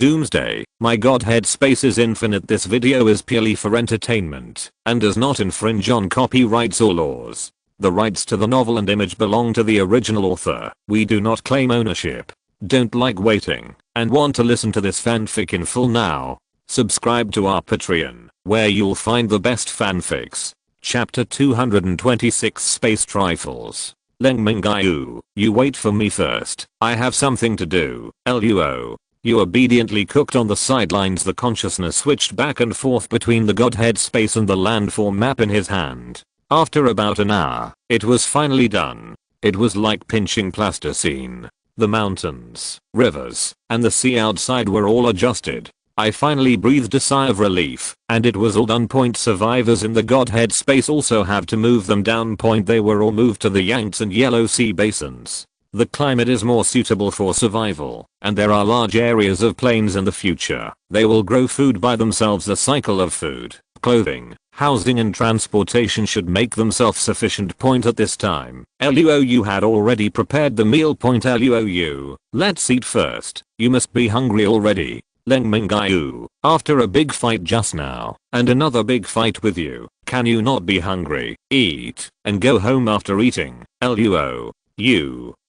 Doomsday, my Godhead space is infinite. This video is purely for entertainment and does not infringe on copyrights or laws. The rights to the novel and image belong to the original author. We do not claim ownership. Don't like waiting and want to listen to this fanfic in full now? Subscribe to our Patreon, where you'll find the best fanfics. Chapter 226 Space Trifles. Leng Mingyue, you wait for me first. I have something to do. LUO. You obediently cooked on the sidelines. The consciousness switched back and forth between the Godhead space and the landform map in his hand. After about an hour, it was finally done. It was like pinching plasticine. The mountains, rivers, and the sea outside were all adjusted. I finally breathed a sigh of relief, and it was all done. Survivors in the Godhead space also have to move them down. They were all moved to the Yangtze and Yellow Sea basins. The climate is more suitable for survival, and there are large areas of plains in the future. They will grow food by themselves. The cycle of food, clothing, housing and transportation should make them self-sufficient. At this time, LUO, you had already prepared the meal. LUO, let's eat first. You must be hungry already. Leng Mingyue, after a big fight just now, and another big fight with you, can you not be hungry? Eat, and go home after eating. LUO,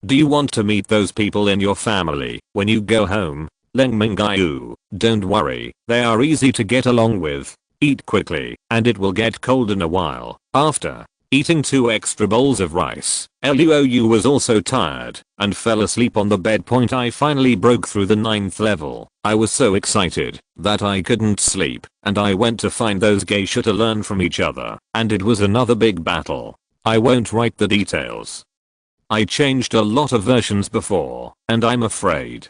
do you want to meet those people in your family when you go home? Leng Mingyue, don't worry, they are easy to get along with. Eat quickly, and it will get cold in a while. After eating 2 extra bowls of rice, LUO was also tired and fell asleep on the bed. I finally broke through the 9th level. I was so excited that I couldn't sleep, and I went to find those geisha to learn from each other, and it was another big battle. I won't write the details. I changed a lot of versions before, and I'm afraid.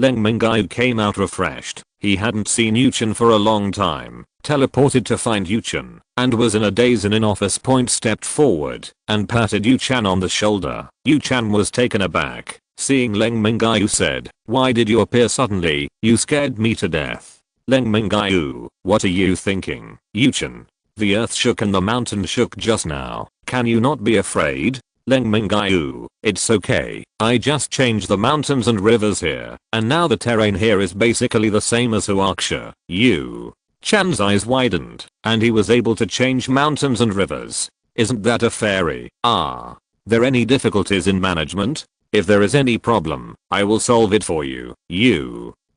Leng Mingyue came out refreshed. He hadn't seen Yuchen for a long time, teleported to find Yuchen, and was in a daze. In an office. Stepped forward and patted Yuchen on the shoulder. Yuchen was taken aback. Seeing Leng Mingyue said, "Why did you appear suddenly? You scared me to death." Leng Mingyue, what are you thinking? Yuchen, the earth shook and the mountain shook just now. Can you not be afraid? Leng Mingyue, it's okay. I just changed the mountains and rivers here, and now the terrain here is basically the same as Huaxia. Chan's eyes widened, and he was able to change mountains and rivers. Isn't that a fairy? There any difficulties in management? If there is any problem, I will solve it for you.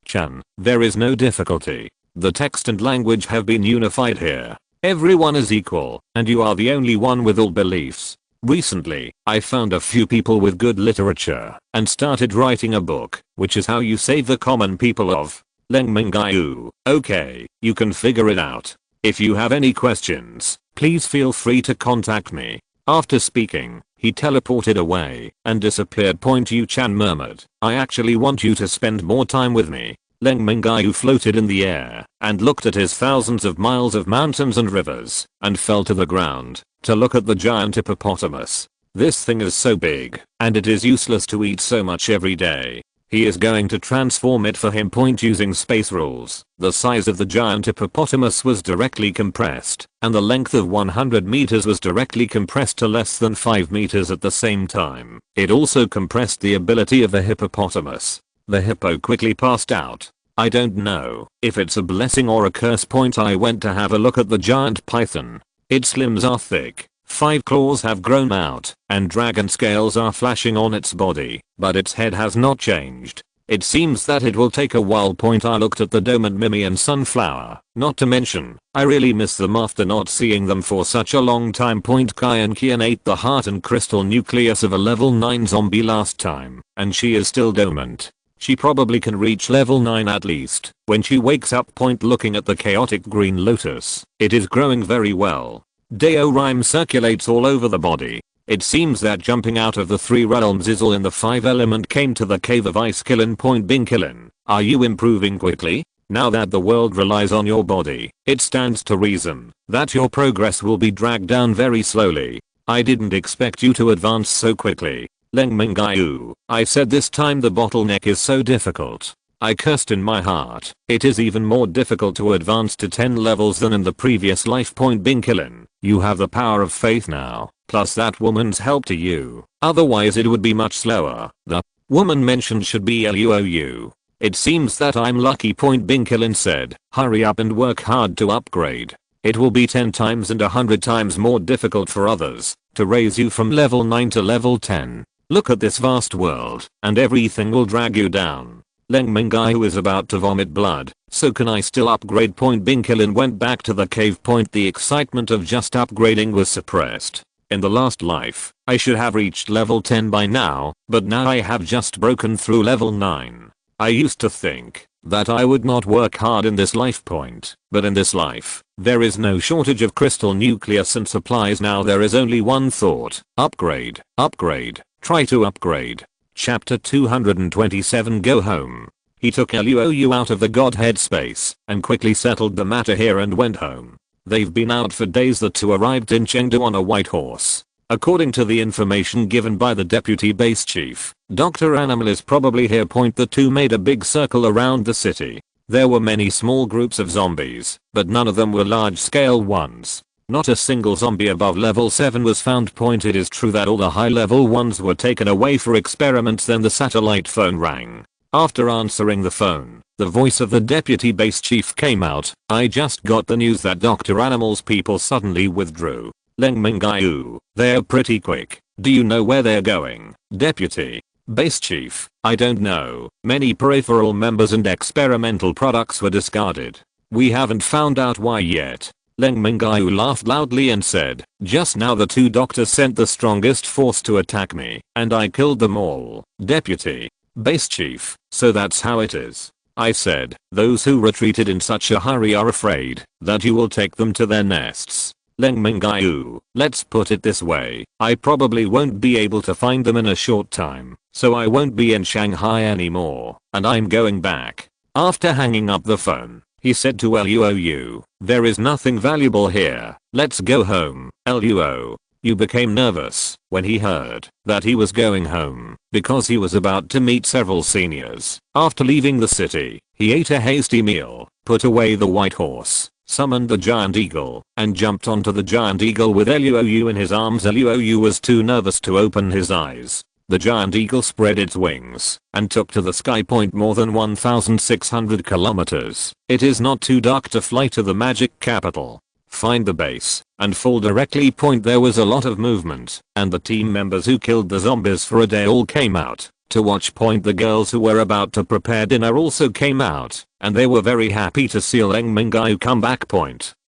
Chan, there is no difficulty. The text and language have been unified here. Everyone is equal, and you are the only one with all beliefs. Recently, I found a few people with good literature and started writing a book, which is how you save the common people of Leng Mingyue. Okay, you can figure it out. If you have any questions, please feel free to contact me. After speaking, he teleported away and disappeared. Yuchen murmured, I actually want you to spend more time with me. Leng Mingyue floated in the air and looked at his thousands of miles of mountains and rivers and fell to the ground to look at the giant hippopotamus. This thing is so big, and it is useless to eat so much every day. He is going to transform it for him. Using space rules, the size of the giant hippopotamus was directly compressed, and the length of 100 meters was directly compressed to less than 5 meters at the same time. It also compressed the ability of the hippopotamus. The hippo quickly passed out. I don't know if it's a blessing or a curse. I went to have a look at the giant python. Its limbs are thick, 5 claws have grown out, and dragon scales are flashing on its body, but its head has not changed. It seems that it will take a while. I looked at the dome and Mimi and sunflower, not to mention, I really miss them after not seeing them for such a long time. Kai and Kian ate the heart and crystal nucleus of a level 9 zombie last time, and she is still dormant. She probably can reach level 9 at least when she wakes up. Looking at the chaotic green lotus, it is growing very well. Deo rhyme circulates all over the body. It seems that jumping out of the 3 realms is all in the 5 element. Came to the cave of ice. Killin. Killin, are you improving quickly? Now that the world relies on your body, it stands to reason that your progress will be dragged down very slowly. I didn't expect you to advance so quickly. Leng Mingyue, I said this time the bottleneck is so difficult. I cursed in my heart. It is even more difficult to advance to 10 levels than in the previous life. Killin, you have the power of faith now, plus that woman's help to you. Otherwise it would be much slower. The woman mentioned should be LUOU. It seems that I'm lucky. Binklin said. Hurry up and work hard to upgrade. It will be 10 times and 100 times more difficult for others to raise you from level 9 to level 10. Look at this vast world, and everything will drag you down. Leng Mingyue is about to vomit blood. So can I still upgrade? Binklin went back to the cave. The excitement of just upgrading was suppressed. In the last life, I should have reached level 10 by now, but now I have just broken through level 9. I used to think that I would not work hard in this life but in this life, there is no shortage of crystal nucleus and supplies. Now there is only one thought: upgrade, upgrade, try to upgrade. Chapter 227. Go home. He took Luoyu out of the Godhead space and quickly settled the matter here and went home. They've been out for days. The two arrived in Chengdu on a white horse. According to the information given by the deputy base chief, Dr. Animal is probably here. The two made a big circle around the city. There were many small groups of zombies, but none of them were large-scale ones. Not a single zombie above level 7 was found. It is true that all the high-level ones were taken away for experiments. Then the satellite phone rang. After answering the phone, the voice of the deputy base chief came out. I just got the news that Dr. Animal's people suddenly withdrew. Leng Mingyue, they're pretty quick. Do you know where they're going? Deputy base chief, I don't know. Many peripheral members and experimental products were discarded. We haven't found out why yet. Leng Mingyue laughed loudly and said, just now the two doctors sent the strongest force to attack me, and I killed them all. Deputy base chief, so that's how it is. I said, those who retreated in such a hurry are afraid that you will take them to their nests. Leng Mingyue, let's put it this way, I probably won't be able to find them in a short time, so I won't be in Shanghai anymore, and I'm going back. After hanging up the phone, he said to Luoyu, there is nothing valuable here, let's go home. Luo, you became nervous when he heard that he was going home because he was about to meet several seniors. After leaving the city, he ate a hasty meal, put away the white horse, summoned the giant eagle, and jumped onto the giant eagle with Luoyu in his arms. Luoyu was too nervous to open his eyes. The giant eagle spread its wings and took to the sky. More than 1,600 kilometers. It is not too dark to fly to the magic capital. Find the base and fall directly. There was a lot of movement, and the team members who killed the zombies for a day all came out to watch. The girls who were about to prepare dinner also came out, and they were very happy to see Leng Mingyue come back.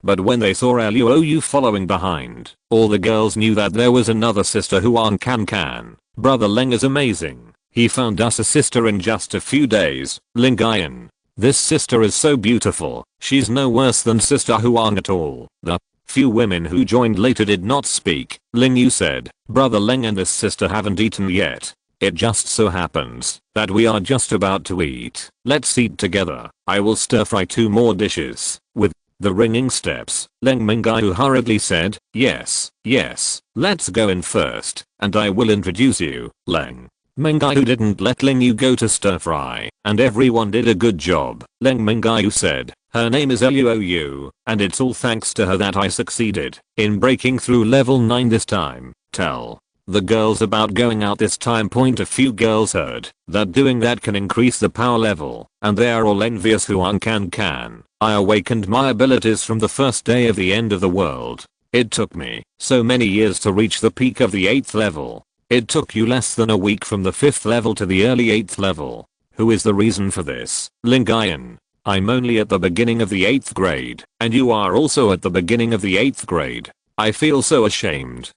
But when they saw Luoyu following behind, all the girls knew that there was another sister who can. Brother Leng is amazing. He found us a sister in just a few days. Mingyue. This sister is so beautiful. She's no worse than Sister Huang at all. The few women who joined later did not speak. Mingyue said, Brother Leng and this sister haven't eaten yet. It just so happens that we are just about to eat. Let's eat together. I will stir fry 2 more dishes. With the ringing steps, Leng Mingyue hurriedly said, yes, let's go in first, and I will introduce you. Leng Mingyue didn't let Mingyue go to stir fry, and everyone did a good job. Leng Mingyue said, her name is Luoyu, and it's all thanks to her that I succeeded in breaking through level 9 this time. Tell the girls about going out this time. A few girls heard that doing that can increase the power level, and they are all envious. Huang can. I awakened my abilities from the first day of the end of the world. It took me so many years to reach the peak of the 8th level. It took you less than a week from the 5th level to the early 8th level. Who is the reason for this? Mingyue. I'm only at the beginning of the 8th grade, and you are also at the beginning of the 8th grade. I feel so ashamed.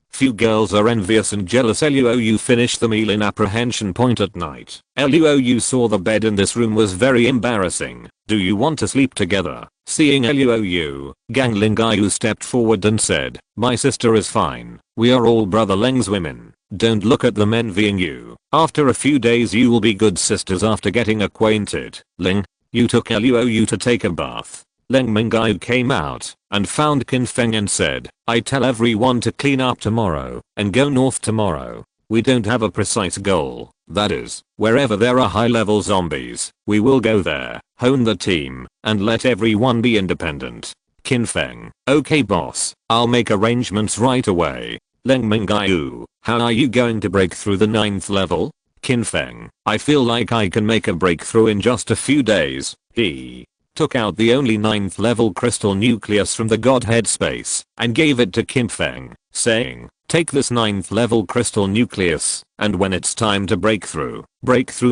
Few girls are envious and jealous. Luoyu finished the meal in apprehension. At night, Luoyu saw the bed in this room was very embarrassing. Do you want to sleep together? Seeing Luoyu, Gang Mingyue stepped forward and said, my sister is fine. We are all Brother Leng's women. Don't look at them envying you. After a few days you will be good sisters after getting acquainted. Leng, you took Luoyu to take a bath. Leng Mingyue came out and found Qin Feng and said, I tell everyone to clean up tomorrow and go north tomorrow. We don't have a precise goal. That is, wherever there are high-level zombies, we will go there, hone the team, and let everyone be independent. Qin Feng, okay boss, I'll make arrangements right away. Leng Mingyue, how are you going to break through the 9th level? Qin Feng, I feel like I can make a breakthrough in just a few days. He took out the only 9th level crystal nucleus from the Godhead space and gave it to Qin Feng, saying, take this 9th level crystal nucleus, and when it's time to break through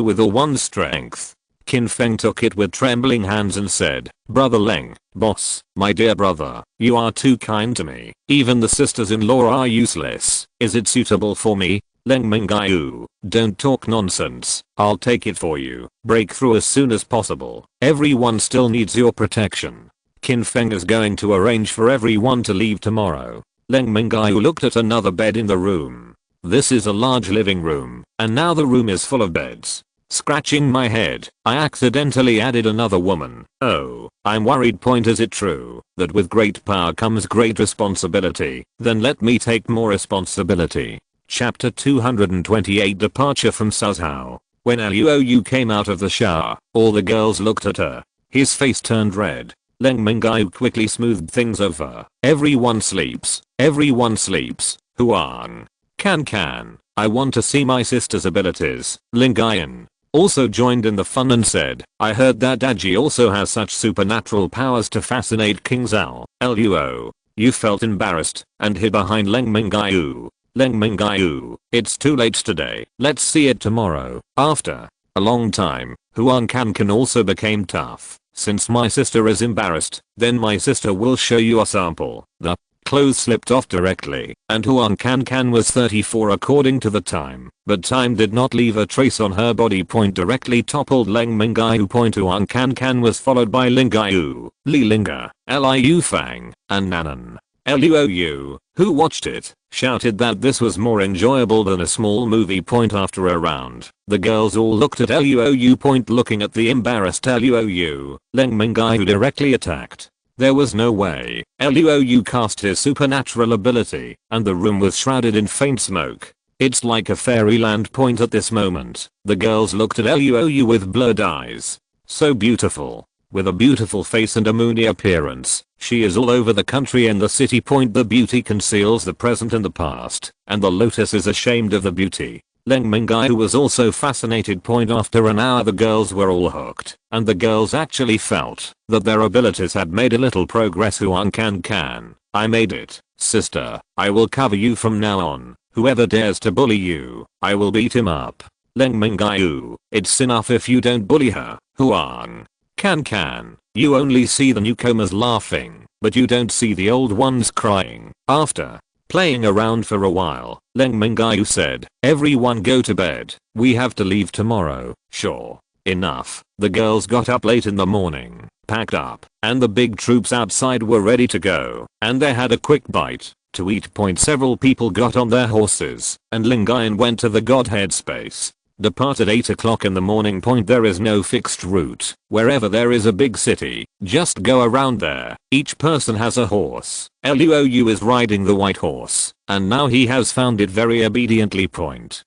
with all one's strength. Qin Feng took it with trembling hands and said, Brother Leng, boss, my dear brother, you are too kind to me. Even the sisters-in-law are useless. Is it suitable for me? Leng Mingyue, don't talk nonsense. I'll take it for you. Break through as soon as possible. Everyone still needs your protection. Qin Feng is going to arrange for everyone to leave tomorrow. Leng Mingyue looked at another bed in the room. This is a large living room, and now the room is full of beds. Scratching my head, I accidentally added another woman. Oh, I'm worried. Is it true that with great power comes great responsibility? Then let me take more responsibility. Chapter 228 Departure from Suzhou. When Luo came out of the shower, all the girls looked at her. His face turned red. Leng Mingyue quickly smoothed things over. Everyone sleeps. Everyone sleeps. Huang. Can. I want to see my sister's abilities. Lingyuan also joined in the fun and said, I heard that Daji also has such supernatural powers to fascinate King Zhao. Luo. You felt embarrassed and hid behind Leng Mingyue. Leng Mingyue, it's too late today. Let's see it tomorrow. After a long time, Huang Can also became tough. Since my sister is embarrassed, then my sister will show you a sample. The clothes slipped off directly, and Huang Can was 34 according to the time, but time did not leave a trace on her body. Directly toppled Leng Mingyue. Huang Can was followed by Lingyue, Li Linga, Liu Fang, and Nanan. Luo, who watched it, shouted that this was more enjoyable than a small movie. After a round, the girls all looked at Luo. Looking at the embarrassed Luo, Leng Mingyue directly attacked. There was no way. Luo cast his supernatural ability, and the room was shrouded in faint smoke. It's like a fairyland. At this moment, the girls looked at Luo with blurred eyes. So beautiful. With a beautiful face and a moony appearance, she is all over the country and the city. The beauty conceals the present and the past, and the lotus is ashamed of the beauty. Leng Mingyue was also fascinated. After an hour the girls were all hooked, and the girls actually felt that their abilities had made a little progress. Huang Can. I made it, sister. I will cover you from now on. Whoever dares to bully you, I will beat him up. Leng Mingyue, it's enough if you don't bully her. Huang Can. You only see the newcomers laughing, but you don't see the old ones crying. After playing around for a while, Leng Mingyue said, everyone go to bed. We have to leave tomorrow. Sure. Enough. The girls got up late in the morning, packed up, and the big troops outside were ready to go, and they had a quick bite to eat. Several people got on their horses, and Lingyuan went to the Godhead space. Depart at 8 o'clock in the morning. There is no fixed route. Wherever there is a big city, just go around there. Each person has a horse. Luo is riding the white horse, and now he has found it very obediently.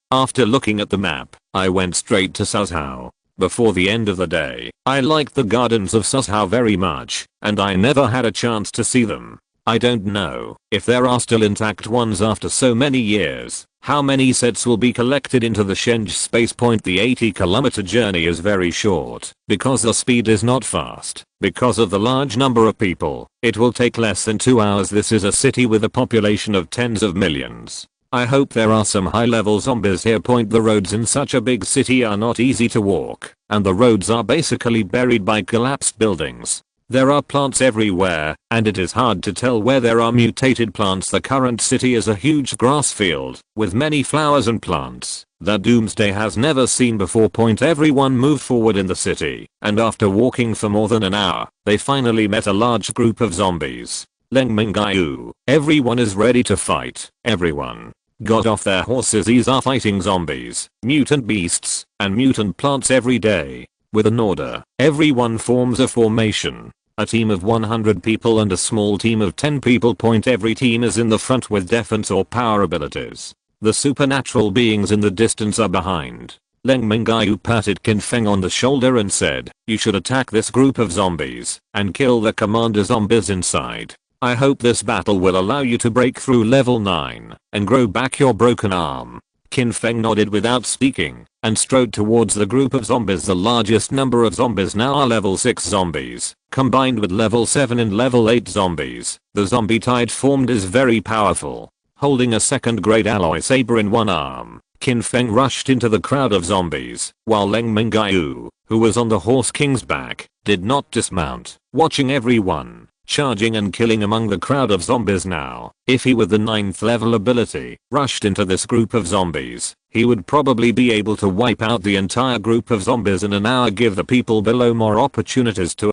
After looking at the map, I went straight to Suzhou. Before the end of the day, I liked the gardens of Suzhou very much, and I never had a chance to see them. I don't know if there are still intact ones after so many years. How many sets will be collected into the Shenge space? The 80-kilometer journey is very short, because the speed is not fast. Because of the large number of people, it will take less than 2 hours. This is a city with a population of tens of millions. I hope there are some high-level zombies here. The roads in such a big city are not easy to walk, and the roads are basically buried by collapsed buildings. There are plants everywhere, and it is hard to tell where there are mutated plants. The current city is a huge grass field, with many flowers and plants that Doomsday has never seen before. Everyone moved forward in the city, and after walking for more than an hour, they finally met a large group of zombies. Leng Mingyue, everyone is ready to fight. Everyone got off their horses. These are fighting zombies, mutant beasts, and mutant plants every day. With an order, everyone forms a formation. A team of 100 people and a small team of 10 people. Every team is in the front with defense or power abilities. The supernatural beings in the distance are behind. Leng Mingyue patted Qin Feng on the shoulder and said, you should attack this group of zombies and kill the commander zombies inside. I hope this battle will allow you to break through level 9 and grow back your broken arm. Qin Feng nodded without speaking and strode towards the group of zombies. The largest number of zombies now are level 6 zombies, combined with level 7 and level 8 zombies. The zombie tide formed is very powerful. Holding a second grade alloy saber in one arm, Qin Feng rushed into the crowd of zombies, while Leng Mingyue, who was on the Horse King's back, did not dismount, watching everyone, charging and killing among the crowd of zombies now. If he with the 9th level ability rushed into this group of zombies, he would probably be able to wipe out the entire group of zombies in an hour. Give the people below more opportunities to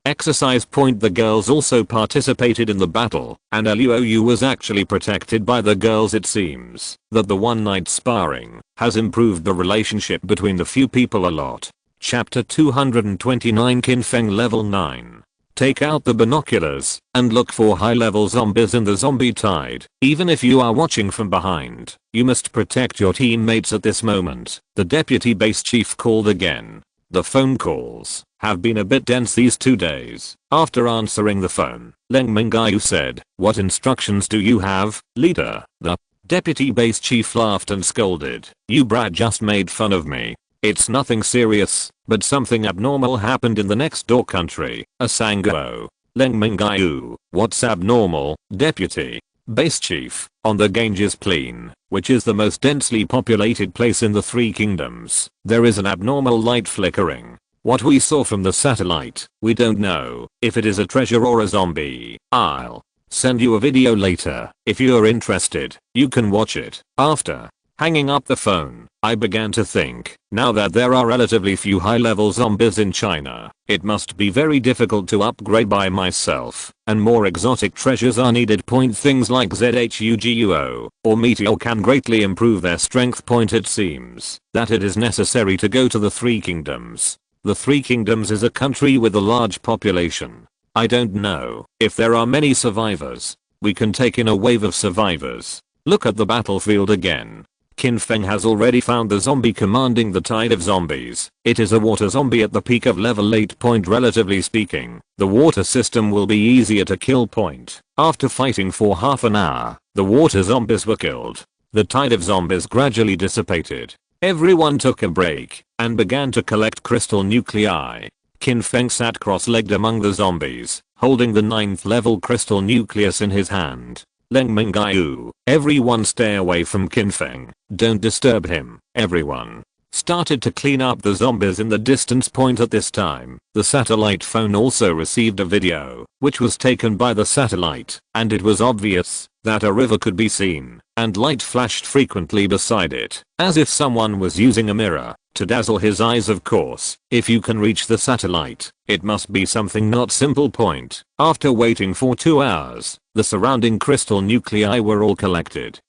exercise. The girls also participated in the battle, and Luoyu was actually protected by the girls. It seems that the one night sparring has improved the relationship between the few people a lot. Chapter 229 Qin Feng level 9. Take out the binoculars and look for high level zombies in the zombie tide. Even if you are watching from behind, you must protect your teammates at this moment. The deputy base chief called again. The phone calls have been a bit dense these 2 days. After answering the phone, Leng Mingyue said, "What instructions do you have, leader?" The deputy base chief laughed and scolded, "You brat just made fun of me. It's nothing serious, but something abnormal happened in the next door country, Asanguo." Leng Mingyue, "What's abnormal, deputy base chief?" "On the Ganges Plain, which is the most densely populated place in the Three Kingdoms, there is an abnormal light flickering. What we saw from the satellite, we don't know if it is a treasure or a zombie. I'll send you a video later. If you're interested, you can watch it." After hanging up the phone, I began to think, now that there are relatively few high-level zombies in China, it must be very difficult to upgrade by myself, and more exotic treasures are needed. Things like ZHUGUO or Meteor can greatly improve their strength. It seems that it is necessary to go to the Three Kingdoms. The Three Kingdoms is a country with a large population. I don't know if there are many survivors. We can take in a wave of survivors. Look at the battlefield again. Qin Feng has already found the zombie commanding the tide of zombies. It is a water zombie at the peak of level 8. Relatively speaking, the water system will be easier to kill. After fighting for half an hour, the water zombies were killed. The tide of zombies gradually dissipated. Everyone took a break and began to collect crystal nuclei. Qin Feng sat cross-legged among the zombies, holding the 9th level crystal nucleus in his hand. Leng Mingyue, "Everyone stay away from Qin Feng. Don't disturb him." Everyone started to clean up the zombies in the distance. At this time, the satellite phone also received a video, which was taken by the satellite, and it was obvious that a river could be seen, and light flashed frequently beside it, as if someone was using a mirror to dazzle his eyes. Of course, if you can reach the satellite, it must be something not simple. After waiting for 2 hours, the surrounding crystal nuclei were all collected,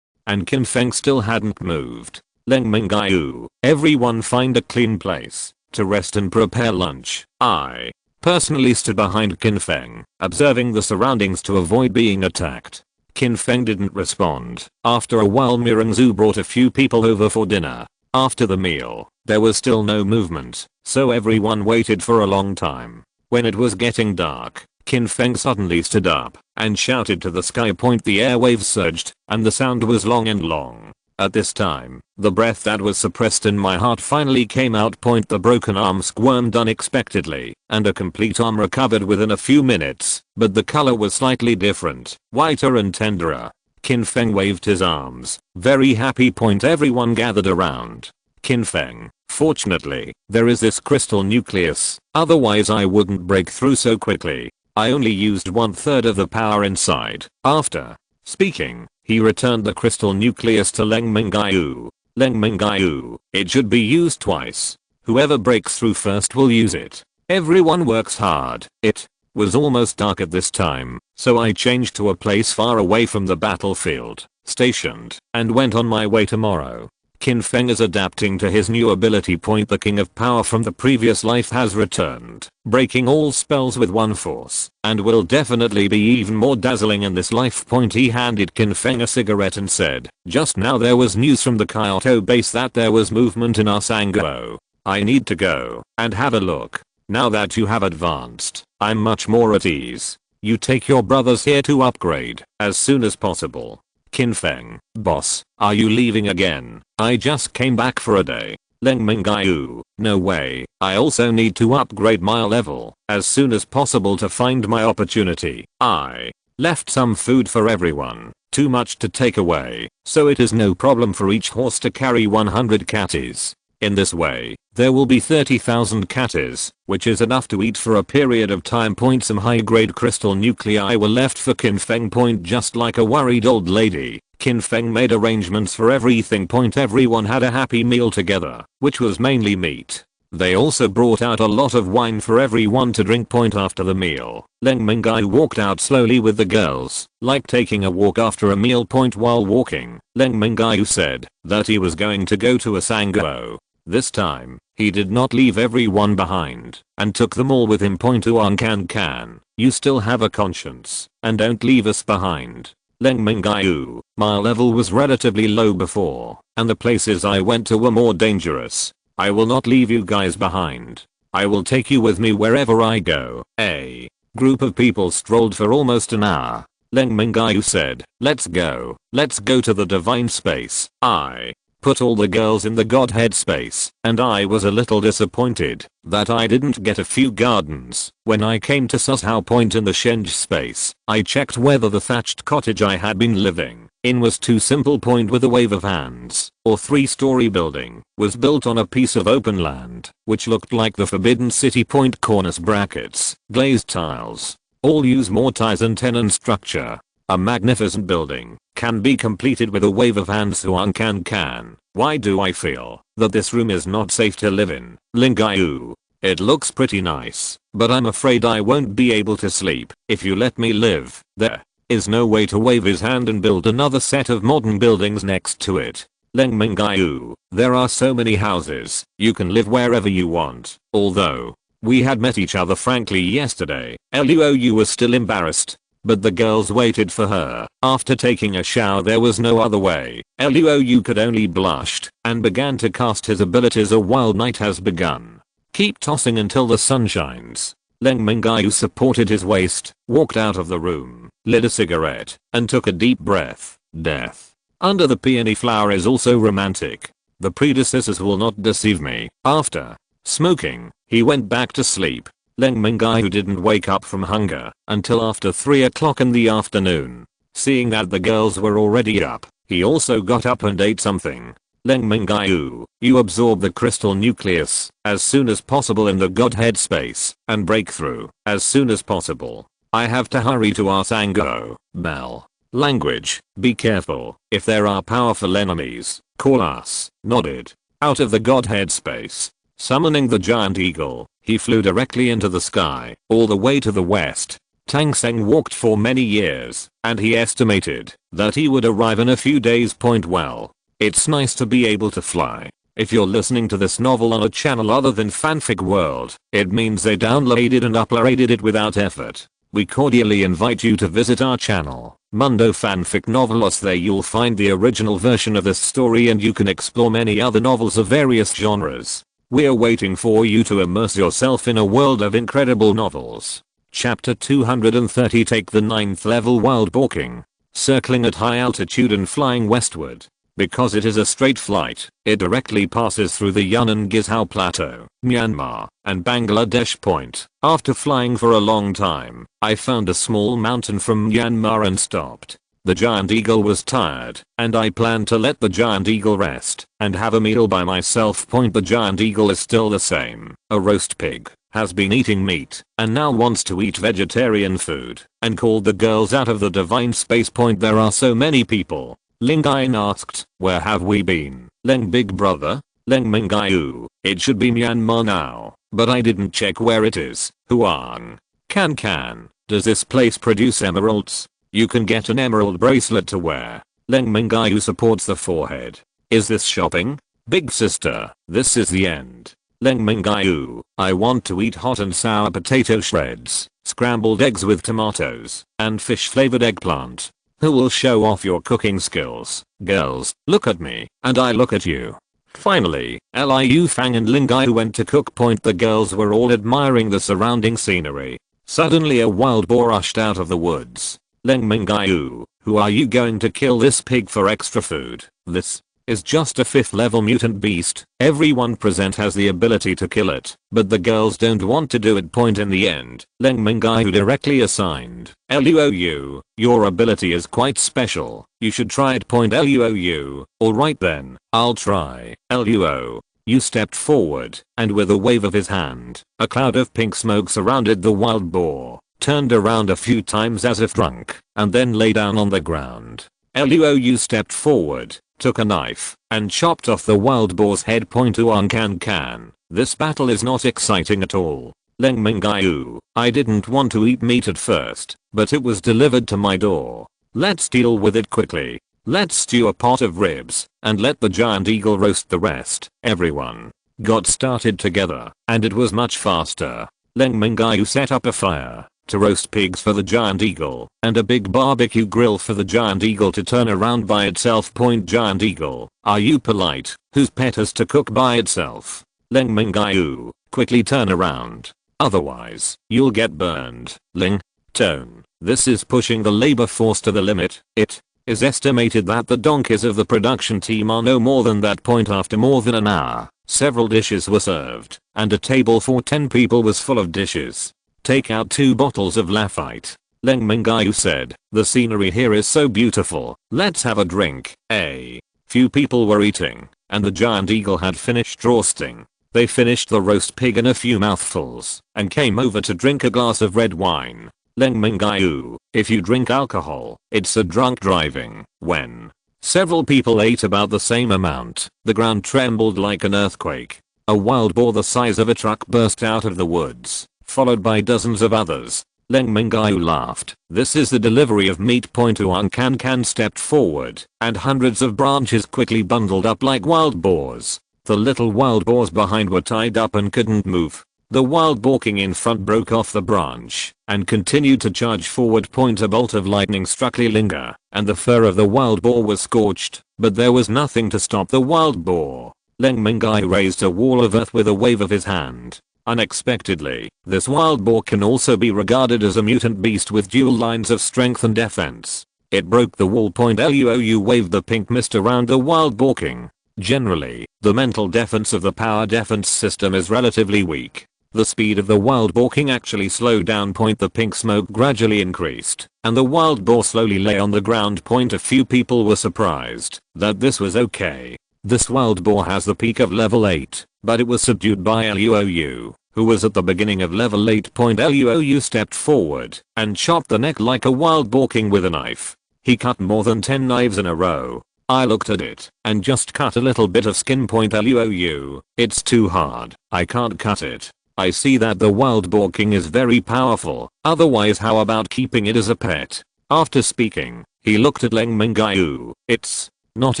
and Qin Feng still hadn't moved. Leng Mingyue, "Everyone find a clean place to rest and prepare lunch." I personally stood behind Qin Feng, observing the surroundings to avoid being attacked. Qin Feng didn't respond. After a while, Mirangzu brought a few people over for dinner. After the meal, there was still no movement, so everyone waited for a long time. When it was getting dark, Qin Feng suddenly stood up and shouted to the sky. The airwaves surged, and the sound was long and long. At this time, the breath that was suppressed in my heart finally came out. The broken arm squirmed unexpectedly, and a complete arm recovered within a few minutes, but the color was slightly different, whiter and tenderer. Qin Feng waved his arms, very happy. Everyone gathered around Qin Feng. "Fortunately, there is this crystal nucleus, otherwise I wouldn't break through so quickly. I only used 1/3 of the power inside." After speaking, he returned the crystal nucleus to Leng Mingyue. "Leng Mingyue, it should be used twice. Whoever breaks through first will use it. Everyone works hard." It was almost dark at this time, so I changed to a place far away from the battlefield, stationed, and went on my way. Tomorrow, Qin Feng is adapting to his new ability. The King of Power from the previous life has returned, breaking all spells with one force, and will definitely be even more dazzling in this life. He handed Qin Feng a cigarette and said, "Just now there was news from the Kyoto base that there was movement in Asanguo. I need to go and have a look. Now that you have advanced, I'm much more at ease. You take your brothers here to upgrade as soon as possible." Kinfeng, boss, are you leaving again? I just came back for a day. Leng Mingyue, no way, I also need to upgrade my level as soon as possible to find my opportunity. I left some food for everyone, too much to take away, so it is no problem for each horse to carry 100 catties. In this way, there will be 30,000 catties, which is enough to eat for a period of time. Some high-grade crystal nuclei were left for Kinfeng. Just like a worried old lady, Kinfeng made arrangements for everything. Everyone had a happy meal together, which was mainly meat. They also brought out a lot of wine for everyone to drink. After the meal, Leng Mingyue walked out slowly with the girls, like taking a walk after a meal. While walking, Leng Mingyue said that he was going to go to a Sangguo. This time, he did not leave everyone behind and took them all with him. Can, you still have a conscience and don't leave us behind. Leng Mingyue, my level was relatively low before, and the places I went to were more dangerous. I will not leave you guys behind. I will take you with me wherever I go. A group of people strolled for almost an hour. Leng Mingyue said, let's go to the divine space. I put all the girls in the Godhead space, and I was a little disappointed that I didn't get a few gardens. When I came to Susao Point in the Shenge space, I checked whether the thatched cottage I had been living in was too simple. With a wave of hands, or 3-story building was built on a piece of open land, which looked like the Forbidden City. Cornice brackets, glazed tiles, all use mortise and tenon structure. A magnificent building can be completed with a wave of hands. Can. Why do I feel that this room is not safe to live in? Mingyue, it looks pretty nice, but I'm afraid I won't be able to sleep if you let me live. There is no way to wave his hand and build another set of modern buildings next to it. Leng Mingyue, there are so many houses, you can live wherever you want. Although we had met each other frankly yesterday, Luou was still embarrassed. But the girls waited for her. After taking a shower, there was no other way. Luou could only blushed and began to cast his abilities. A wild night has begun. Keep tossing until the sun shines. Leng Mingyue supported his waist, walked out of the room, lit a cigarette, and took a deep breath. Death under the peony flower is also romantic. The predecessors will not deceive me. After smoking, he went back to sleep. Leng Mingyue didn't wake up from hunger until after 3 o'clock in the afternoon. Seeing that the girls were already up, he also got up and ate something. Leng Mingyue, you absorb the crystal nucleus as soon as possible in the Godhead space and break through as soon as possible. I have to hurry to our Sangguo. Bell language, be careful. If there are powerful enemies, call us. Nodded. Out of the Godhead space, summoning the giant eagle, he flew directly into the sky, all the way to the west. Tang Seng walked for many years, and he estimated that he would arrive in a few days. Well, it's nice to be able to fly. If you're listening to this novel on a channel other than Fanfic World, it means they downloaded and uploaded it without effort. We cordially invite you to visit our channel, Mundo Fanfic Novelos. There you'll find the original version of this story, and you can explore many other novels of various genres. We're waiting for you to immerse yourself in a world of incredible novels. Chapter 230. Take the 9th level Wild Walking. Circling at high altitude and flying westward. Because it is a straight flight, it directly passes through the Yunnan Gizhou Plateau, Myanmar, and Bangladesh Point. After flying for a long time, I found a small mountain from Myanmar and stopped. The giant eagle was tired, and I planned to let the giant eagle rest and have a meal by myself. The giant eagle is still the same. A roast pig has been eating meat and now wants to eat vegetarian food, and called the girls out of the divine space. There are so many people. Lingyin asked, where have we been? Leng big brother? Leng Mingyue, it should be Myanmar now, but I didn't check where it is. Huang. Can, does this place produce emeralds? You can get an emerald bracelet to wear. Leng Mingyue supports the forehead. Is this shopping? Big sister, this is the end. Leng Mingyue, I want to eat hot and sour potato shreds, scrambled eggs with tomatoes, and fish flavored eggplant. Who will show off your cooking skills? Girls, look at me, and I look at you. Finally, Liu Fang and Lingyi went to cook. The girls were all admiring the surrounding scenery. Suddenly a wild boar rushed out of the woods. Leng Mingyue, who are you going to kill this pig for extra food? This is just a 5th level mutant beast. Everyone present has the ability to kill it, but the girls don't want to do it. In the end, Leng Mingyue directly assigned, Luou, your ability is quite special. You should try it. Luou, alright then, I'll try. Luou, you stepped forward, and with a wave of his hand, a cloud of pink smoke surrounded the wild boar, turned around a few times as if drunk, and then lay down on the ground. Luou stepped forward, took a knife, and chopped off the wild boar's head. Can. This battle is not exciting at all. Leng Mingyue, I didn't want to eat meat at first, but it was delivered to my door. Let's deal with it quickly. Let's stew a pot of ribs, and let the giant eagle roast the rest. Everyone got started together, and it was much faster. Leng Mingyue set up a fire to roast pigs for the giant eagle, and a big barbecue grill for the giant eagle to turn around by itself. Giant eagle, are you polite? Whose pet has to cook by itself? Leng Mingyue, quickly turn around. Otherwise, you'll get burned. Ling. Tone. This is pushing the labor force to the limit. It is estimated that the donkeys of the production team are no more than that. After more than an hour, several dishes were served, and a table for 10 people was full of dishes. Take out 2 bottles of Lafite. Leng Mingyue said, the scenery here is so beautiful, let's have a drink. A few people were eating, and the giant eagle had finished roasting. They finished the roast pig in a few mouthfuls, and came over to drink a glass of red wine. Leng Mingyue, if you drink alcohol, it's a drunk driving. When several people ate about the same amount, the ground trembled like an earthquake. A wild boar the size of a truck burst out of the woods, followed by dozens of others. Leng Mingyue laughed. This is the delivery of meat. Can stepped forward, and hundreds of branches quickly bundled up like wild boars. The little wild boars behind were tied up and couldn't move. The wild boar king in front broke off the branch and continued to charge forward. A bolt of lightning struck Lilinga, and the fur of the wild boar was scorched, but there was nothing to stop the wild boar. Leng Mingyue raised a wall of earth with a wave of his hand. Unexpectedly, this wild boar can also be regarded as a mutant beast with dual lines of strength and defense. It broke the wall. Luou waved the pink mist around the wild boar king. Generally, the mental defense of the power defense system is relatively weak. The speed of the wild boar king actually slowed down. The pink smoke gradually increased, and the wild boar slowly lay on the ground. A few people were surprised that this was okay. This wild boar has the peak of level 8, but it was subdued by Luou, who was at the beginning of level 8. Luou stepped forward and chopped the neck like a wild boar king with a knife. He cut more than 10 knives in a row. I looked at it and just cut a little bit of skin. Luou, it's too hard. I can't cut it. I see that the wild boar king is very powerful. Otherwise, how about keeping it as a pet? After speaking, he looked at Leng Mingyue. It's not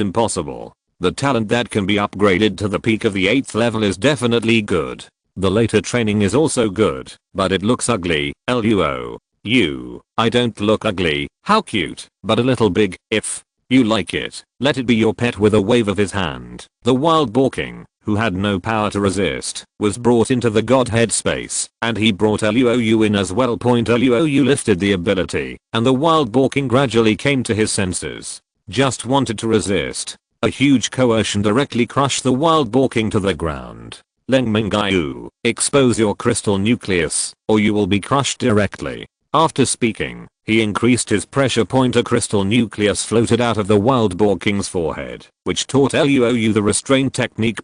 impossible. The talent that can be upgraded to the peak of the 8th level is definitely good. The later training is also good, but it looks ugly. Luou, I don't look ugly. How cute, but a little big. If you like it, let it be your pet. With a wave of his hand, the wild boar king, who had no power to resist, was brought into the Godhead space, and he brought Luou in as well. Luou lifted the ability, and the wild boar king gradually came to his senses. Just wanted to resist. A huge coercion directly crushed the wild boar king to the ground. Leng Mingyue, expose your crystal nucleus, or you will be crushed directly. After speaking, he increased his pressure. A crystal nucleus floated out of the wild boar king's forehead, which taught Luou the restraint technique.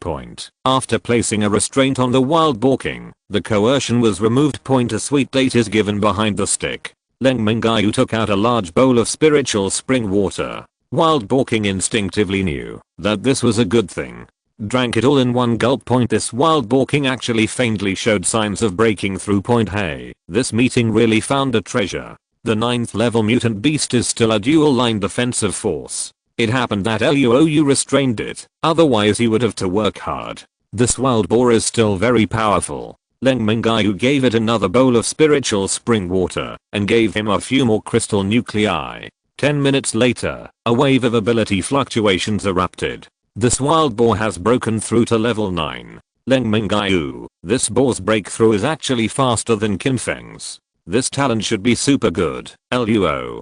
After placing a restraint on the wild boar king, the coercion was removed. A sweet date is given behind the stick. Leng Mingyue took out a large bowl of spiritual spring water. Wild boar king instinctively knew that this was a good thing. Drank it all in one gulp. This wild boar king actually faintly showed signs of breaking through. Hey, this meeting really found a treasure. The 9th level mutant beast is still a dual line defensive force. It happened that Luou restrained it, otherwise he would have to work hard. This wild boar is still very powerful. Leng Mingyue gave it another bowl of spiritual spring water and gave him a few more crystal nuclei. 10 minutes later, a wave of ability fluctuations erupted. This wild boar has broken through to level 9. Leng Mingyue, this boar's breakthrough is actually faster than Kinfeng's. This talent should be super good. Luou,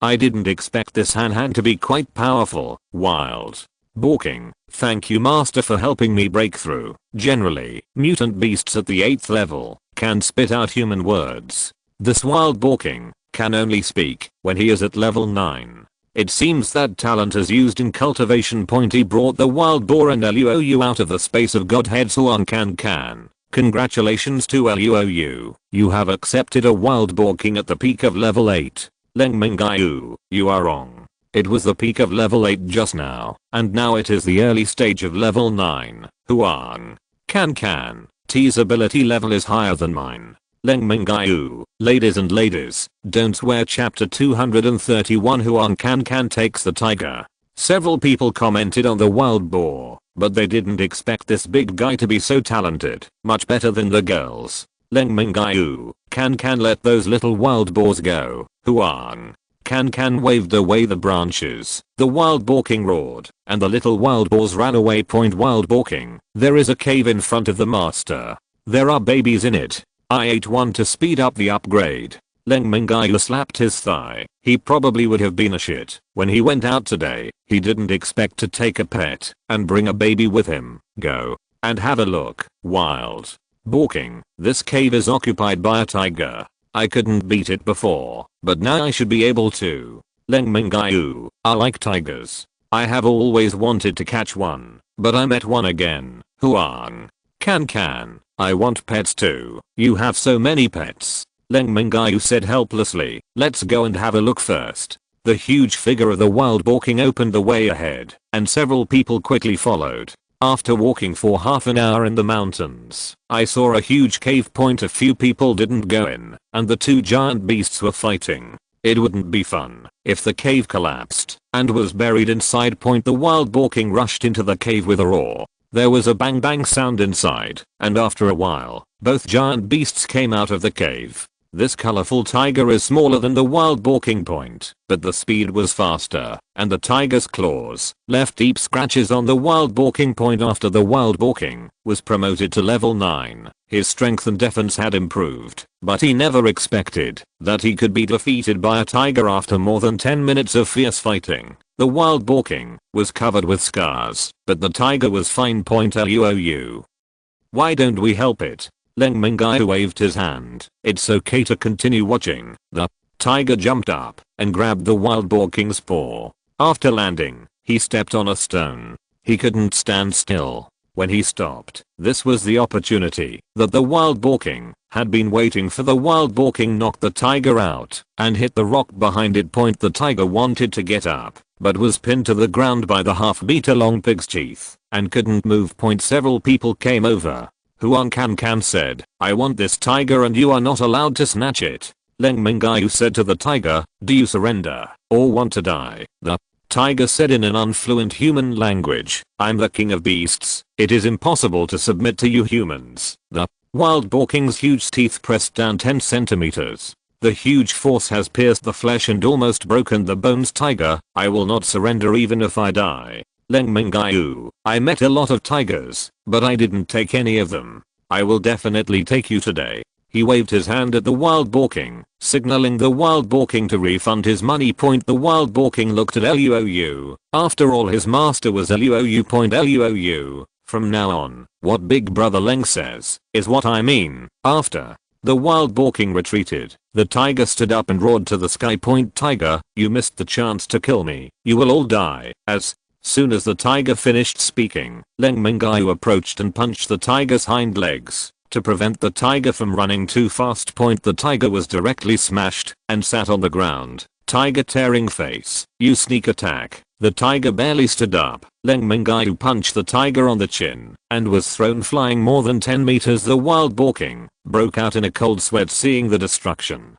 I didn't expect this Han to be quite powerful. Wild. Balking. Thank you master for helping me break through. Generally, mutant beasts at the 8th level can spit out human words. This wild balking can only speak when he is at level 9. It seems that talent is used in cultivation. He brought the wild boar and Luou out of the space of Godhead Suan Can. Congratulations to Luou. You have accepted a wild boar king at the peak of level 8. Leng Mingyue, you are wrong. It was the peak of level 8 just now, and now it is the early stage of level 9. Huang. Can. T's ability level is higher than mine. Leng Mingyue, ladies and ladies, don't swear. Chapter 231. Huang Can takes the tiger. Several people commented on the wild boar, but they didn't expect this big guy to be so talented, much better than the girls. Leng Mingyue, can let those little wild boars go. Huang. Can waved away the branches. The wild boar king roared, and the little wild boars ran away. Wild boar king, there is a cave in front of the master. There are babies in it. I ate one to speed up the upgrade. Leng Mingyue slapped his thigh. He probably would have been a shit when he went out today. He didn't expect to take a pet and bring a baby with him. Go and have a look. Wild. Balking. This cave is occupied by a tiger. I couldn't beat it before, but now I should be able to. Leng Mingyue, I like tigers. I have always wanted to catch one, but I met one again. Huang. Can. I want pets too. You have so many pets. Leng Mingyue said helplessly. Let's go and have a look first. The huge figure of the wild boar king opened the way ahead, and several people quickly followed. After walking for half an hour in the mountains, I saw a huge cave. A few people didn't go in, and the two giant beasts were fighting. It wouldn't be fun if the cave collapsed and was buried inside. The wild boar king rushed into the cave with a roar. There was a bang bang sound inside, and after a while, both giant beasts came out of the cave. This colorful tiger is smaller than the wild boar king, but the speed was faster, and the tiger's claws left deep scratches on the wild boar king. After the wild boar king was promoted to level 9, his strength and defense had improved, but he never expected that he could be defeated by a tiger after more than 10 minutes of fierce fighting. The wild boar king was covered with scars, but the tiger was fine. Luou. Why don't we help it? Leng Mingyue waved his hand. It's okay to continue watching. The tiger jumped up and grabbed the wild boar king's paw. After landing, he stepped on a stone. He couldn't stand still. When he stopped, this was the opportunity that the wild boar king had been waiting for. The wild boar king knocked the tiger out and hit the rock behind it. The tiger wanted to get up, but was pinned to the ground by the half-meter long pig's teeth and couldn't move. Several people came over. Huang Can said, I want this tiger and you are not allowed to snatch it. Leng Mingyue said to the tiger, do you surrender or want to die? The tiger said in an unfluent human language, I'm the king of beasts. It is impossible to submit to you humans. The wild boar king's huge teeth pressed down 10 centimeters. The huge force has pierced the flesh and almost broken the bones. Tiger, I will not surrender even if I die. Leng Mingyue, I met a lot of tigers, but I didn't take any of them. I will definitely take you today. He waved his hand at the wild boar king, signaling the wild boar king to refund his money. The wild boar king looked at Luou. After all, his master was Luou. Luou, from now on, what Big Brother Leng says is what I mean. After the wild boar king retreated, the tiger stood up and roared to the sky. Tiger, you missed the chance to kill me. You will all die. As soon as the tiger finished speaking, Leng Mingyue approached and punched the tiger's hind legs to prevent the tiger from running too fast. The tiger was directly smashed and sat on the ground. Tiger tearing face, you sneak attack. The tiger barely stood up. Leng Mingyue punched the tiger on the chin and was thrown flying more than 10 meters. The wild boar king broke out in a cold sweat seeing the destruction.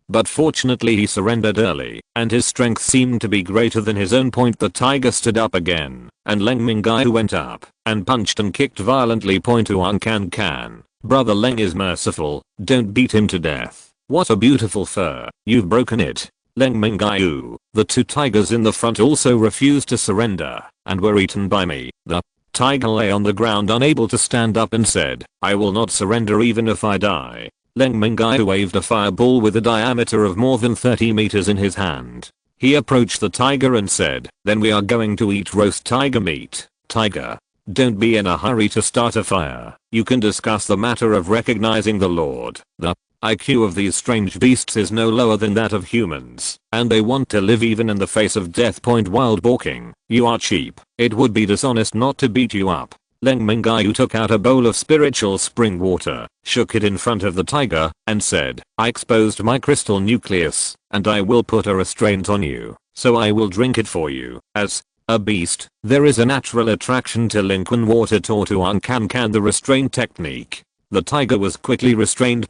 But fortunately he surrendered early, and his strength seemed to be greater than his own. The tiger stood up again, and Leng Mingyue went up and punched and kicked violently. Huang Can. Brother Leng is merciful, don't beat him to death. What a beautiful fur, you've broken it. Leng Mingyue, the two tigers in the front also refused to surrender, and were eaten by me. The tiger lay on the ground unable to stand up and said, I will not surrender even if I die. Leng Mingyue waved a fireball with a diameter of more than 30 meters in his hand. He approached the tiger and said, "Then we are going to eat roast tiger meat. Tiger, don't be in a hurry to start a fire. You can discuss the matter of recognizing the Lord. The IQ of these strange beasts is no lower than that of humans, and they want to live even in the face of death. Wild balking. You are cheap. It would be dishonest not to beat you up." Leng Mingyue took out a bowl of spiritual spring water, shook it in front of the tiger, and said, "I exposed my crystal nucleus, and I will put a restraint on you, so I will drink it for you. As a beast, there is a natural attraction to liquid water taught to Uncan the restraint technique." The tiger was quickly restrained.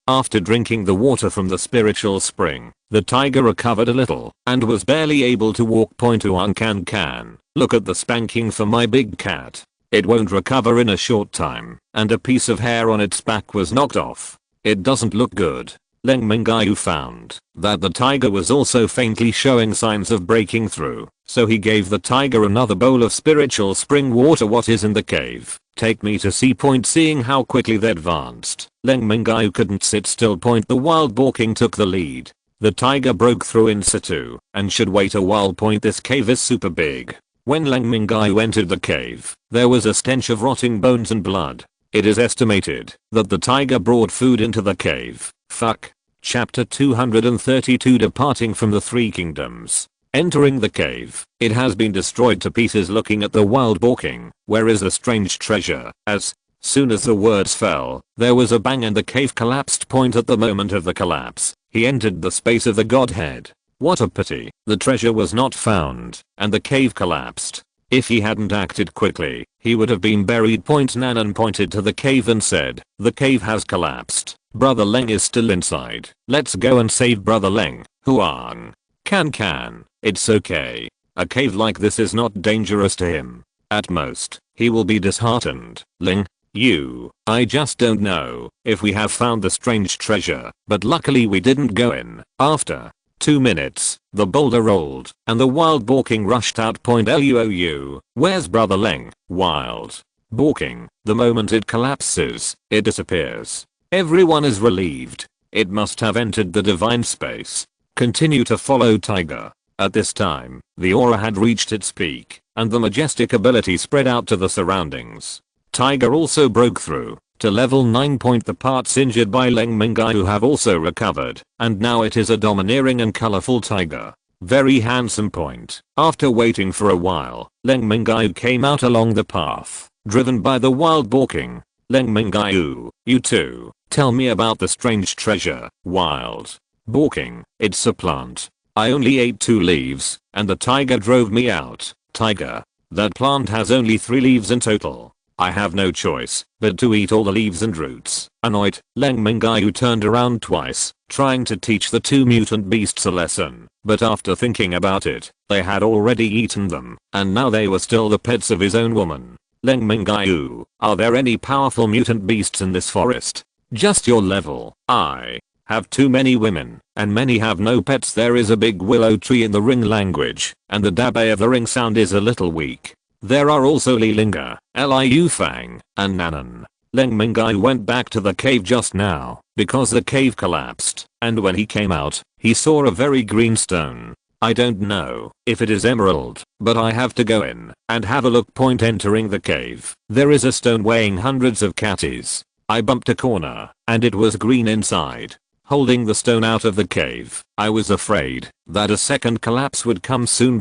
After drinking the water from the spiritual spring, the tiger recovered a little and was barely able to walk. To Uncan, "Look at the spanking for my big cat. It won't recover in a short time, and a piece of hair on its back was knocked off. It doesn't look good." Leng Mingyue found that the tiger was also faintly showing signs of breaking through, so he gave the tiger another bowl of spiritual spring water. "What is in the cave? Take me to see." Seeing how quickly they advanced, Leng Mingyue couldn't sit still. The wild balking took the lead. The tiger broke through in situ and should wait a while. This cave is super big. When Leng Mingyue entered the cave, there was a stench of rotting bones and blood. It is estimated that the tiger brought food into the cave. Chapter 232. Departing from the Three Kingdoms. Entering the cave, it has been destroyed to pieces. Looking at the wild balking, "Where is the strange treasure?" As soon as the words fell, there was a bang and the cave collapsed. At the moment of the collapse, he entered the space of the Godhead. What a pity, the treasure was not found, and the cave collapsed. If he hadn't acted quickly, he would have been buried. Nanan pointed to the cave and said, "The cave has collapsed. Brother Leng is still inside. Let's go and save Brother Leng." Huang. Can. It's okay. A cave like this is not dangerous to him. At most, he will be disheartened. Leng, I just don't know if we have found the strange treasure, but luckily we didn't go in." After 2 minutes, the boulder rolled, and the wild balking rushed out. Luou, "Where's Brother Leng?" Wild balking, the moment it collapses, it disappears. Everyone is relieved. It must have entered the divine space. Continue to follow tiger. At this time, the aura had reached its peak, and the majestic ability spread out to the surroundings. Tiger also broke through to level 9. The parts injured by Leng Mingyue have also recovered, and now it is a domineering and colorful tiger. Very handsome. After waiting for a while, Leng Mingyue came out along the path, driven by the wild balking. Leng Mingyue, "You too, tell me about the strange treasure." Wild balking, "It's a plant. I only ate 2 leaves, and the tiger drove me out." Tiger, "That plant has only 3 leaves in total. I have no choice but to eat all the leaves and roots." Annoyed, Leng Mingyue turned around twice, trying to teach the 2 mutant beasts a lesson, but after thinking about it, they had already eaten them, and now they were still the pets of his own woman. Leng Mingyue, "Are there any powerful mutant beasts in this forest?" "Just your level. I have too many women, and many have no pets." "There is a big willow tree in the ring language, and the dabe of the ring sound is a little weak. There are also Lilinga, Liu Fang, and Nanan." Leng Mingyue went back to the cave just now, because the cave collapsed, and when he came out, he saw a very green stone. "I don't know if it is emerald, but I have to go in and have a look." Entering the cave, there is a stone weighing hundreds of catties. I bumped a corner, and it was green inside. Holding the stone out of the cave, I was afraid that a second collapse would come soon.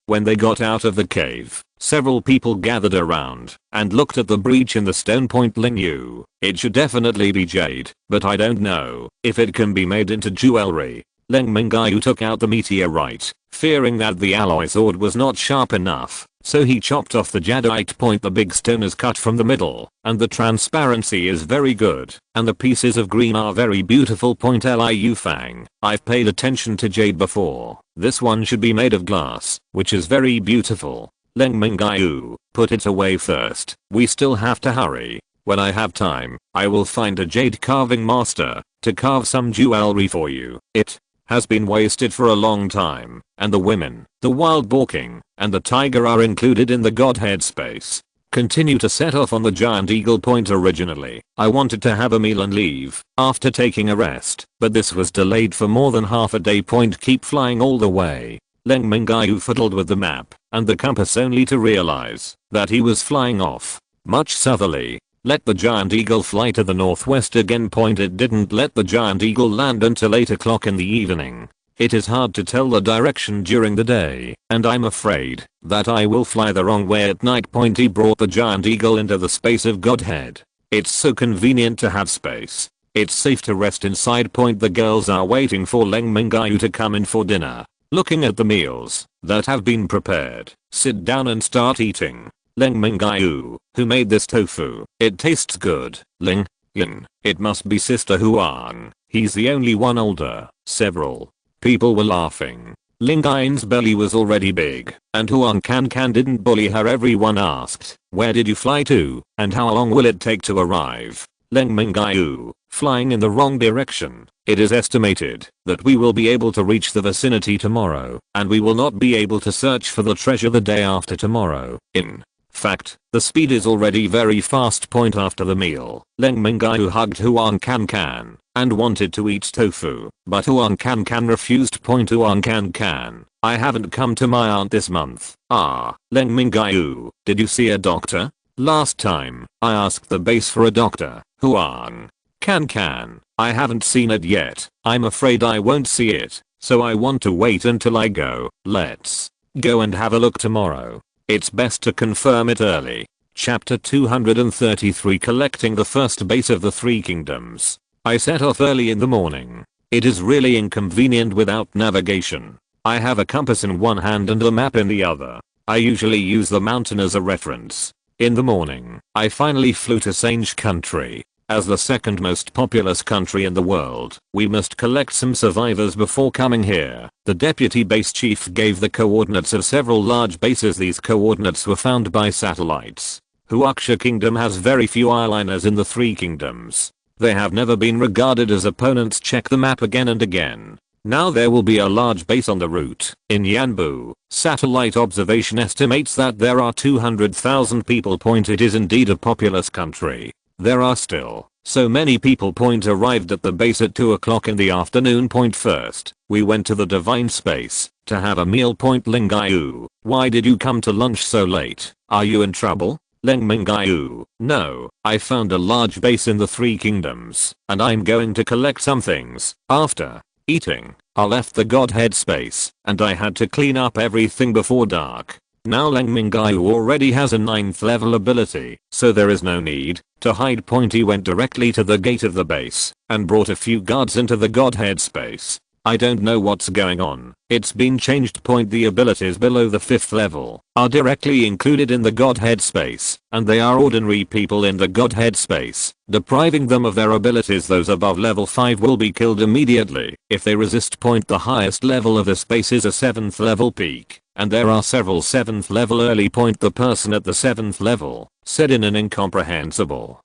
When they got out of the cave, several people gathered around and looked at the breach in the stone. Mingyue, "It should definitely be jade, but I don't know if it can be made into jewelry." Leng Mingyue took out the meteorite, fearing that the alloy sword was not sharp enough, so he chopped off the jadeite. The big stone is cut from the middle, and the transparency is very good, and the pieces of green are very beautiful. Liu Fang, "I've paid attention to jade before. This one should be made of glass, which is very beautiful." Leng Mingyue, "Put it away first. We still have to hurry. When I have time, I will find a jade carving master to carve some jewelry for you. It has been wasted for a long time, and the women, the wild balking, and the tiger are included in the Godhead space." Continue to set off on the giant eagle point. Originally, I wanted to have a meal and leave after taking a rest, but this was delayed for more than half a day. Keep flying all the way. Leng Mingyue fiddled with the map and the compass only to realize that he was flying off much southerly. Let the giant eagle fly to the northwest again. It didn't let the giant eagle land until 8 o'clock in the evening. It is hard to tell the direction during the day, and I'm afraid that I will fly the wrong way at night. He brought the giant eagle into the space of Godhead. It's so convenient to have space. It's safe to rest inside. The girls are waiting for Leng Mingyue to come in for dinner. Looking at the meals that have been prepared, sit down and start eating. Leng Mingyue, who made this tofu? It tastes good. Ling, it must be Sister Huang. He's the only one older. Several people were laughing. Ling Yin's belly was already big, and Huang Can didn't bully her. Everyone asked, where did you fly to, and how long will it take to arrive? Leng Mingyue, flying in the wrong direction. It is estimated that we will be able to reach the vicinity tomorrow, and we will not be able to search for the treasure the day after tomorrow. In fact, the speed is already very fast. After the meal, Leng Mingyue hugged Huang Can and wanted to eat tofu, but Huang Can refused. Huang Can, I haven't come to my aunt this month. Leng Mingyue, did you see a doctor? Last time, I asked the base for a doctor. Huang Can, I haven't seen it yet. I'm afraid I won't see it, so I want to wait until I go. Let's go and have a look tomorrow. It's best to confirm it early. Chapter 233, collecting the first base of the three kingdoms. I set off early in the morning. It is really inconvenient without navigation. I have a compass in one hand and a map in the other. I usually use the mountain as a reference. In the morning, I finally flew to Sange country. As the second most populous country in the world, we must collect some survivors before coming here. The deputy base chief gave the coordinates of several large bases. These coordinates were found by satellites. Huaxia Kingdom has very few islanders in the three kingdoms. They have never been regarded as opponents. Check the map again and again. Now there will be a large base on the route. In Yanbu, satellite observation estimates that there are 200,000 people. It is indeed a populous country. There are still so many people. Arrived at the base at 2 o'clock in the afternoon. First, we went to the divine space to have a meal. Leng Mingyue, why did you come to lunch so late? Are you in trouble? Leng Mingyue, no, I found a large base in the three kingdoms, and I'm going to collect some things. After eating, I left the Godhead space, and I had to clean up everything before dark. Now Leng Mingyue already has a 9th level ability, so there is no need to hide. He went directly to the gate of the base and brought a few guards into the Godhead space. I don't know what's going on. It's been changed. The abilities below the 5th level are directly included in the Godhead space, and they are ordinary people in the Godhead space. Depriving them of their abilities, those above level 5 will be killed immediately if they resist. The highest level of the space is a 7th level peak, and there are several 7th level early. The person at the 7th level said in an incomprehensible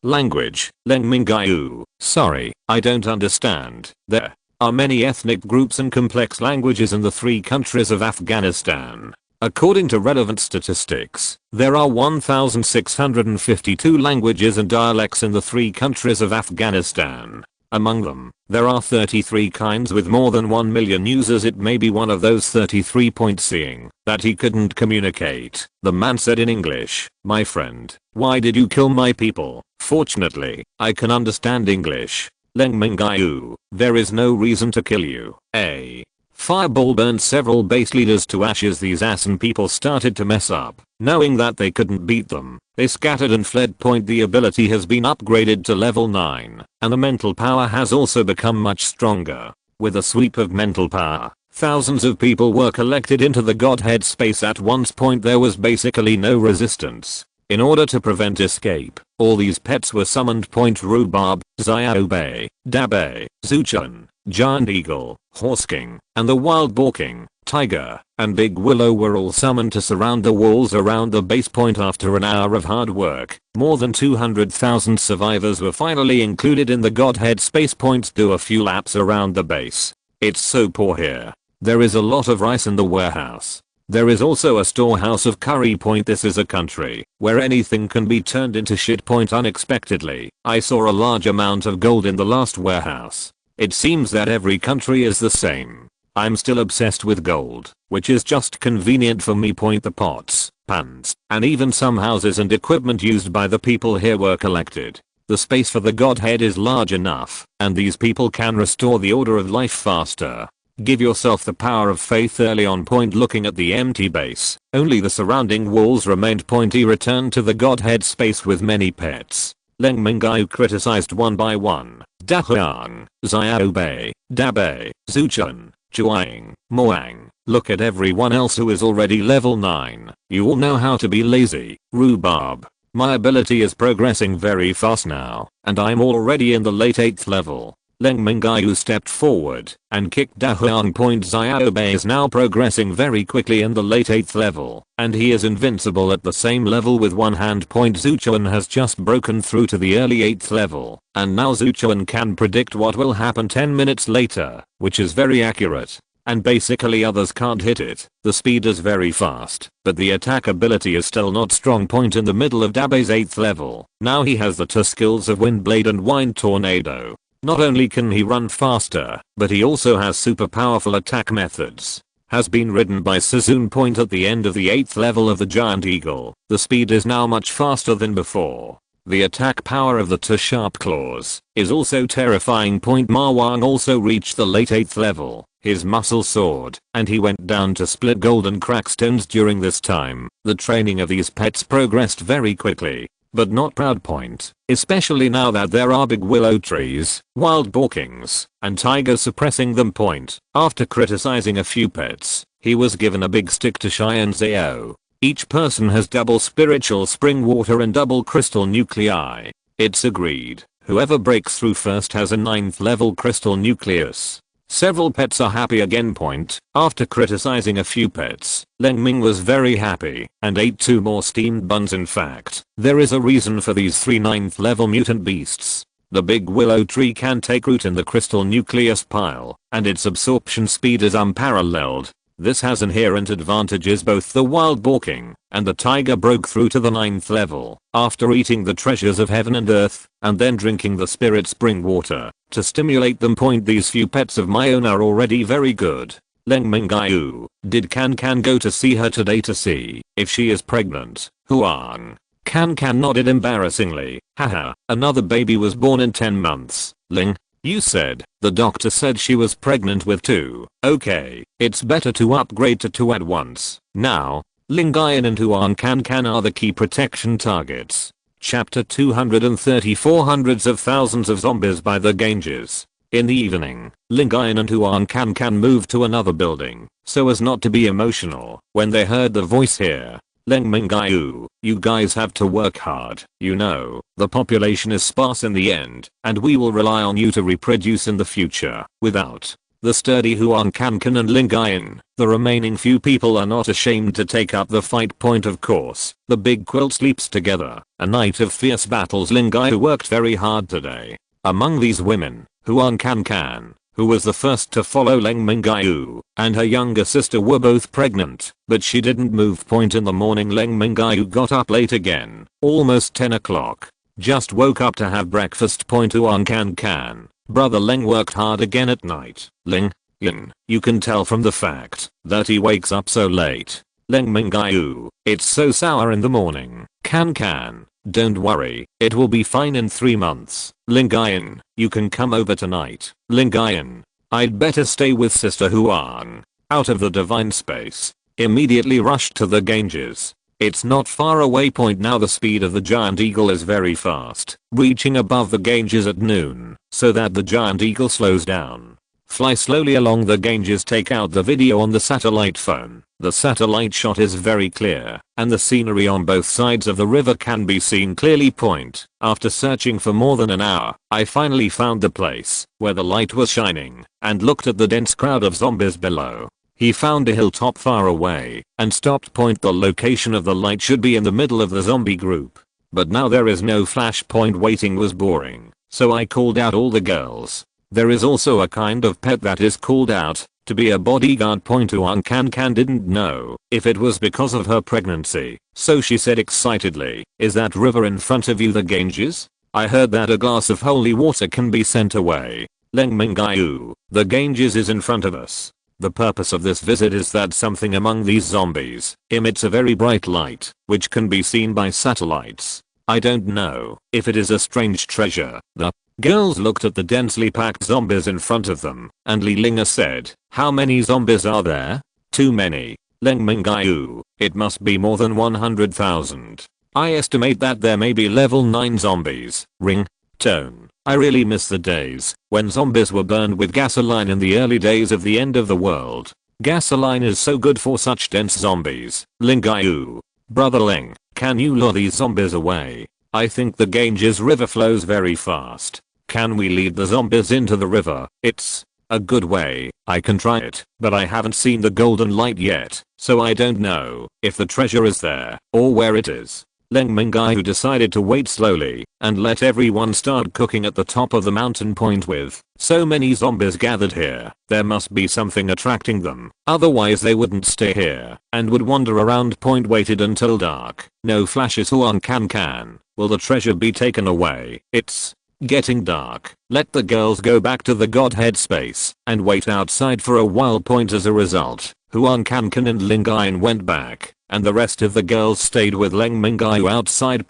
language, Leng Mingyue, sorry, I don't understand. There are many ethnic groups and complex languages in the three countries of Afghanistan. According to relevant statistics, there are 1,652 languages and dialects in the three countries of Afghanistan. Among them, there are 33 kinds with more than 1 million users. It may be one of those 33. Seeing that he couldn't communicate, the man said in English, my friend, why did you kill my people? Fortunately, I can understand English. Leng Mingyue, there is no reason to kill you. A fireball burned several base leaders to ashes. These Asan people started to mess up. Knowing that they couldn't beat them, they scattered and fled. The ability has been upgraded to level 9, and the mental power has also become much stronger. With a sweep of mental power, thousands of people were collected into the Godhead space at once. There was basically no resistance. In order to prevent escape, all these pets were summoned. Rhubarb, Xiaobei, Dabei, Zuchun, Giant Eagle, Horse King, and the Wild Boar King, Tiger, and Big Willow were all summoned to surround the walls around the base. After an hour of hard work, more than 200,000 survivors were finally included in the Godhead space. Do a few laps around the base. It's so poor here. There is a lot of rice in the warehouse. There is also a storehouse of curry point. This is a country where anything can be turned into shit point unexpectedly. I saw a large amount of gold in the last warehouse. It seems that every country is the same. I'm still obsessed with gold, which is just convenient for me. Point the pots, pans, and even some houses and equipment used by the people here were collected. The space for the Godhead is large enough, and these people can restore the order of life faster. Give yourself the power of faith early on. Point looking at the empty base, only the surrounding walls remained. Point he returned to the Godhead space with many pets. Leng Mingyue criticized one by one. Dahuang, Xiaobei, Dabei, Zuchun, Chuang, Moang. Look at everyone else who is already level 9. You all know how to be lazy. Rhubarb. My ability is progressing very fast now, and I'm already in the late 8th level. Leng Mingyue stepped forward and kicked Dahuang. Point Xiaobei is now progressing very quickly in the late 8th level, and he is invincible at the same level with one hand. Point Zuchuan has just broken through to the early 8th level, and now Zuchuan can predict what will happen 10 minutes later, which is very accurate. And basically others can't hit it. The speed is very fast, but the attack ability is still not strong. Point in the middle of Dabei's 8th level. Now he has the 2 skills of Wind Blade and Wind Tornado. Not only can he run faster, but he also has super powerful attack methods. Has been ridden by Suzune. Point at the end of the 8th level of the Giant Eagle. The speed is now much faster than before. The attack power of the 2 sharp claws is also terrifying. Point Ma Wang also reached the late 8th level. His muscle soared, and he went down to split gold and crack stones during this time. The training of these pets progressed very quickly, but not proud. Point, especially now that there are big willow trees, wild boar kings, and tigers suppressing them. Point, after criticizing a few pets, he was given a big stick to Shi and Zhao. Each person has double spiritual spring water and double crystal nuclei. It's agreed, whoever breaks through first has a 9th level crystal nucleus. Several pets are happy again. Point, after criticizing a few pets, Leng Ming was very happy and ate 2 more steamed buns. In fact, there is a reason for these 3 9th level mutant beasts. The big willow tree can take root in the crystal nucleus pile, and its absorption speed is unparalleled. This has inherent advantages. Both the wild boar king and the tiger broke through to the 9th level after eating the treasures of heaven and earth and then drinking the spirit spring water to stimulate them. Point, these few pets of my own are already very good. Leng Mingyue, did Can go to see her today to see if she is pregnant? Huang. Can nodded embarrassingly. Haha, another baby was born in 10 months. Ling, you said the doctor said she was pregnant with 2. Okay, it's better to upgrade to 2 at once. Now, Lingayan and Huang Can are the key protection targets. Chapter 234. Hundreds of thousands of zombies by the Ganges. In the evening, Lingayan and Huang Can moved to another building so as not to be emotional when they heard the voice here. Leng Mingyue, you guys have to work hard. You know, the population is sparse in the end, and we will rely on you to reproduce in the future. Without the sturdy Huang Can and Lingayan, the remaining few people are not ashamed to take up the fight. Point, of course, the big quilt sleeps together. A night of fierce battles. Lingayu worked very hard today. Among these women, Huang Can, who was the first to follow Leng Mingyue, and her younger sister were both pregnant, but she didn't move. Point in the morning, Leng Mingyue got up late again, almost 10 o'clock. Just woke up to have breakfast. Point, Huang Can. Brother Leng worked hard again at night. Ling, you can tell from the fact that he wakes up so late. Leng Mingyue, it's so sour in the morning. Can, don't worry, it will be fine in 3 months. Lingayan, you can come over tonight. Lingayan, I'd better stay with Sister Huang. Out of the divine space, immediately rushed to the Ganges. It's not far away. Point, now the speed of the Giant Eagle is very fast, reaching above the Ganges at noon, so that the Giant Eagle slows down. Fly slowly along the Ganges. Take out the video on the satellite phone. The satellite shot is very clear, and the scenery on both sides of the river can be seen clearly. Point, after searching for more than an hour, I finally found the place where the light was shining, and looked at the dense crowd of zombies below. He found a hilltop far away, and stopped. Point, the location of the light should be in the middle of the zombie group. But now there is no flash. Point, waiting was boring, so I called out all the girls. There is also a kind of pet that is called out to be a bodyguard. Wang Can didn't know if it was because of her pregnancy, so she said excitedly, "Is that river in front of you the Ganges? I heard that a glass of holy water can be sent away." Leng Mingyue, "The Ganges is in front of us. The purpose of this visit is that something among these zombies emits a very bright light, which can be seen by satellites. I don't know if it is a strange treasure." The girls looked at the densely packed zombies in front of them, and Li Linga said, "How many zombies are there?" "Too many. Leng Mingyue, it must be more than 100,000. I estimate that there may be level 9 zombies." Ring tone. "I really miss the days when zombies were burned with gasoline in the early days of the end of the world. Gasoline is so good for such dense zombies." Mingyue, "Brother Leng, can you lure these zombies away? I think the Ganges river flows very fast. Can we lead the zombies into the river? It's a good way. I can try it, but I haven't seen the golden light yet, so I don't know if the treasure is there or where it is." Leng Mingyue decided to wait slowly and let everyone start cooking at the top of the mountain point. With so many zombies gathered here, there must be something attracting them, otherwise they wouldn't stay here and would wander around. Waited until dark. No flashes. Huang Can. "Will the treasure be taken away?" "It's getting dark. Let the girls go back to the Godhead space and wait outside for a while." As a result, Huang Can and Ling Guan went back, and the rest of the girls stayed with Leng Mingyue outside.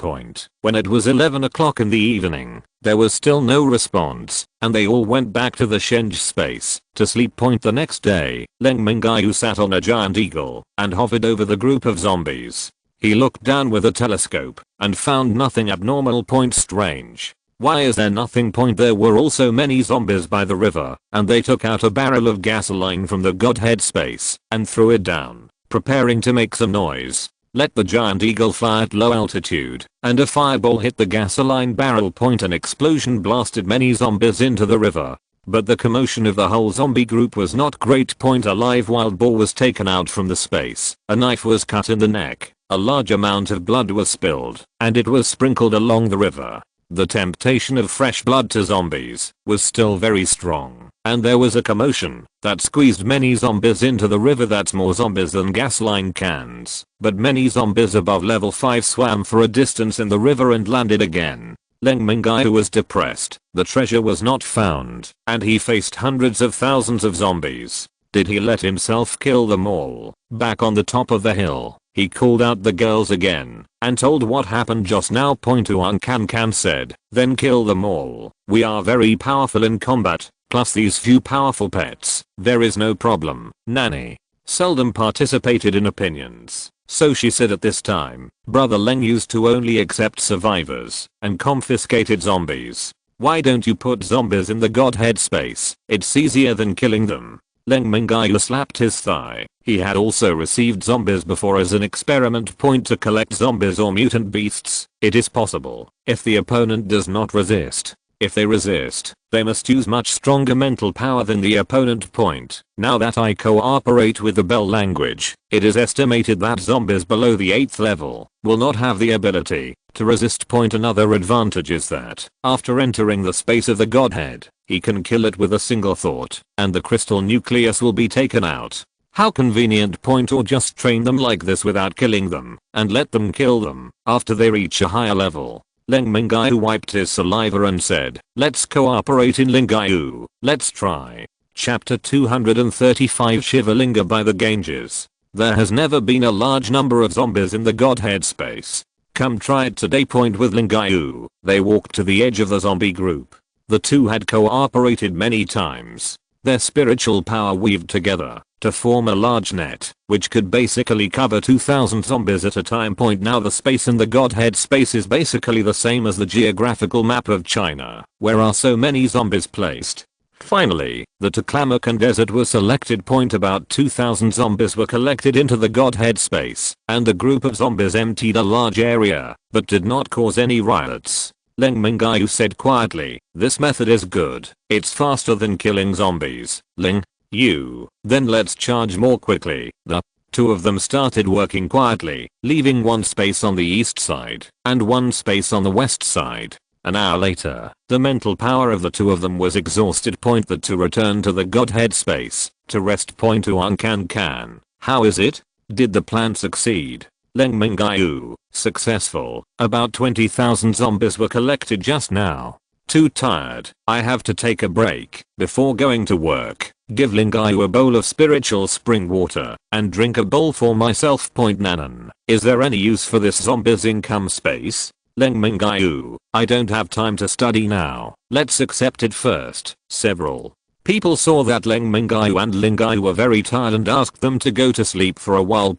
When it was 11 o'clock in the evening, there was still no response, and they all went back to the Shenge space to sleep. The next day, Leng Mingyue sat on a giant eagle and hovered over the group of zombies. He looked down with a telescope and found nothing abnormal. Strange. Why is there nothing? There were also many zombies by the river, and they took out a barrel of gasoline from the Godhead space and threw it down, preparing to make some noise. Let the giant eagle fly at low altitude, and a fireball hit the gasoline barrel. An explosion blasted many zombies into the river, but the commotion of the whole zombie group was not great. A live wild boar was taken out from the space, a knife was cut in the neck, a large amount of blood was spilled, and it was sprinkled along the river. The temptation of fresh blood to zombies was still very strong, and there was a commotion that squeezed many zombies into the river. That's more zombies than gasoline cans, but many zombies above level 5 swam for a distance in the river and landed again. Leng Mingyue was depressed. The treasure was not found, and he faced hundreds of thousands of zombies. Did he let himself kill them all? Back on the top of the hill, he called out the girls again and told what happened just now. Huang Can said, "Then kill them all. We are very powerful in combat, plus these few powerful pets. There is no problem." Nanny seldom participated in opinions, so she said at this time, "Brother Leng used to only accept survivors and confiscated zombies. Why don't you put zombies in the Godhead space? It's easier than killing them." Leng Mingyue slapped his thigh. He had also received zombies before as an experiment. To collect zombies or mutant beasts, it is possible if the opponent does not resist. If they resist, they must use much stronger mental power than the opponent. Now that I cooperate with the Bell language, it is estimated that zombies below the 8th level will not have the ability to resist. Another advantage is that after entering the space of the Godhead, he can kill it with a single thought, and the crystal nucleus will be taken out. How convenient. Or just train them like this without killing them, and let them kill them after they reach a higher level. Leng Mingyue wiped his saliva and said, "Let's cooperate in Mingyue. Let's try." Chapter 235 Shivalinga by the Ganges. There has never been a large number of zombies in the Godhead space. Come try it today. With Mingyue, they walked to the edge of the zombie group. The two had cooperated many times. Their spiritual power weaved together to form a large net, which could basically cover 2,000 zombies at a time. Now the space in the Godhead space is basically the same as the geographical map of China, where are so many zombies placed. Finally, the Taklamakan desert was selected. About 2,000 zombies were collected into the Godhead space, and the group of zombies emptied a large area, but did not cause any riots. Leng Mingyue said quietly, "This method is good. It's faster than killing zombies." Leng you. Then let's charge more quickly. The two of them started working quietly, leaving one space on the east side and one space on the west side. An hour later, the mental power of the two of them was exhausted. The two returned to the Godhead space, To rest. Can. How is it? Did the plan succeed? Leng Mingyue. Successful. About 20,000 zombies were collected just now. Too tired. I have to take a break before going to work. Give Mingyue a bowl of spiritual spring water and drink a bowl for myself. Nanan. Is there any use for this zombie's income space? Leng Mingyue. I don't have time to study now. Let's accept it first. Several people saw that Leng Mingyue and Mingyue were very tired and asked them to go to sleep for a while.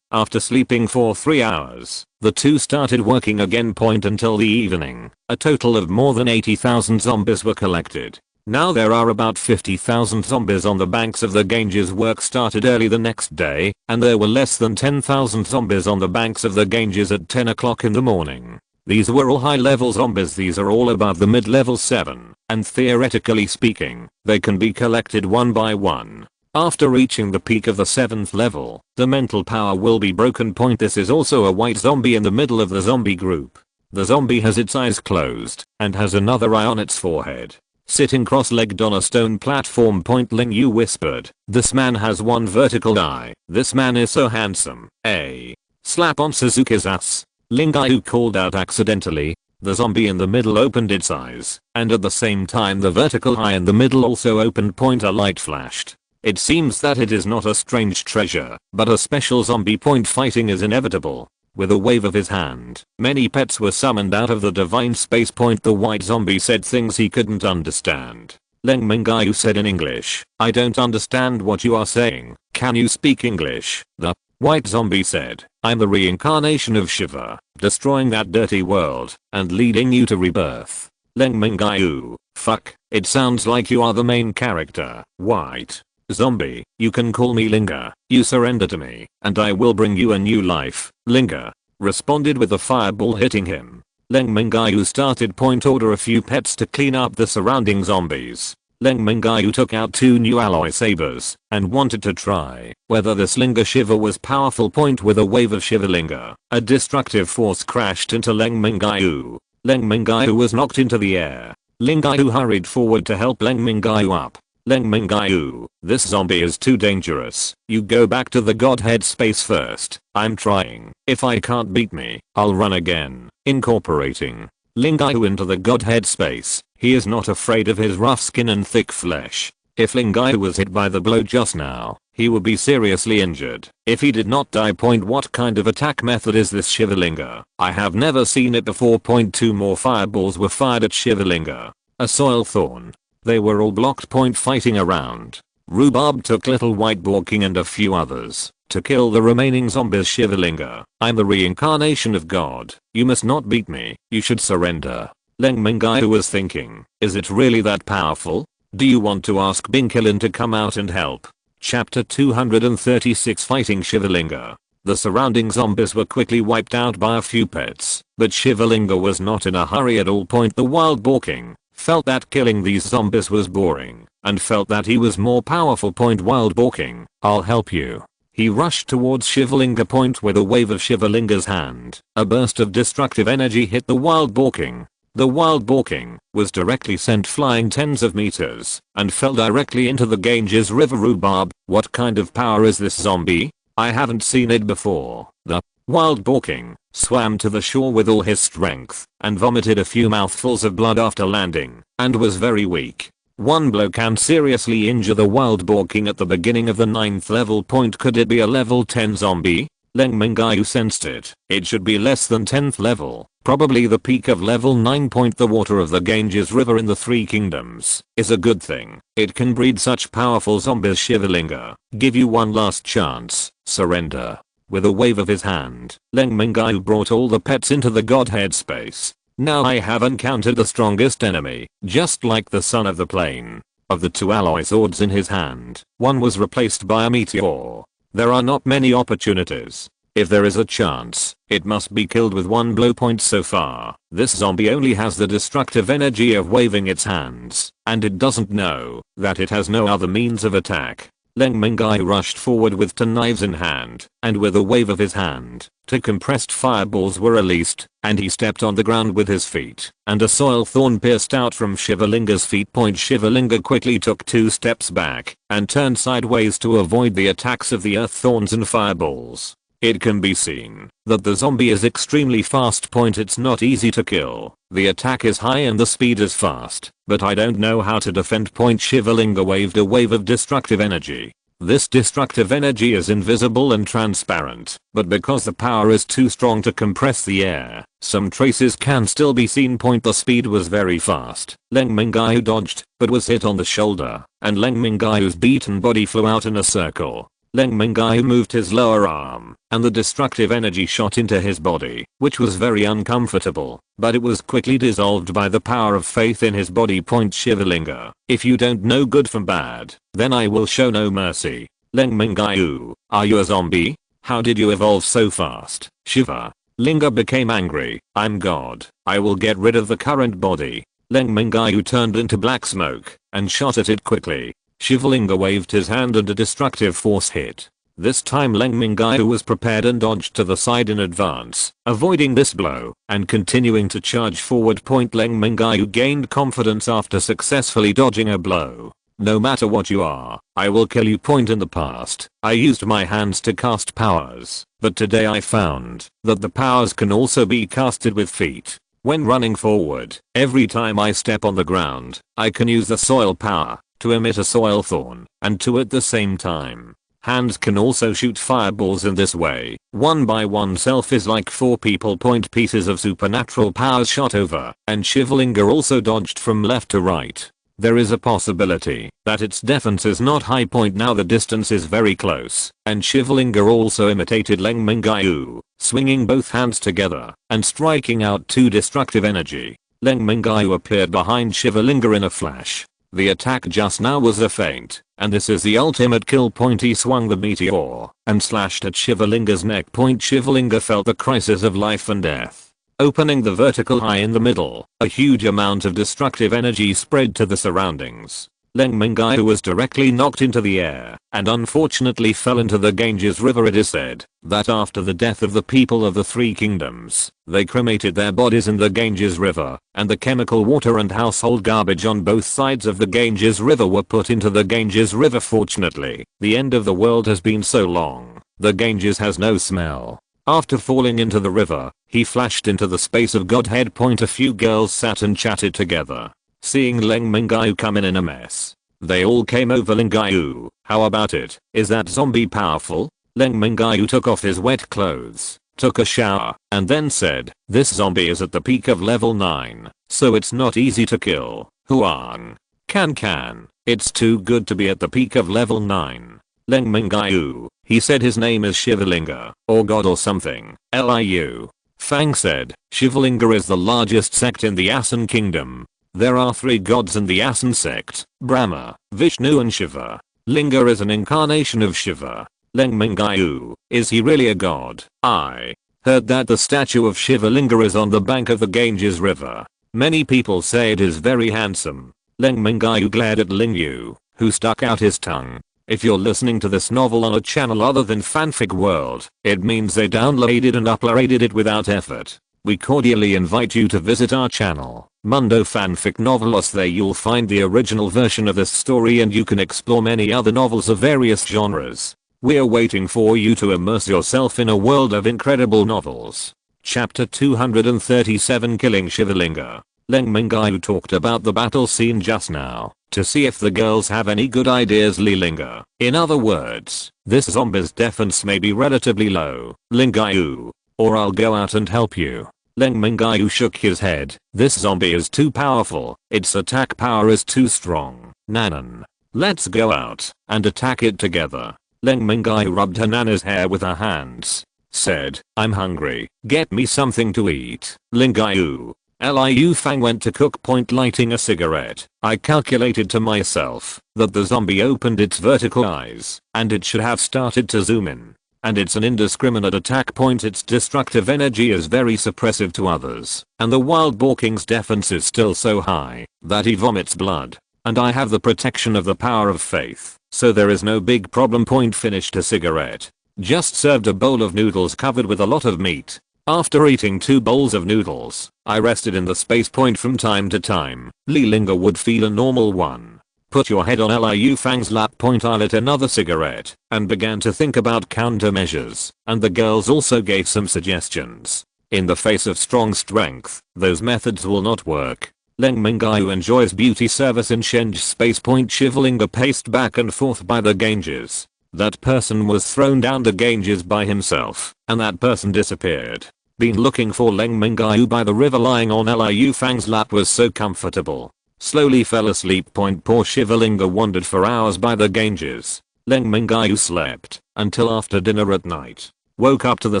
After sleeping for 3 hours, the two started working again. Until the evening, a total of more than 80,000 zombies were collected. Now there are about 50,000 zombies on the banks of the Ganges. Work started early the next day, and there were less than 10,000 zombies on the banks of the Ganges at 10 o'clock in the morning. These were all high-level zombies. These are all above the mid-level 7, and theoretically speaking, they can be collected one by one. After reaching the peak of the 7th level, the mental power will be broken. This is also a white zombie in the middle of the zombie group. The zombie has its eyes closed, and has another eye on its forehead. Sitting cross-legged on a stone platform. Leng Mingyue whispered, "This man has one vertical eye. This man is so handsome. A slap on Suzuki's ass." Mingyue called out accidentally. The zombie in the middle opened its eyes, and at the same time the vertical eye in the middle also opened. A light flashed. It seems that it is not a strange treasure, but a special zombie. Fighting is inevitable. With a wave of his hand, many pets were summoned out of the divine space. The white zombie said things he couldn't understand. Leng Mingyue said in English, "I don't understand what you are saying. Can you speak English?" The white zombie said, "I'm the reincarnation of Shiva, destroying that dirty world, and leading you to rebirth." Leng Mingyue, "Fuck, it sounds like you are the main character." White zombie, "You can call me Linga. You surrender to me, and I will bring you a new life." Linga responded with a fireball hitting him. Leng Mingyue started. Order a few pets to clean up the surrounding zombies. Leng Mingyue took out 2 new alloy sabers, and wanted to try whether this Linga Shiva was powerful. With a wave of Shiva Linga, a destructive force crashed into Leng Mingyue. Leng Mingyue was knocked into the air. Mingyue hurried forward to help Leng Mingyue up. Leng Mingyue, "This zombie is too dangerous. You go back to the Godhead space first. I'm trying. If I can't beat me, I'll run again." Incorporating Mingyue into the Godhead space, he is not afraid of his rough skin and thick flesh. If Mingyue was hit by the blow just now, he would be seriously injured if he did not die. What kind of attack method is this Shivalinga? I have never seen it before. 2 more fireballs were fired at Shivalinga. A soil thorn. They were all blocked. Fighting around. Rhubarb took Little White Borking and a few others to kill the remaining zombies. Shivalinga, "I'm the reincarnation of God. You must not beat me. You should surrender." Leng Mingyue was thinking, is it really that powerful? Do you want to ask Binkilin to come out and help? Chapter 236 Fighting Shivalinga. The surrounding zombies were quickly wiped out by a few pets, but Shivalinga was not in a hurry at all. The wild Borking felt that killing these zombies was boring, and felt that he was more powerful. Wild Borking, "I'll help you." He rushed towards Shivalinga. With a wave of Shivalinga's hand, a burst of destructive energy hit the wild Borking. The wild Borking was directly sent flying tens of meters, and fell directly into the Ganges River. Rhubarb, "What kind of power is this zombie? I haven't seen it before." The wild Borking swam to the shore with all his strength, and vomited a few mouthfuls of blood after landing, and was very weak. One blow can seriously injure the wild Borking at the beginning of the 9th level. Could it be a level 10 zombie? Leng Mingyue sensed it. It should be less than 10th level, probably the peak of level 9. The water of the Ganges River in the 3 kingdoms is a good thing. It can breed such powerful zombies. Shivalinga, "Give you one last chance. Surrender." With a wave of his hand, Leng Mingyue brought all the pets into the Godhead space. "Now I have encountered the strongest enemy, just like the son of the plane." Of the 2 alloy swords in his hand, one was replaced by a meteor. There are not many opportunities. If there is a chance, it must be killed with one blow. So far, this zombie only has the destructive energy of waving its hands, and it doesn't know that it has no other means of attack. Leng Mingyue rushed forward with two knives in hand, and with a wave of his hand, two compressed fireballs were released, and he stepped on the ground with his feet, and a soil thorn pierced out from Shivalinga's feet. Shivalinga quickly took 2 steps back, and turned sideways to avoid the attacks of the earth thorns and fireballs. It can be seen that the zombie is extremely fast. It's not easy to kill. The attack is high and the speed is fast, but I don't know how to defend. Shivalinga waved a wave of destructive energy. This destructive energy is invisible and transparent, but because the power is too strong to compress the air, some traces can still be seen. The speed was very fast. Leng Mingyue dodged, but was hit on the shoulder, and Leng Mingyue's beaten body flew out in a circle. Leng Mingyue moved his lower arm, and the destructive energy shot into his body, which was very uncomfortable, but it was quickly dissolved by the power of faith in his body. Shivalinga, if you don't know good from bad, then I will show no mercy. Leng Mingyue, are you a zombie? How did you evolve so fast? Shivalinga became angry. I'm God. I will get rid of the current body. Leng Mingyue turned into black smoke, and shot at it quickly. Shivalinga waved his hand and a destructive force hit. This time Leng Mingyue was prepared and dodged to the side in advance, avoiding this blow, and continuing to charge forward. Leng Mingyue gained confidence after successfully dodging a blow. No matter what you are, I will kill you. In the past, I used my hands to cast powers, but today I found that the powers can also be casted with feet. When running forward, every time I step on the ground, I can use the soil power to emit a soil thorn, and 2 at the same time. Hands can also shoot fireballs in this way. 1 by oneself is like 4 people. Pieces of supernatural powers shot over, and Shivalinga also dodged from left to right. There is a possibility that its defense is not high. Now the distance is very close, and Shivalinga also imitated Leng Mingyue, swinging both hands together, and striking out 2 destructive energy. Leng Mingyue appeared behind Shivalinga in a flash. The attack just now was a feint, and this is the ultimate kill. He swung the meteor and slashed at Shivalinga's neck. Shivalinga felt the crisis of life and death. Opening the vertical eye in the middle, a huge amount of destructive energy spread to the surroundings. Leng Mingyue was directly knocked into the air, and unfortunately fell into the Ganges River. It is said that after the death of the people of the 3 kingdoms, they cremated their bodies in the Ganges River, and the chemical water and household garbage on both sides of the Ganges River were put into the Ganges River. Fortunately, the end of the world has been so long, the Ganges has no smell. After falling into the river, he flashed into the space of Godhead. A few girls sat and chatted together. Seeing Leng Mingyue come in a mess, they all came over. Mingyue, how about it? Is that zombie powerful? Leng Mingyue took off his wet clothes, took a shower, and then said, this zombie is at the peak of level 9, so it's not easy to kill. Huang. Can. It's too good to be at the peak of level 9. Leng Mingyue, he said his name is Shivalinga, or God or something. Liu. Fang said, Shivalinga is the largest sect in the Asan kingdom. There are 3 gods in the Asan sect, Brahma, Vishnu and Shiva. Linga is an incarnation of Shiva. Leng Mingyue, is he really a god? I heard that the statue of Shivalinga is on the bank of the Ganges River. Many people say it is very handsome. Leng Mingyue glared at Mingyue, who stuck out his tongue. If you're listening to this novel on a channel other than Fanfic World, it means they downloaded and uploaded it without effort. We cordially invite you to visit our channel, Mundo Fanfic Novelos. There you'll find the original version of this story, and you can explore many other novels of various genres. We're waiting for you to immerse yourself in a world of incredible novels. Chapter 237, Killing Shivalinga. Leng Mingyue talked about the battle scene just now, to see if the girls have any good ideas. Linga. In other words, this zombie's defense may be relatively low, Mingyue, or I'll go out and help you. Leng Mingyue shook his head. This zombie is too powerful. Its attack power is too strong. Nanan. Let's go out and attack it together. Leng Mingyue rubbed her Nana's hair with her hands. Said, I'm hungry. Get me something to eat. Mingyue. Liu Fang went to cook. Lighting a cigarette. I calculated to myself that the zombie opened its vertical eyes and it should have started to zoom in. And it's an indiscriminate attack. Its destructive energy is very suppressive to others, and the wild boar king's defense is still so high that he vomits blood. And I have the protection of the power of faith, so there is no big problem. Finished a cigarette. Just served a bowl of noodles covered with a lot of meat. After eating 2 bowls of noodles, I rested in the space. From time to time, Lilinga would feel a normal one. Put your head on Liu Fang's lap. I lit another cigarette and began to think about countermeasures, and the girls also gave some suggestions. In the face of strong strength, those methods will not work. Leng Mingyue enjoys beauty service in Shenge space. Shivalinga paced back and forth by the Ganges. That person was thrown down the Ganges by himself, and that person disappeared. Been looking for Leng Mingyue by the river. Lying on Liu Fang's lap was so comfortable. Slowly fell asleep. Poor Shivalinga wandered for hours by the Ganges. Leng Mingyue slept until after dinner at night. Woke up to the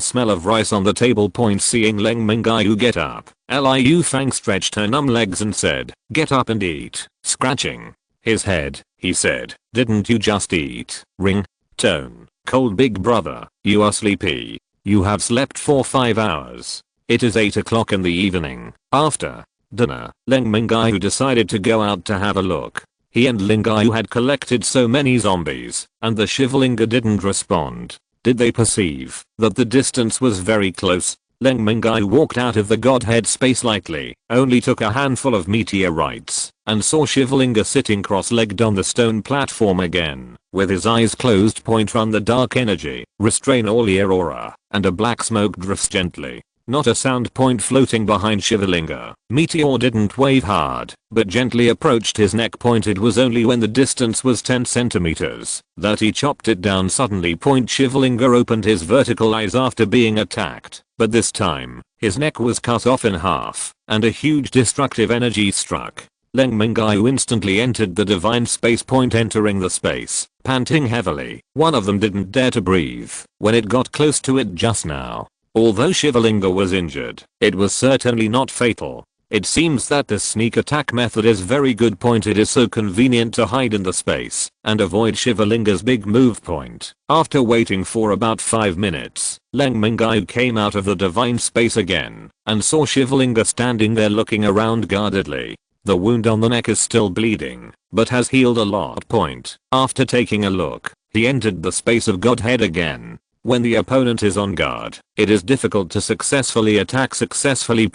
smell of rice on the table. Seeing Leng Mingyue get up, Liu Fang stretched her numb legs and said, "Get up and eat." Scratching his head, he said, "Didn't you just eat?" Ring tone. Cold big brother, you are sleepy. You have slept for 5 hours. It is 8 o'clock in the evening. After dinner, Leng Mingyue decided to go out to have a look. He and Lingyue had collected so many zombies, and the Shivalinga didn't respond. Did they perceive that the distance was very close? Leng Mingyue walked out of the Godhead space lightly, only took a handful of meteorites, and saw Shivalinga sitting cross-legged on the stone platform again, with his eyes closed. Run the dark energy, restrain all your aura, and a black smoke drifts gently. Not a sound. Floating behind Shivalinga. Meteor didn't wave hard, but gently approached his neck. It was only when the distance was 10 centimeters that he chopped it down suddenly. Shivalinga opened his vertical eyes after being attacked, but this time, his neck was cut off in half, and a huge destructive energy struck. Leng Mingyue instantly entered the divine space. Entering the space, panting heavily. One of them didn't dare to breathe when it got close to it just now. Although Shivalinga was injured, it was certainly not fatal. It seems that this sneak attack method is very good. It is so convenient to hide in the space and avoid Shivalinga's big move. After waiting for about 5 minutes, Leng Mingyue came out of the divine space again and saw Shivalinga standing there looking around guardedly. The wound on the neck is still bleeding, but has healed a lot. After taking a look, he entered the space of Godhead again. When the opponent is on guard, it is difficult to successfully attack successfully.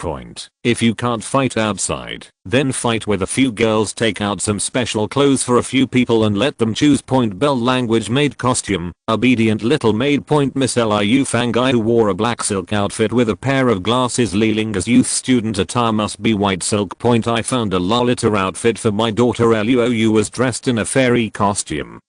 If you can't fight outside, then fight with a few girls. Take out some special clothes for a few people and let them choose. Bell language maid costume, obedient little maid. Miss Liu Fang who wore a black silk outfit with a pair of glasses. Lilinga's youth student attire must be white silk. I found a Lolita outfit for my daughter. Liu was dressed in a fairy costume,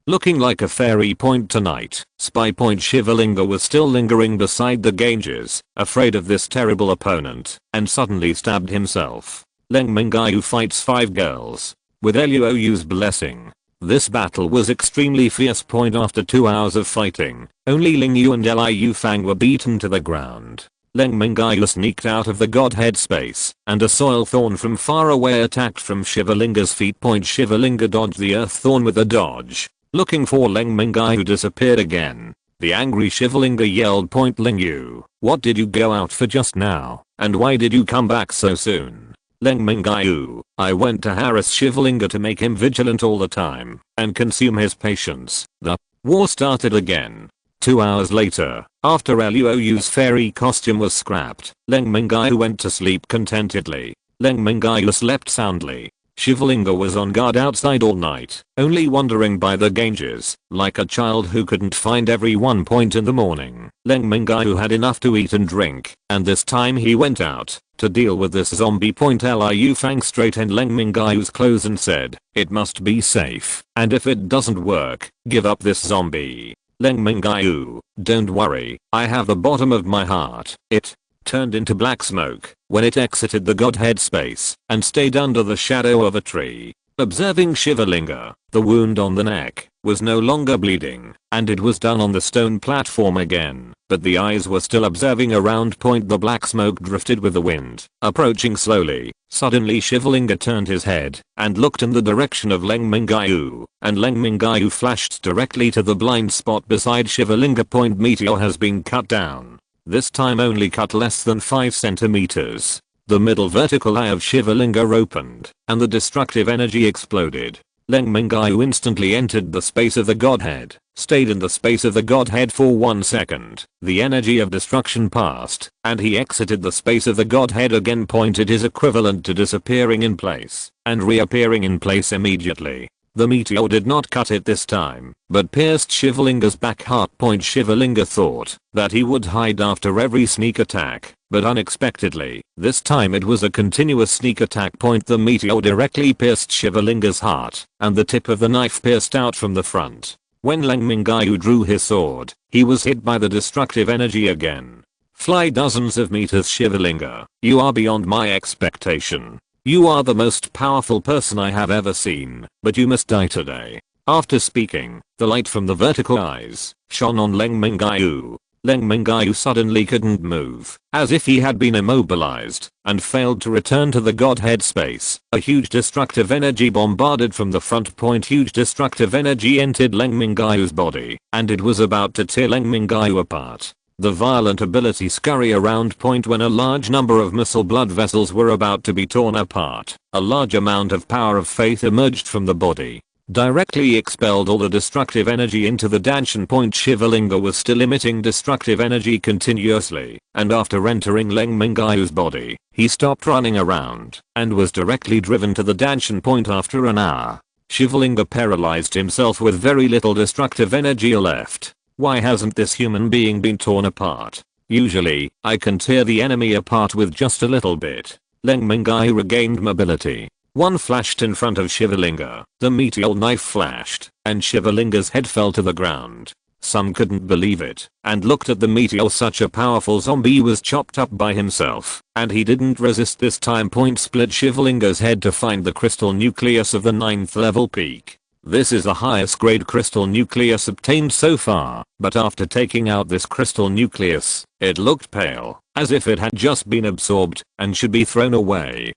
looking like a fairy. Tonight, spy. Shivalinga was still lingering beside the Ganges, afraid of this terrible opponent, and suddenly stabbed himself. Leng Mingyue fights 5 girls with Liu's blessing. This battle was extremely fierce. After 2 hours of fighting, only Lingyue and Liu Fang were beaten to the ground. Leng Mingyue sneaked out of the Godhead space, and a soil thorn from far away attacked from Shivalinga's feet. Shivalinga dodged the earth thorn with a dodge, looking for Leng Mingyue, who disappeared again. The angry Shivalinga yelled, "Lingyue, what did you go out for just now, and why did you come back so soon?" Leng Mingyue, I went to harass Shivalinga to make him vigilant all the time, and consume his patience. The war started again. 2 hours later, after Liu's fairy costume was scrapped, Leng Mingyue went to sleep contentedly. Leng Mingyue slept soundly. Shivalinga was on guard outside all night, only wandering by the Ganges, like a child who couldn't find every one. In the morning, Leng Mingyue had enough to eat and drink, and this time he went out to deal with this zombie. Liu Fang straightened Leng Mingyue's clothes and said, "It must be safe, and if it doesn't work, give up this zombie." Leng Mingyue, don't worry, I have the bottom of my heart. It turned into black smoke when it exited the Godhead space and stayed under the shadow of a tree. Observing Shivalinga, the wound on the neck was no longer bleeding, and it was done on the stone platform again, but the eyes were still observing around. The black smoke drifted with the wind, approaching slowly. Suddenly Shivalinga turned his head and looked in the direction of Leng Mingyue, and Leng Mingyue flashed directly to the blind spot beside Shivalinga. Meteor has been cut down. This time only cut less than 5 centimeters. The middle vertical eye of Shivalinga opened, and the destructive energy exploded. Leng Mingyue instantly entered the space of the Godhead, stayed in the space of the Godhead for 1 second, the energy of destruction passed, and he exited the space of the Godhead again. Pointed is equivalent to disappearing in place, and reappearing in place immediately. The meteor did not cut it this time, but pierced Shivalinga's back heart. Shivalinga thought that he would hide after every sneak attack, but unexpectedly, this time it was a continuous sneak attack. The meteor directly pierced Shivalinga's heart, and the tip of the knife pierced out from the front. When Leng Mingyue drew his sword, he was hit by the destructive energy again. Fly dozens of meters. Shivalinga, you are beyond my expectation. You are the most powerful person I have ever seen, but you must die today. After speaking, the light from the vertical eyes shone on Leng Mingyue. Leng Mingyue suddenly couldn't move, as if he had been immobilized, and failed to return to the Godhead space. A huge destructive energy bombarded from the front. Huge destructive energy entered Leng Mingyue's body, and it was about to tear Leng Mingyue apart. The violent ability scurry around. When a large number of missile blood vessels were about to be torn apart, a large amount of power of faith emerged from the body, directly expelled all the destructive energy into the Danshan. Shivalinga was still emitting destructive energy continuously, and after entering Leng Mingyue's body, he stopped running around, and was directly driven to the Danshan. After an hour, Shivalinga paralyzed himself with very little destructive energy left. Why hasn't this human being been torn apart? Usually, I can tear the enemy apart with just a little bit. Leng Mingyue regained mobility. One flashed in front of Shivalinga. The meteor knife flashed, and Shivalinga's head fell to the ground. Some couldn't believe it, and looked at the meteor. Such a powerful zombie was chopped up by himself, and he didn't resist this time. Split Shivalinga's head to find the crystal nucleus of the 9th level peak. This is the highest grade crystal nucleus obtained so far, but after taking out this crystal nucleus, it looked pale, as if it had just been absorbed, and should be thrown away.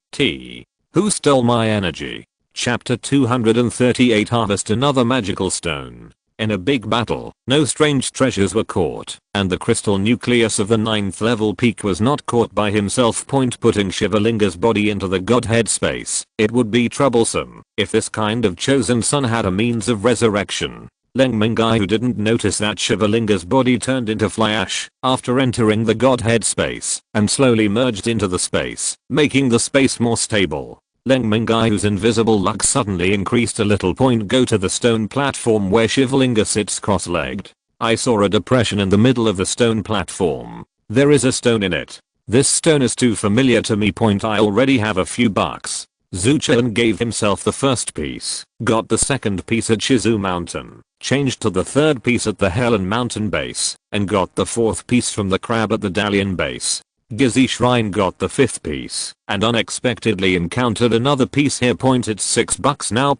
Who stole my energy? Chapter 238. Harvest another magical stone. In a big battle, no strange treasures were caught, and the crystal nucleus of the 9th level peak was not caught by himself. Putting Shivalinga's body into the Godhead space, it would be troublesome if this kind of chosen son had a means of resurrection. Leng Mingyue didn't notice that Shivalinga's body turned into fly ash after entering the Godhead space, and slowly merged into the space, making the space more stable. Leng Mingyue's invisible luck suddenly increased a little. Go to the stone platform where Shivalinga sits cross-legged. I saw a depression in the middle of the stone platform. There is a stone in it. This stone is too familiar to me. I already have a few bucks. Zuchan gave himself the first piece, got the second piece at Shizu Mountain, changed to the third piece at the Helen Mountain base, and got the fourth piece from the crab at the Dalian base. Gizzy Shrine got the fifth piece, and unexpectedly encountered another piece here. It's $6 now.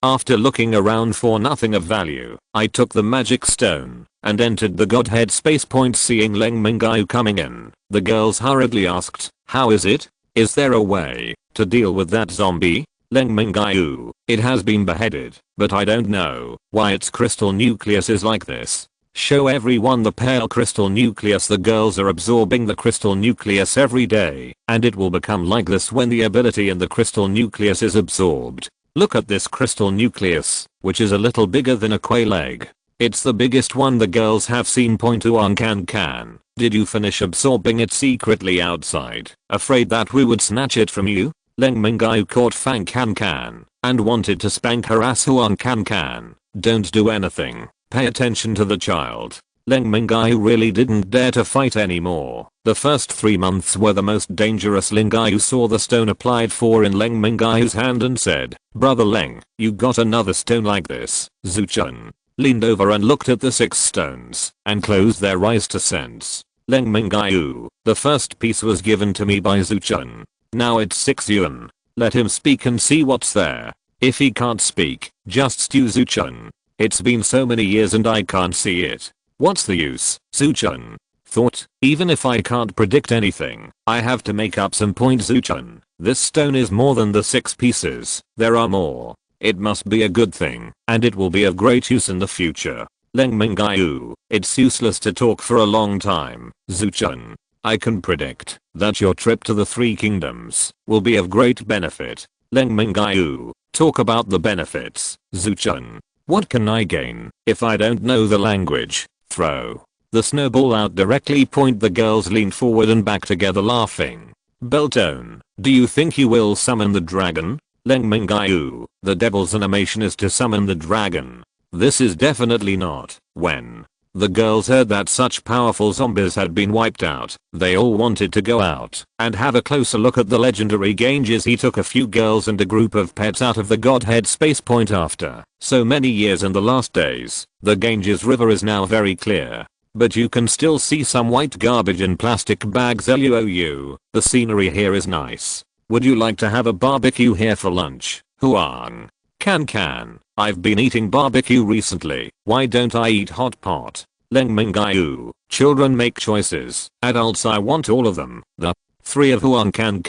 After looking around for nothing of value, I took the magic stone, and entered the Godhead space. Seeing Leng Mingyue coming in, the girls hurriedly asked, how is it? Is there a way to deal with that zombie? Leng Mingyue, it has been beheaded, but I don't know why its crystal nucleus is like this. Show everyone the pale crystal nucleus. The girls are absorbing the crystal nucleus every day, and it will become like this when the ability in the crystal nucleus is absorbed. Look at this crystal nucleus, which is a little bigger than a quail egg. It's the biggest one the girls have seen. Can. Did you finish absorbing it secretly outside, afraid that we would snatch it from you? Leng Mingyue caught Fang Can and wanted to spank harass Can. Don't do anything. Pay attention to the child. Leng Mingyue really didn't dare to fight anymore. The first 3 months were the most dangerous. Mingyue saw the stone applied for in Leng Mingyue's hand and said, Brother Leng, you got another stone like this. Zuchan leaned over and looked at the 6 stones, and closed their eyes to sense. Leng Mingyue, the first piece was given to me by Zuchan. Now it's 6 yuan. Let him speak and see what's there. If he can't speak, just stew Zuchan. It's been so many years and I can't see it. What's the use? Zuchan thought, even if I can't predict anything, I have to make up some point. Zuchan, this stone is more than the 6 pieces. There are more. It must be a good thing, and it will be of great use in the future. Leng Mingyue, it's useless to talk for a long time. Zuchan, I can predict that your trip to the 3 kingdoms will be of great benefit. Leng Mingyue, talk about the benefits. Zuchun, what can I gain if I don't know the language? Throw the snowball out directly. The girls leaned forward and back together laughing. Beltone, do you think you will summon the dragon? Leng Mingyue, the devil's animation is to summon the dragon. This is definitely not. When the girls heard that such powerful zombies had been wiped out, they all wanted to go out and have a closer look at the legendary Ganges. He took a few girls and a group of pets out of the Godhead space point. After so many years and the last days, the Ganges river is now very clear. But you can still see some white garbage in plastic bags. LUOU, the scenery here is nice. Would you like to have a barbecue here for lunch? Huang. Can. I've been eating barbecue recently. Why don't I eat hot pot? Leng Mingyue, children make choices. Adults, I want all of them. The three of Huang, Can,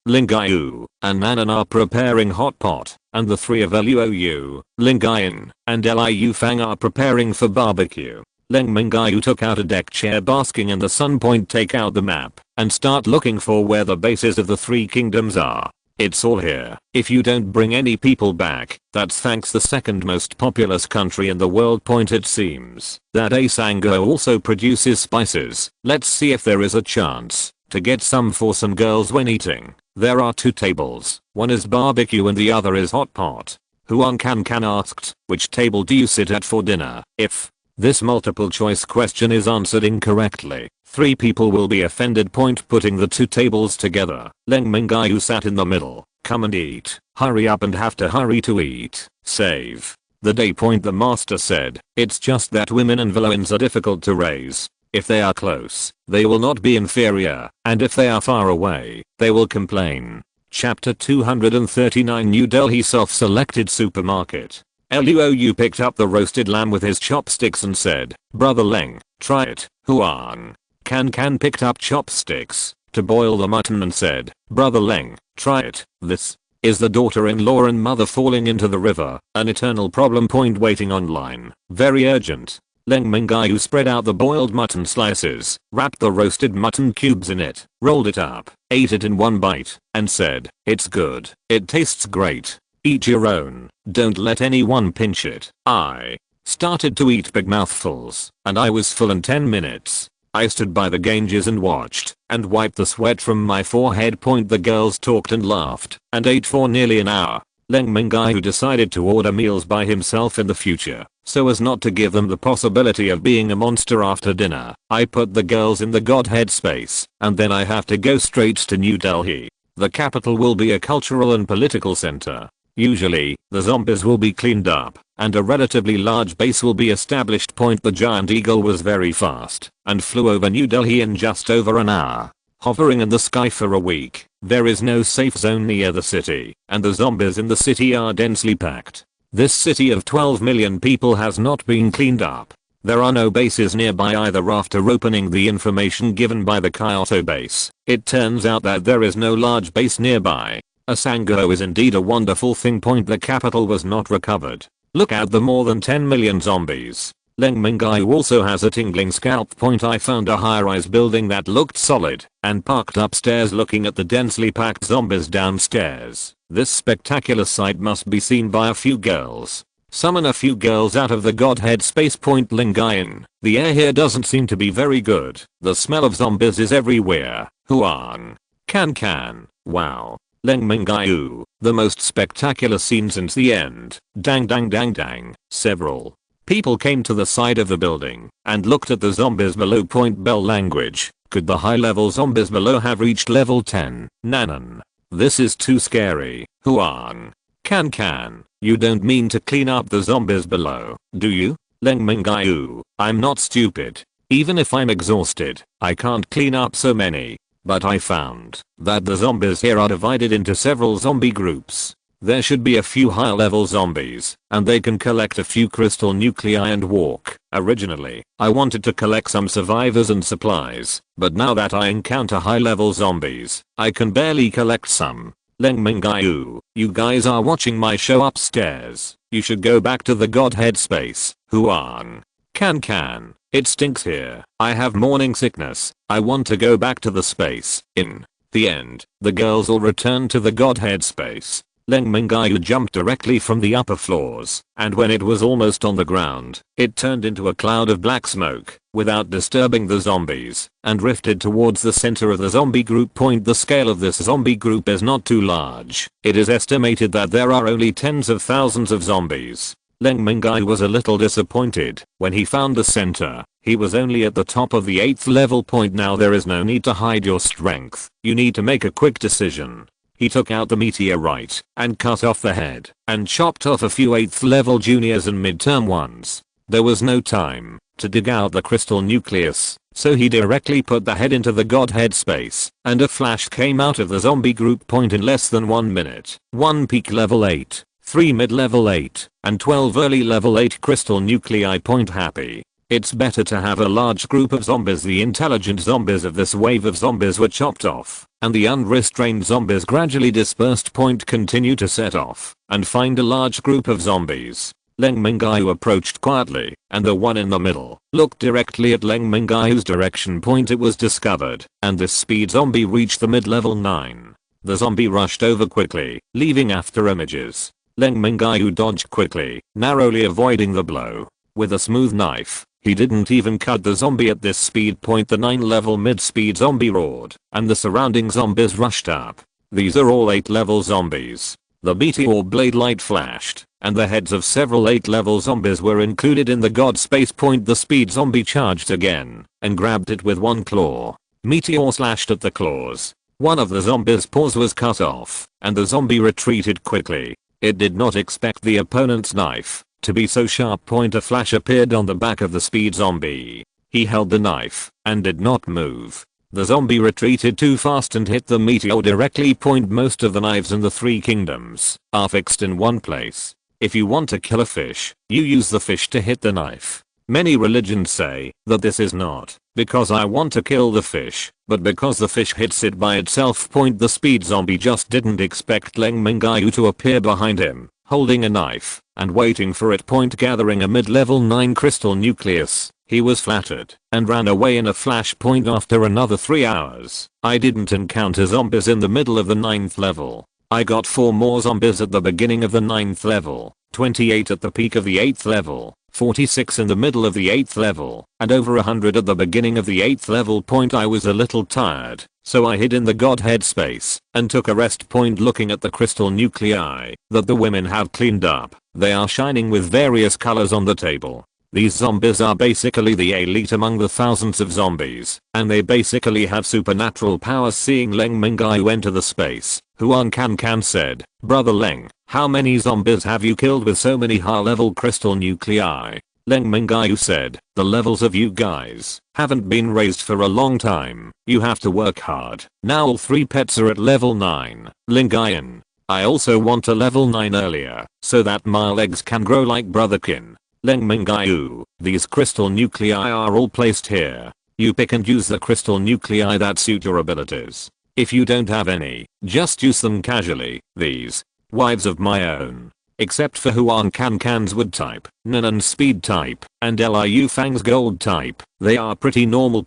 Mingyue, and Nanan are preparing hot pot, and the three of LUOU, Lingayan, and Liu Fang are preparing for barbecue. Leng Mingyue took out a deck chair basking in the sun. Take out the map and start looking for where the bases of the three kingdoms are. It's all here. If you don't bring any people back, that's thanks the second most populous country in the world. It seems that Asango also produces spices. Let's see if there is a chance to get some for some girls when eating. There are 2 tables. One is barbecue and the other is hot pot. Huang Can asked, which table do you sit at for dinner? If this multiple choice question is answered incorrectly, 3 people will be offended. Putting the 2 tables together, Leng Mingyue sat in the middle. Come and eat. Hurry up and have to hurry to eat. Save the day. The master said, it's just that women and villains are difficult to raise. If they are close, they will not be inferior, and if they are far away, they will complain. Chapter 239. New Delhi self-selected supermarket. LUOU picked up the roasted lamb with his chopsticks and said, Brother Leng, try it. Huang. Can picked up chopsticks to boil the mutton and said, Brother Leng, try it. This is the daughter-in-law and mother falling into the river, an eternal problem. Waiting online. Very urgent. Leng Mingyue spread out the boiled mutton slices, wrapped the roasted mutton cubes in it, rolled it up, ate it in one bite, and said, it's good. It tastes great. Eat your own. Don't let anyone pinch it. I started to eat big mouthfuls, and I was full in 10 minutes. I stood by the Ganges and watched, and wiped the sweat from my forehead. The girls talked and laughed, and ate for nearly an hour. Leng Mingyue decided to order meals by himself in the future, so as not to give them the possibility of being a monster after dinner. I put the girls in the Godhead space, and then I have to go straight to New Delhi. The capital will be a cultural and political center. Usually, the zombies will be cleaned up, and a relatively large base will be established. The giant eagle was very fast, and flew over New Delhi in just over an hour. Hovering in the sky for a week, there is no safe zone near the city, and the zombies in the city are densely packed. This city of 12 million people has not been cleaned up. There are no bases nearby either. After opening the information given by the Kyoto base, it turns out that there is no large base nearby. Asango is indeed a wonderful thing. The capital was not recovered. Look at the more than 10 million zombies. Leng Mingyue also has a tingling scalp. I found a high-rise building that looked solid, and parked upstairs looking at the densely packed zombies downstairs. This spectacular sight must be seen by a few girls. Summon a few girls out of the Godhead space. Lingayan, the air here doesn't seem to be very good. The smell of zombies is everywhere. Huang. Can. Wow. Leng Mingyue, the most spectacular scene since the end. Dang. Several people came to the side of the building and looked at the zombies below. Bell language. Could the high-level zombies below have reached level 10? Nanan. This is too scary. Huang. Can. You don't mean to clean up the zombies below, do you? Leng Mingyue, I'm not stupid. Even if I'm exhausted, I can't clean up so many. But I found that the zombies here are divided into several zombie groups. There should be a few high-level zombies, and they can collect a few crystal nuclei and walk. Originally, I wanted to collect some survivors and supplies, but now that I encounter high-level zombies, I can barely collect some. Leng Mingyue, you guys are watching my show upstairs. You should go back to the Godhead space. Huang. Can. It stinks here. I have morning sickness. I want to go back to the space. In the end, the girls all return to the Godhead space. Leng Mingyue jumped directly from the upper floors, and when it was almost on the ground, it turned into a cloud of black smoke, without disturbing the zombies, and drifted towards the center of the zombie group. The scale of this zombie group is not too large. It is estimated that there are only tens of thousands of zombies. Leng Mingyue was a little disappointed when he found the center. He was only at the top of the 8th level. Now there is no need to hide your strength. You need to make a quick decision. He took out the meteorite and cut off the head and chopped off a few 8th level juniors and midterm ones. There was no time to dig out the crystal nucleus, so he directly put the head into the Godhead space, and a flash came out of the zombie group. In less than 1 minute, 1 peak level 8, 3 mid level 8, and 12 early level 8 crystal nuclei. Happy. It's better to have a large group of zombies. The intelligent zombies of this wave of zombies were chopped off, and the unrestrained zombies gradually dispersed. Continue to set off and find a large group of zombies. Leng Mingyue approached quietly, and the one in the middle looked directly at Leng Mingyue's direction. It was discovered, and this speed zombie reached the mid-level 9. The zombie rushed over quickly, leaving after images. Leng Mingyue dodged quickly, narrowly avoiding the blow. With a smooth knife, he didn't even cut the zombie at this speed. The 9-level mid-speed zombie roared, and the surrounding zombies rushed up. These are all 8-level zombies. The meteor blade light flashed, and the heads of several 8-level zombies were included in the god space. The speed zombie charged again, and grabbed it with one claw. Meteor slashed at the claws. One of the zombies' paws was cut off, and the zombie retreated quickly. It did not expect the opponent's knife to be so sharp. A flash appeared on the back of the speed zombie. He held the knife and did not move. The zombie retreated too fast and hit the meteor directly. Most of the knives in the 3 kingdoms are fixed in one place. If you want to kill a fish, you use the fish to hit the knife. Many religions say that this is not because I want to kill the fish, but because the fish hits it by itself. The speed zombie just didn't expect Leng Mingyue to appear behind him, holding a knife and waiting for it. Gathering a mid-level 9 crystal nucleus, he was flattered and ran away in a flash. After another 3 hours, I didn't encounter zombies in the middle of the 9th level. I got 4 more zombies at the beginning of the 9th level, 28 at the peak of the 8th level, 46 in the middle of the 8th level, and over 100 at the beginning of the 8th level. I was a little tired, so I hid in the Godhead space and took a rest. Looking at the crystal nuclei that the women have cleaned up, they are shining with various colors on the table. These zombies are basically the elite among the thousands of zombies, and they basically have supernatural powers. Seeing Leng Mingyue enter the space, Huang Can said, "Brother Leng, how many zombies have you killed with so many high-level crystal nuclei?" Leng Mingyue said, "The levels of you guys haven't been raised for a long time. You have to work hard. Now all 3 pets are at level 9. Lingayan. I also want a level 9 earlier, so that my legs can grow like Brother Kin." Leng Mingyue, these crystal nuclei are all placed here. You pick and use the crystal nuclei that suit your abilities. If you don't have any, just use them casually. These wives of my own. Except for Huang Can's wood type, Nanan's speed type, and Liu Fang's gold type, they are pretty normal.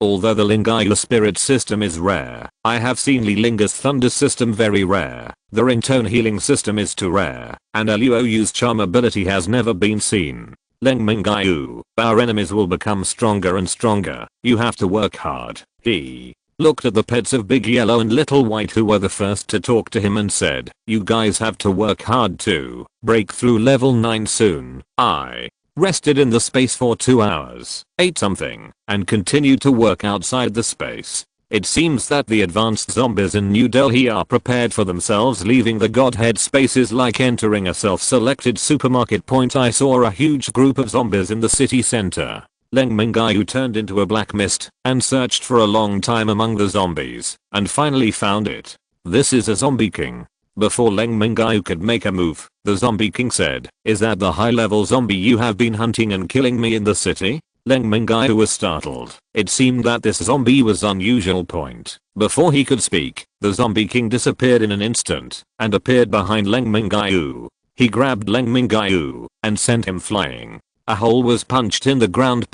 Although the Lingyue spirit system is rare, I have seen Li Linga's thunder system very rare. The ringtone healing system is too rare, and Luoyu's charm ability has never been seen. Leng Mingyue, our enemies will become stronger and stronger. You have to work hard. He looked at the pets of Big Yellow and Little White, who were the first to talk to him, and said, "You guys have to work hard to break through level 9 soon." I rested in the space for 2 hours, ate something, and continued to work outside the space. It seems that the advanced zombies in New Delhi are prepared for themselves. Leaving the Godhead space is like entering a self-selected supermarket. I saw a huge group of zombies in the city center. Leng Mingyue turned into a black mist and searched for a long time among the zombies and finally found it. "This is a zombie king." Before Leng Mingyue could make a move, the zombie king said, "Is that the high-level zombie you have been hunting and killing me in the city?" Leng Mingyue was startled. It seemed that this zombie was unusual. Before he could speak, the zombie king disappeared in an instant and appeared behind Leng Mingyue. He grabbed Leng Mingyue and sent him flying. A hole was punched in the ground.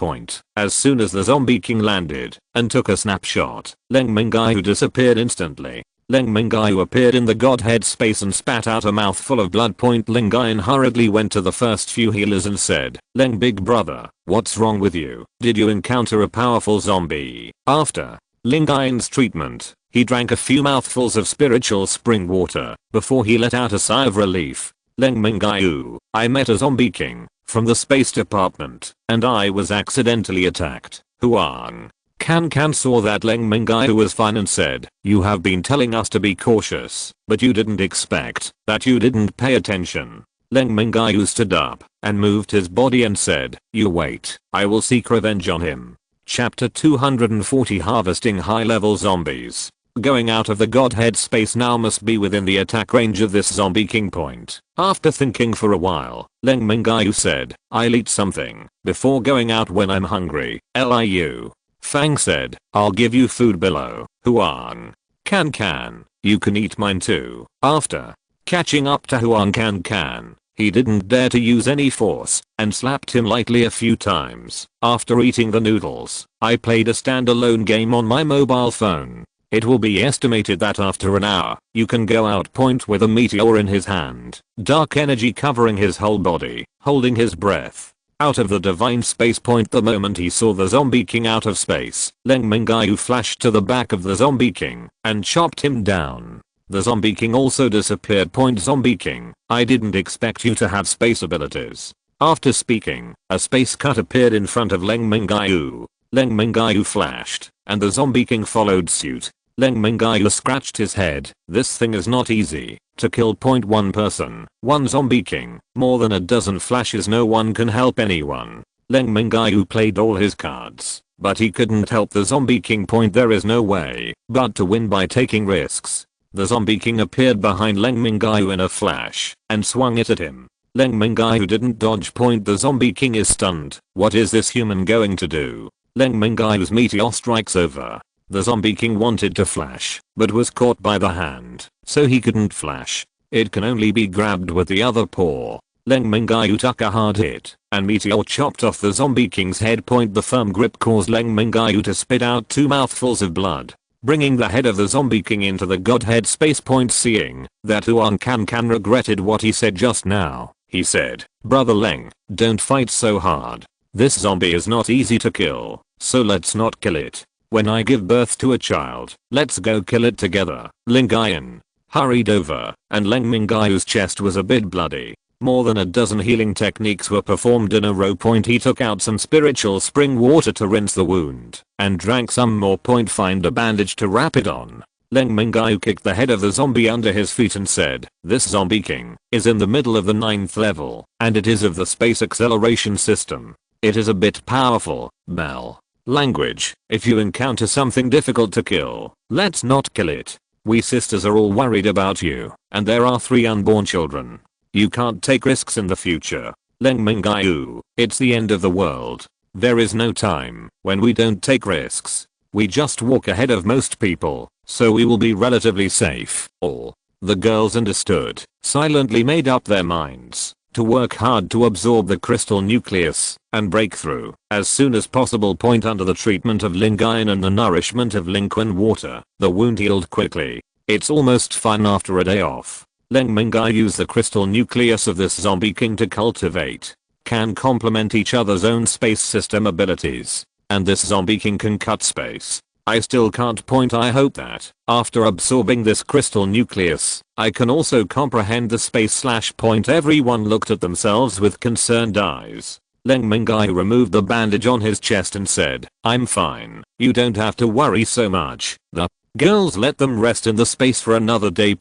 As soon as the zombie king landed and took a snapshot, Leng Mingyue disappeared instantly. Leng Mingyue appeared in the Godhead space and spat out a mouthful of blood. Leng Mingyue hurriedly went to the first few healers and said, "Leng big brother, what's wrong with you? Did you encounter a powerful zombie?" After Leng Mingyue's treatment, he drank a few mouthfuls of spiritual spring water before he let out a sigh of relief. Leng Mingyue, I met a zombie king from the space department and I was accidentally attacked. Huang Can saw that Leng Mingyue was fine and said, "You have been telling us to be cautious, but you didn't expect that you didn't pay attention." Leng Mingyue stood up and moved his body and said, "You wait, I will seek revenge on him." Chapter 240 Harvesting high-level zombies. Going out of the Godhead space now must be within the attack range of this zombie king point. After thinking for a while, Leng Mingyue said, "I'll eat something before going out when I'm hungry." Liu Fang said, "I'll give you food below." Huang Can, you can eat mine too. After catching up to Huang Can, he didn't dare to use any force and slapped him lightly a few times. After eating the noodles, I played a standalone game on my mobile phone. It will be estimated that after an hour, you can go out point with a meteor in his hand, dark energy covering his whole body, holding his breath. Out of the divine space point the moment he saw the zombie king out of space, Leng Mingyue flashed to the back of the zombie king and chopped him down. The zombie king also disappeared. Zombie king, I didn't expect you to have space abilities. After speaking, a space cut appeared in front of Leng Mingyue. Leng Mingyue flashed, and the zombie king followed suit. Leng Mingyue scratched his head. This thing is not easy. To kill one person, one zombie king, more than a dozen flashes, no one can help anyone. Leng Mingyue played all his cards, but he couldn't help the zombie king. There is no way but to win by taking risks. The zombie king appeared behind Leng Mingyue in a flash and swung it at him. Leng Mingyue didn't dodge. The zombie king is stunned. What is this human going to do? Leng Mingyue's meteor strikes over. The zombie king wanted to flash, but was caught by the hand, so he couldn't flash. It can only be grabbed with the other paw. Leng Mingyue took a hard hit, and meteor chopped off the zombie king's head. The firm grip caused Leng Mingyue to spit out 2 mouthfuls of blood, bringing the head of the zombie king into the Godhead space point. Seeing that Huang Can regretted what he said just now, he said, "Brother Leng, don't fight so hard. This zombie is not easy to kill, so let's not kill it. When I give birth to a child, let's go kill it together." Leng Mingyue hurried over, and Leng Mingyue's chest was a bit bloody. More than a dozen healing techniques were performed in a row. He took out some spiritual spring water to rinse the wound, and drank some more. Find a bandage to wrap it on. Leng Mingyue kicked the head of the zombie under his feet and said, "This zombie king is in the middle of the 9th level, and it is of the space acceleration system. It is a bit powerful." Mel language, if you encounter something difficult to kill, let's not kill it. We sisters are all worried about you, and there are 3 unborn children. You can't take risks in the future. Leng Mingyue, it's the end of the world. There is no time when we don't take risks. We just walk ahead of most people, so we will be relatively safe. All the girls understood, silently made up their minds to work hard to absorb the crystal nucleus and break through as soon as possible. Under the treatment of Leng Mingyue and the nourishment of Lingquan water, the wound healed quickly. It's almost fine after a day off. Leng Mingyue used the crystal nucleus of this zombie king to cultivate, can complement each other's own space system abilities, and this zombie king can cut space. I still can't. I hope that, after absorbing this crystal nucleus, I can also comprehend the space. Everyone looked at themselves with concerned eyes. Leng Mingyue removed the bandage on his chest and said, "I'm fine. You don't have to worry so much." The girls let them rest in the space for another day.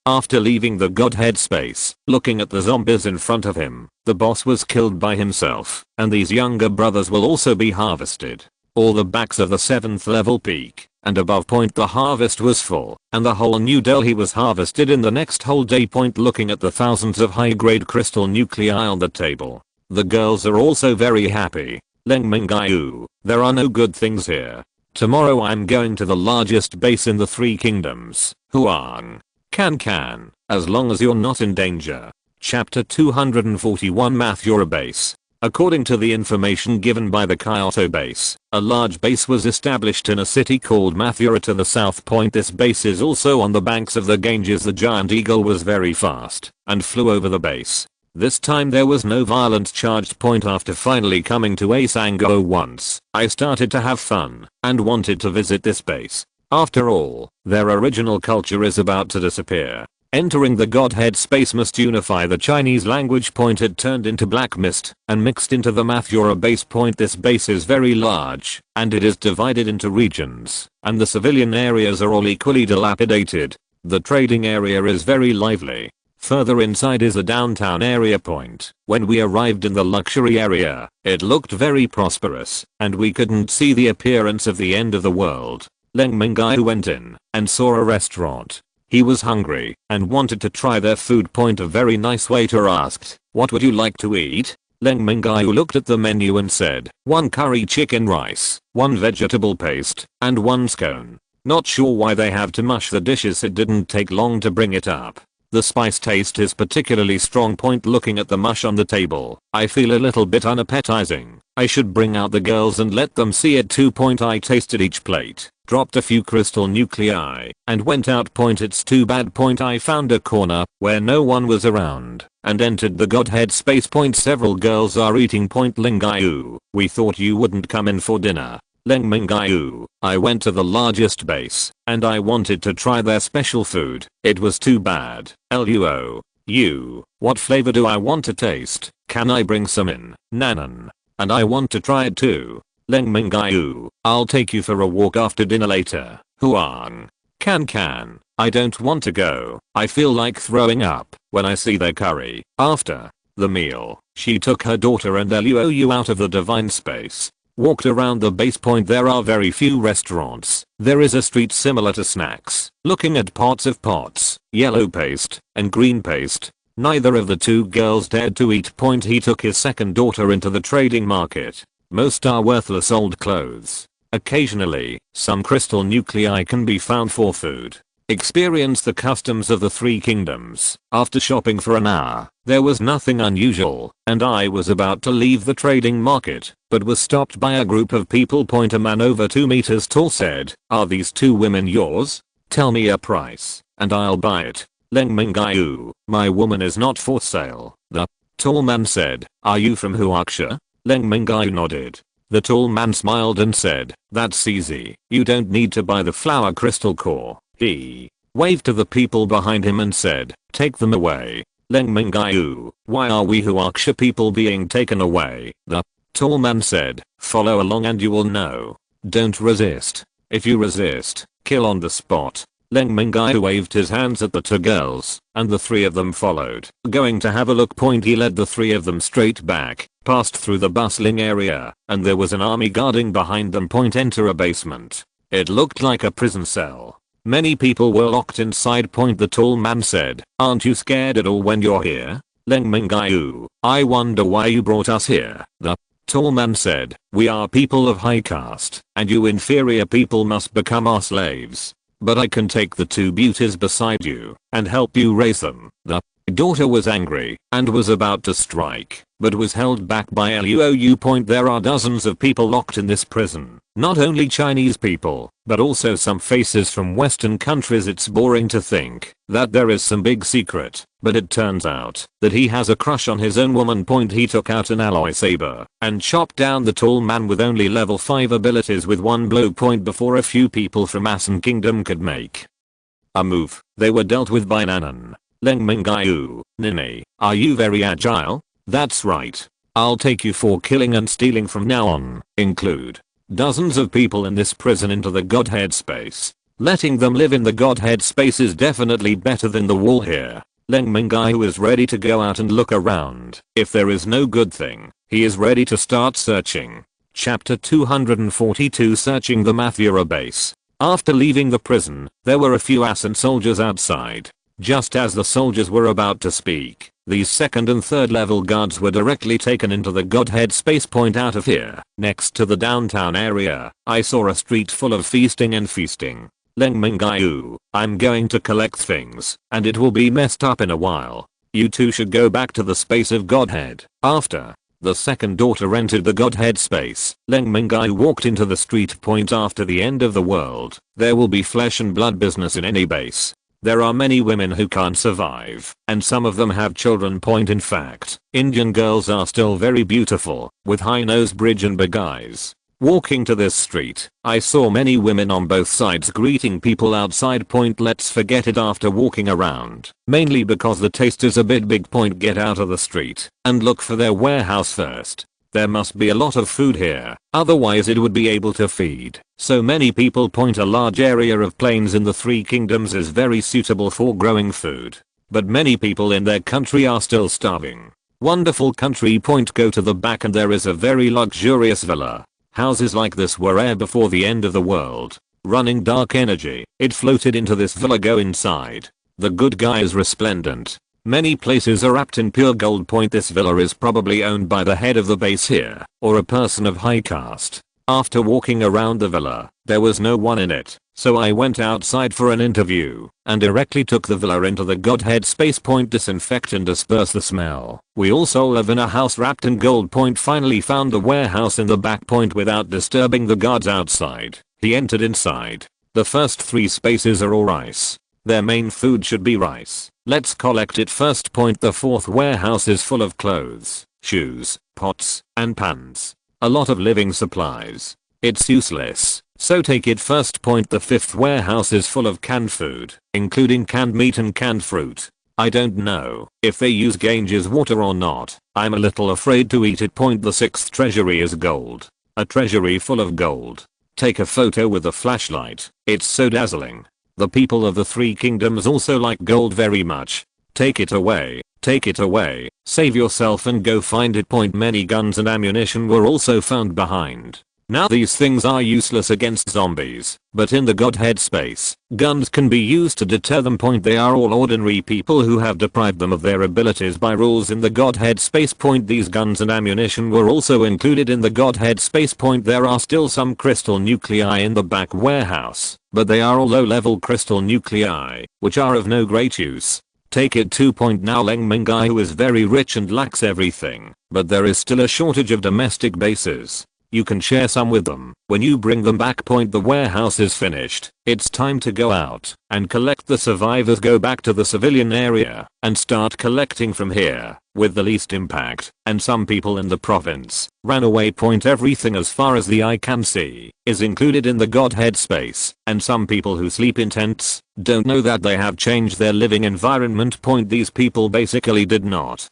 After leaving the Godhead space, looking at the zombies in front of him, the boss was killed by himself, and these younger brothers will also be harvested. All the backs of the 7th level peak and above. The harvest was full, and the whole New Delhi was harvested in the next whole day. Looking at the thousands of high-grade crystal nuclei on the table, the girls are also very happy. Leng Mingyue, there are no good things here. Tomorrow I'm going to the largest base in the 3 kingdoms, Huang Can, as long as you're not in danger. Chapter 241 Math. You're a base According to the information given by the Kyoto base, a large base was established in a city called Mathura to the south. This base is also on the banks of the Ganges. The giant eagle was very fast and flew over the base. This time there was no violence charged. After finally coming to Asango once, I started to have fun and wanted to visit this base. After all, their original culture is about to disappear. Entering the Godhead space must unify the Chinese language. It turned into black mist and mixed into the Mathura base. This base is very large and it is divided into regions, and the civilian areas are all equally dilapidated. The trading area is very lively. Further inside is the downtown area. When we arrived in the luxury area, it looked very prosperous and we couldn't see the appearance of the end of the world. Leng Mingyue went in and saw a restaurant. He was hungry and wanted to try their food. A very nice waiter asked, "What would you like to eat?" Leng Mingyue looked at the menu and said, "1 curry chicken rice, 1 vegetable paste, and 1 scone." Not sure why they have to mush the dishes. It didn't take long to bring it up. The spice taste is particularly strong. Looking at the mush on the table, I feel a little bit unappetizing. I should bring out the girls and let them see it too. I tasted each plate, dropped a few crystal nuclei, and went out. It's too bad. I found a corner where no one was around and entered the Godhead space. Several girls are eating. Mingyue, we thought you wouldn't come in for dinner. Leng Mingyue, I went to the largest base and I wanted to try their special food. It was too bad. Luo, you, what flavor do I want to taste? Can I bring some in? Nanan. And I want to try it too. Leng Mingyue, I'll take you for a walk after dinner later. Huang. Can. I don't want to go. I feel like throwing up when I see their curry. After the meal, she took her daughter and Luo out of the divine space. Walked around the base. There are very few restaurants. There is a street similar to snacks. Looking at pots, yellow paste, and green paste. Neither of the two girls dared to eat. He took his second daughter into the trading market. Most are worthless old clothes. Occasionally, some crystal nuclei can be found for food. Experience the customs of the 3 kingdoms. After shopping for an hour, there was nothing unusual, and I was about to leave the trading market, but was stopped by a group of people. A man over 2 meters tall said, "Are these 2 women yours? Tell me a price, and I'll buy it." Leng Mingyue, my woman is not for sale. The tall man said, "Are you from Huaxia?" Leng Mingyue nodded. The tall man smiled and said, "That's easy. You don't need to buy the flower crystal core." He waved to the people behind him and said, "Take them away." Leng Mingyue, why are we Huaxia people being taken away? The tall man said, "Follow along and you will know. Don't resist. If you resist, kill on the spot." Leng Mingyue waved his hands at the 2 girls, and the 3 of them followed. Going to have a look. He led the 3 of them straight back, passed through the bustling area, and there was an army guarding behind them. Enter a basement. It looked like a prison cell. Many people were locked inside. The tall man said, "Aren't you scared at all when you're here?" Leng Mingyue, I wonder why you brought us here. The tall man said, "We are people of high caste, and you inferior people must become our slaves. But I can take the 2 beauties beside you and help you raise them." The daughter was angry and was about to strike, but was held back by Luo. There are dozens of people locked in this prison. Not only Chinese people, but also some faces from Western countries. It's boring to think that there is some big secret, but it turns out that he has a crush on his own woman. He took out an alloy saber and chopped down the tall man with only level 5 abilities with 1 blow. Before a few people from Asan Kingdom could make a move, they were dealt with by Nanan. Leng Mingyue, Nini, are you very agile? That's right. I'll take you for killing and stealing from now on. Include dozens of people in this prison into the Godhead space. Letting them live in the Godhead space is definitely better than the wall here. Leng Mingyue is ready to go out and look around. If there is no good thing, he is ready to start searching. Chapter 242, Searching the Mathura base. After leaving the prison, there were a few Asan soldiers outside. Just as the soldiers were about to speak, these 2nd and 3rd level guards were directly taken into the Godhead space. Out of here, next to the downtown area, I saw a street full of feasting and feasting. Leng Mingyue, I'm going to collect things, and it will be messed up in a while. You two should go back to the space of Godhead. After The second daughter entered the Godhead space. Leng Mingyue walked into the street. After the end of the world, there will be flesh and blood business in any base. There are many women who can't survive, and some of them have children. In fact, Indian girls are still very beautiful, with high nose bridge and big eyes. Walking to this street, I saw many women on both sides greeting people outside. Let's forget it after walking around, mainly because the taste is a bit big. Get out of the street and look for their warehouse first. There must be a lot of food here, otherwise it would be able to feed so many people. A large area of plains in the Three Kingdoms is very suitable for growing food, but many people in their country are still starving. Wonderful country. Go to the back and there is a very luxurious villa. Houses like this were rare before the end of the world. Running dark energy, it floated into this villa. Go inside. The good guy is resplendent. Many places are wrapped in pure gold. This villa is probably owned by the head of the base here, or a person of high caste. After walking around the villa, there was no one in it, so I went outside for an interview, and directly took the villa into the Godhead space. Disinfect and disperse the smell. We also live in a house wrapped in gold. Finally found the warehouse in the back. Without disturbing the guards outside, he entered inside. The first 3 spaces are all rice. Their main food should be rice. Let's collect it first. The fourth warehouse is full of clothes, shoes, pots, and pans. A lot of living supplies. It's useless, so take it first. The fifth warehouse is full of canned food, including canned meat and canned fruit. I don't know if they use Ganges water or not. I'm a little afraid to eat it. The sixth treasury is gold. A treasury full of gold. Take a photo with a flashlight. It's so dazzling. The people of the Three Kingdoms also like gold very much. Take it away. Take it away. Save yourself and go find it. Many guns and ammunition were also found behind. Now these things are useless against zombies, but in the Godhead space, guns can be used to deter them. They are all ordinary people who have deprived them of their abilities by rules in the Godhead space. These guns and ammunition were also included in the Godhead space. There are still some crystal nuclei in the back warehouse, but they are all low-level crystal nuclei, which are of no great use. Take it 2. Now Leng Mingyue is very rich and lacks everything, but there is still a shortage of domestic bases. You can share some with them when you bring them back. The warehouse is finished. It's time to go out and collect the survivors. Go back to the civilian area and start collecting from here with the least impact. And some people in the province ran away. Everything as far as the eye can see is included in the Godhead space, and some people who sleep in tents don't know that they have changed their living environment. These people basically did not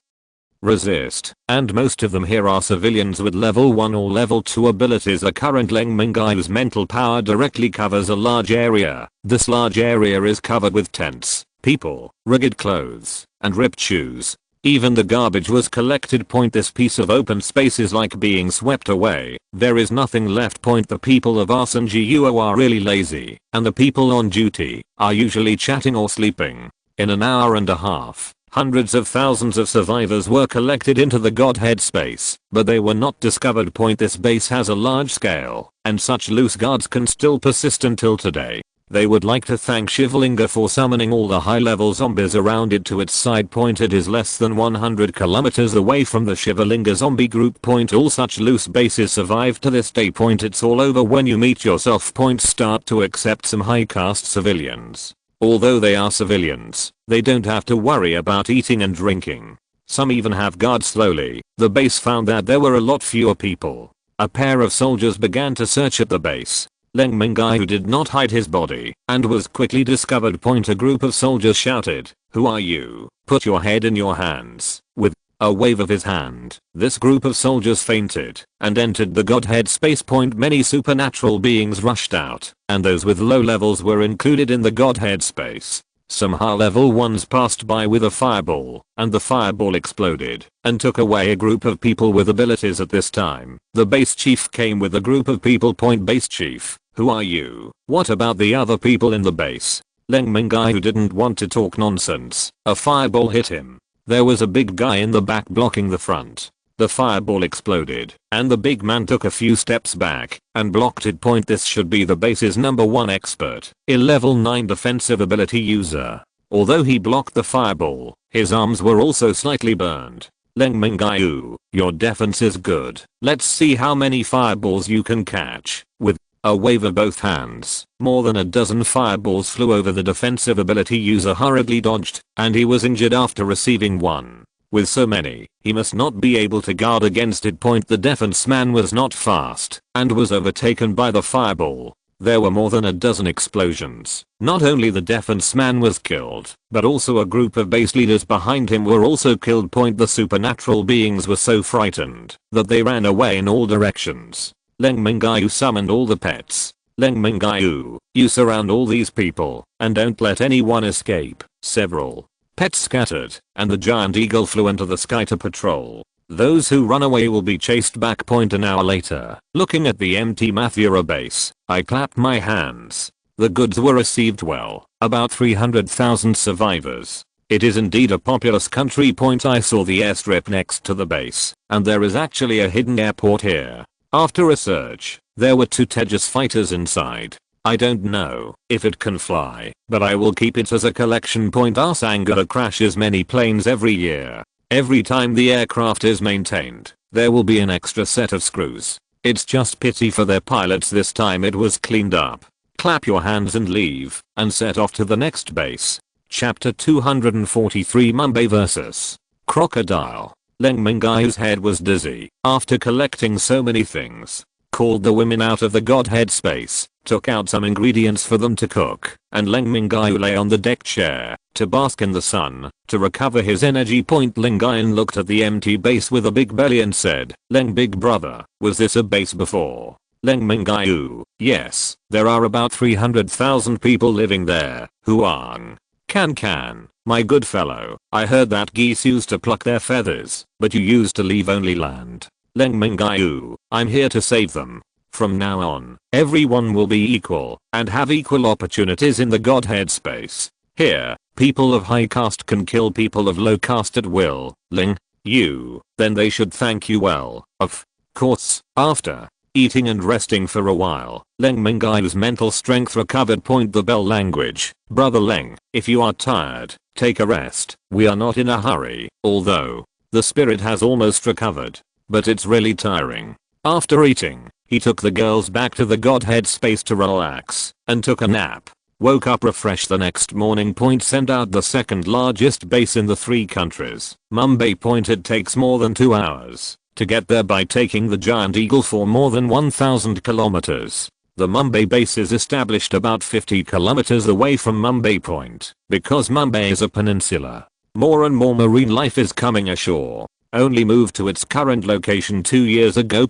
resist, and most of them here are civilians with level 1 or level 2 abilities. The current Leng Mingyue's mental power directly covers a large area. This large area is covered with tents, people, ragged clothes, and ripped shoes. Even the garbage was collected. This piece of open space is like being swept away. There is nothing left. The people of SYNOPSIS are really lazy, and the people on duty are usually chatting or sleeping. In an hour and a half, hundreds of thousands of survivors were collected into the Godhead space, but they were not discovered. This base has a large scale, and such loose guards can still persist until today. They would like to thank Shivalinga for summoning all the high-level zombies around it to its side. It is less than 100 kilometers away from the Shivalinga zombie group. All such loose bases survive to this day. It's all over when you meet yourself. Start to accept some high-caste civilians. Although they are civilians, they don't have to worry about eating and drinking. Some even have guards. Slowly, the base found that there were a lot fewer people. A pair of soldiers began to search at the base. Leng Mingyue did not hide his body and was quickly discovered. A group of soldiers shouted, "Who are you? Put your head in your hands." With a wave of his hand, this group of soldiers fainted and entered the Godhead space. Many supernatural beings rushed out, and those with low levels were included in the Godhead space. Some high level ones passed by with a fireball, and the fireball exploded and took away a group of people with abilities. At this time, the base chief came with a group of people. Base chief, who are you? What about the other people in the base? Leng Mingyue didn't want to talk nonsense. A fireball hit him. There was a big guy in the back blocking the front. The fireball exploded, and the big man took a few steps back and blocked it. This should be the base's #1 expert, a level 9 defensive ability user. Although he blocked the fireball, his arms were also slightly burned. Leng Mingyue, your defense is good. Let's see how many fireballs you can catch. With a wave of both hands, more than a dozen fireballs flew over the defensive ability user hurriedly dodged, and he was injured after receiving one. With so many, he must not be able to guard against it. The defense man was not fast, and was overtaken by the fireball. There were more than a dozen explosions. Not only the defense man was killed, but also a group of base leaders behind him were also killed. The supernatural beings were so frightened that they ran away in all directions. Leng Mingyue summoned all the pets. Leng Mingyue, you surround all these people, and don't let anyone escape. Several pets scattered, and the giant eagle flew into the sky to patrol. Those who run away will be chased back. An hour later, looking at the empty Mathura base, I clapped my hands. The goods were received well, about 300,000 survivors. It is indeed a populous country. I saw the airstrip next to the base, and there is actually a hidden airport here. After a search, there were 2 Tejas fighters inside. I don't know if it can fly, but I will keep it as a collection. Our Sangha crashes many planes every year. Every time the aircraft is maintained, there will be an extra set of screws. It's just pity for their pilots. This time it was cleaned up. Clap your hands and leave, and set off to the next base. Chapter 243 Mumbai vs. Crocodile. Leng Mingyue's head was dizzy after collecting so many things. Called the women out of the Godhead space, took out some ingredients for them to cook, and Leng Mingyue lay on the deck chair to bask in the sun to recover his energy. Leng Mingyue looked at the empty base with a big belly and said, "Leng big brother, was this a base before?" Leng Mingyue, yes, there are about 300,000 people living there. Huang. Can, my good fellow, I heard that geese used to pluck their feathers, but you used to leave only land. Leng Mingyue, I'm here to save them. From now on, everyone will be equal and have equal opportunities in the Godhead space. Here, people of high caste can kill people of low caste at will. Leng, you, then they should thank you well. Of course, after eating and resting for a while, Leng Mingyue's mental strength recovered. The bell language. Brother Leng, if you are tired, take a rest. We are not in a hurry, although the spirit has almost recovered. But it's really tiring. After eating, he took the girls back to the Godhead space to relax, and took a nap. Woke up refreshed the next morning. Sent out the second largest base in the 3 countries. Mumbai. It takes more than 2 hours to get there by taking the giant eagle for more than 1,000 kilometers. The Mumbai base is established about 50 kilometers away from Mumbai. Because Mumbai is a peninsula, more and more marine life is coming ashore. Only moved to its current location 2 years ago.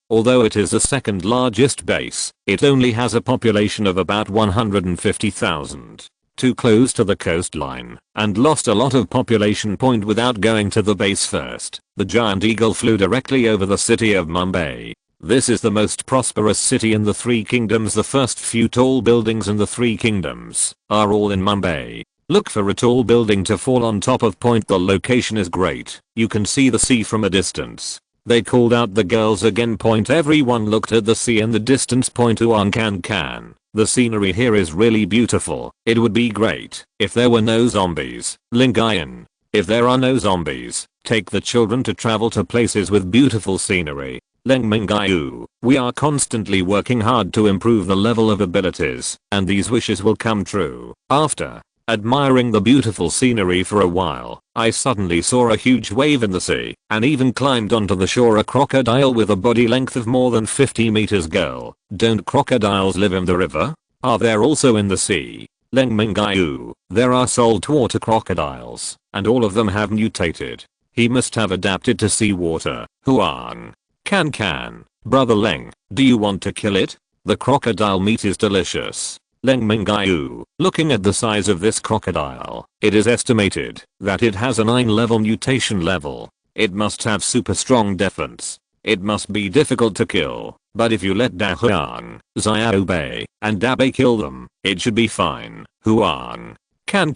Although it is the second largest base, it only has a population of about 150,000. Too close to the coastline, and lost a lot of population. Without going to the base first, the giant eagle flew directly over the city of Mumbai. This is the most prosperous city in the 3 kingdoms. The first few tall buildings in the 3 kingdoms are all in Mumbai. Look for a tall building to fall on top of. The location is great. You can see the sea from a distance. They called out the girls again. Everyone looked at the sea in the distance. Huang can. The scenery here is really beautiful. It would be great if there were no zombies. Lingayan. If there are no zombies, take the children to travel to places with beautiful scenery. Leng Mingyue, we are constantly working hard to improve the level of abilities, and these wishes will come true. After admiring the beautiful scenery for a while, I suddenly saw a huge wave in the sea, and even climbed onto the shore. A crocodile with a body length of more than 50 meters. Girl, don't crocodiles live in the river? Are there also in the sea? Leng Mingyue, there are saltwater crocodiles, and all of them have mutated. He must have adapted to seawater. Huang. Can. Brother Leng, do you want to kill it? The crocodile meat is delicious. Leng Mingyue, looking at the size of this crocodile, it is estimated that it has a 9-level mutation level. It must have super strong defense. It must be difficult to kill, but if you let Da Huang, Xiaobei, and Dabei kill them, it should be fine. Huang. Can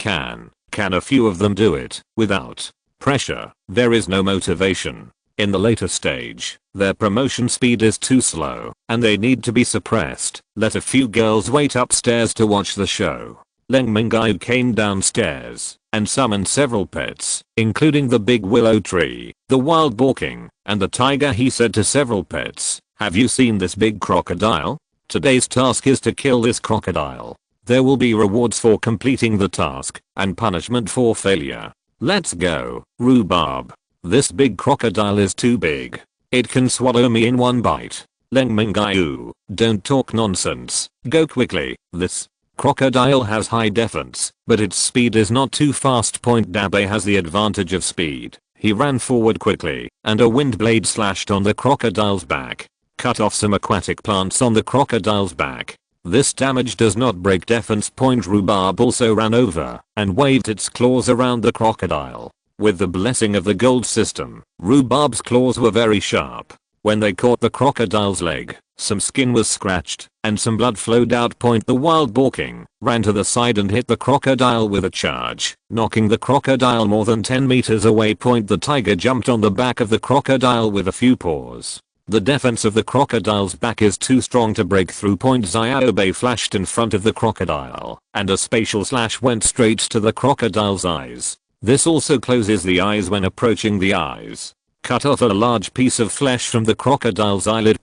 a few of them do it without pressure? There is no motivation. In the later stage, their promotion speed is too slow, and they need to be suppressed. Let a few girls wait upstairs to watch the show. Leng Mingyue came downstairs and summoned several pets, including the big willow tree, the wild boar king, and the tiger. He said to several pets, "Have you seen this big crocodile? Today's task is to kill this crocodile. There will be rewards for completing the task and punishment for failure. Let's go, Rhubarb. This big crocodile is too big. It can swallow me in one bite." Leng Mingyue, don't talk nonsense. Go quickly. This crocodile has high defense, but its speed is not too fast. Dabe has the advantage of speed. He ran forward quickly, and a wind blade slashed on the crocodile's back. Cut off some aquatic plants on the crocodile's back. This damage does not break defense. Rhubarb also ran over and waved its claws around the crocodile. With the blessing of the gold system, Rhubarb's claws were very sharp. When they caught the crocodile's leg, some skin was scratched and some blood flowed out. The wild boar king ran to the side and hit the crocodile with a charge, knocking the crocodile more than 10 meters away. The tiger jumped on the back of the crocodile with a few paws. The defense of the crocodile's back is too strong to break through. Xiaobai flashed in front of the crocodile, and a spatial slash went straight to the crocodile's eyes. This also closes the eyes when approaching the eyes. Cut off a large piece of flesh from the crocodile's eyelid.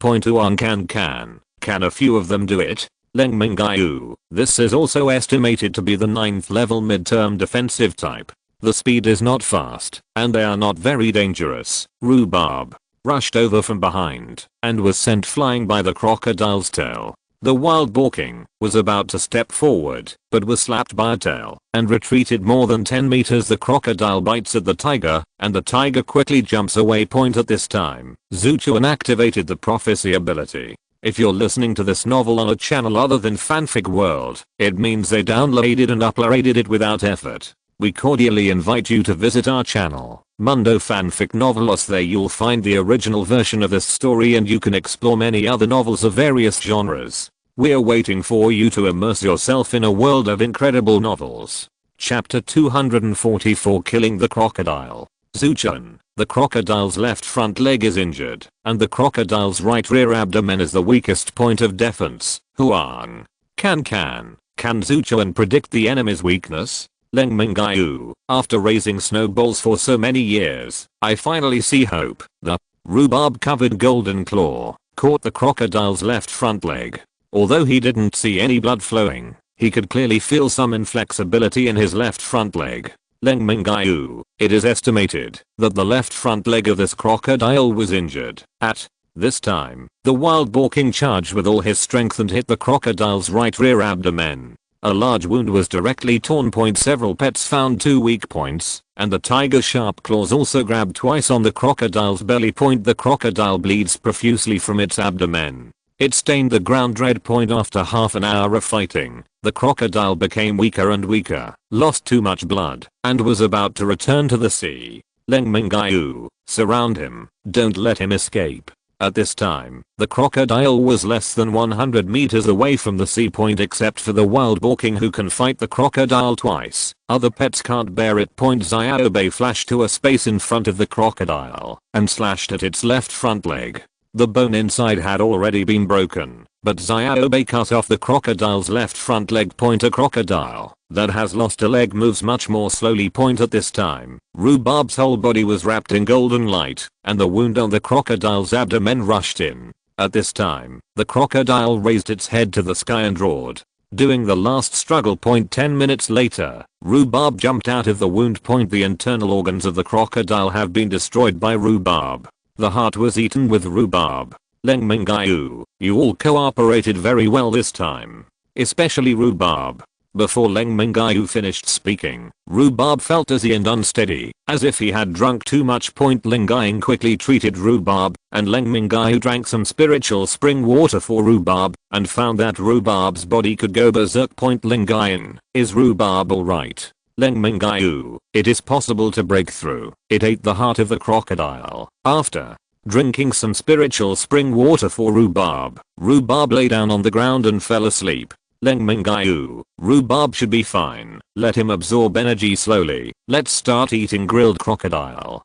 Can a few of them do it? Leng Mingyue. This is also estimated to be the 9th level midterm defensive type. The speed is not fast, and they are not very dangerous. Rhubarb rushed over from behind and was sent flying by the crocodile's tail. The wild boar king was about to step forward, but was slapped by a tail and retreated more than 10 meters. The crocodile bites at the tiger, and the tiger quickly jumps away. At this time, Zuchuan activated the prophecy ability. If you're listening to this novel on a channel other than Fanfic World, it means they downloaded and uploaded it without effort. We cordially invite you to visit our channel, Mundo Fanfic Novelos. There you'll find the original version of this story, and you can explore many other novels of various genres. We're waiting for you to immerse yourself in a world of incredible novels. Chapter 244, Killing the Crocodile. Zuchuan. The crocodile's left front leg is injured, and the crocodile's right rear abdomen is the weakest point of defense. Huang. Can Zuchuan predict the enemy's weakness? Leng Mingyue. After raising snowballs for so many years, I finally see hope. The rhubarb covered golden claw caught the crocodile's left front leg. Although he didn't see any blood flowing, he could clearly feel some inflexibility in his left front leg. Leng Mingyue. It is estimated that the left front leg of this crocodile was injured. At this time, the wild boar king charged with all his strength and hit the crocodile's right rear abdomen. A large wound was directly torn. Several pets found 2 weak points, and the tiger's sharp claws also grabbed twice on the crocodile's belly. The crocodile bleeds profusely from its abdomen. It stained the ground red. After half an hour of fighting, the crocodile became weaker and weaker, lost too much blood, and was about to return to the sea. Leng Mingyue. Surround him. Don't let him escape. At this time, the crocodile was less than 100 meters away from the sea. Except for the wild boar king, who can fight the crocodile twice, other pets can't bear it. Xiaobai flashed to a space in front of the crocodile and slashed at its left front leg. The bone inside had already been broken, but Xiaobai cut off the crocodile's left front leg. A crocodile that has lost a leg moves much more slowly. At this time, Rhubarb's whole body was wrapped in golden light, and the wound on the crocodile's abdomen rushed in. At this time, the crocodile raised its head to the sky and roared, doing the last struggle. 10 minutes later, Rhubarb jumped out of the wound. The internal organs of the crocodile have been destroyed by Rhubarb. The heart was eaten with Rhubarb. Leng Mingyue. You all cooperated very well this time. Especially Rhubarb. Before Leng Mingyue finished speaking, Rhubarb felt dizzy and unsteady, as if he had drunk too much. Leng Mingyue quickly treated Rhubarb, and Leng Mingyue drank some spiritual spring water for Rhubarb, and found that Rhubarb's body could go berserk. Leng Mingyue. Is Rhubarb alright? Leng Mingyue. It is possible to break through. It ate the heart of the crocodile. After drinking some spiritual spring water for Rhubarb, Rhubarb lay down on the ground and fell asleep. Leng Mingyue. Rhubarb should be fine. Let him absorb energy slowly. Let's start eating grilled crocodile.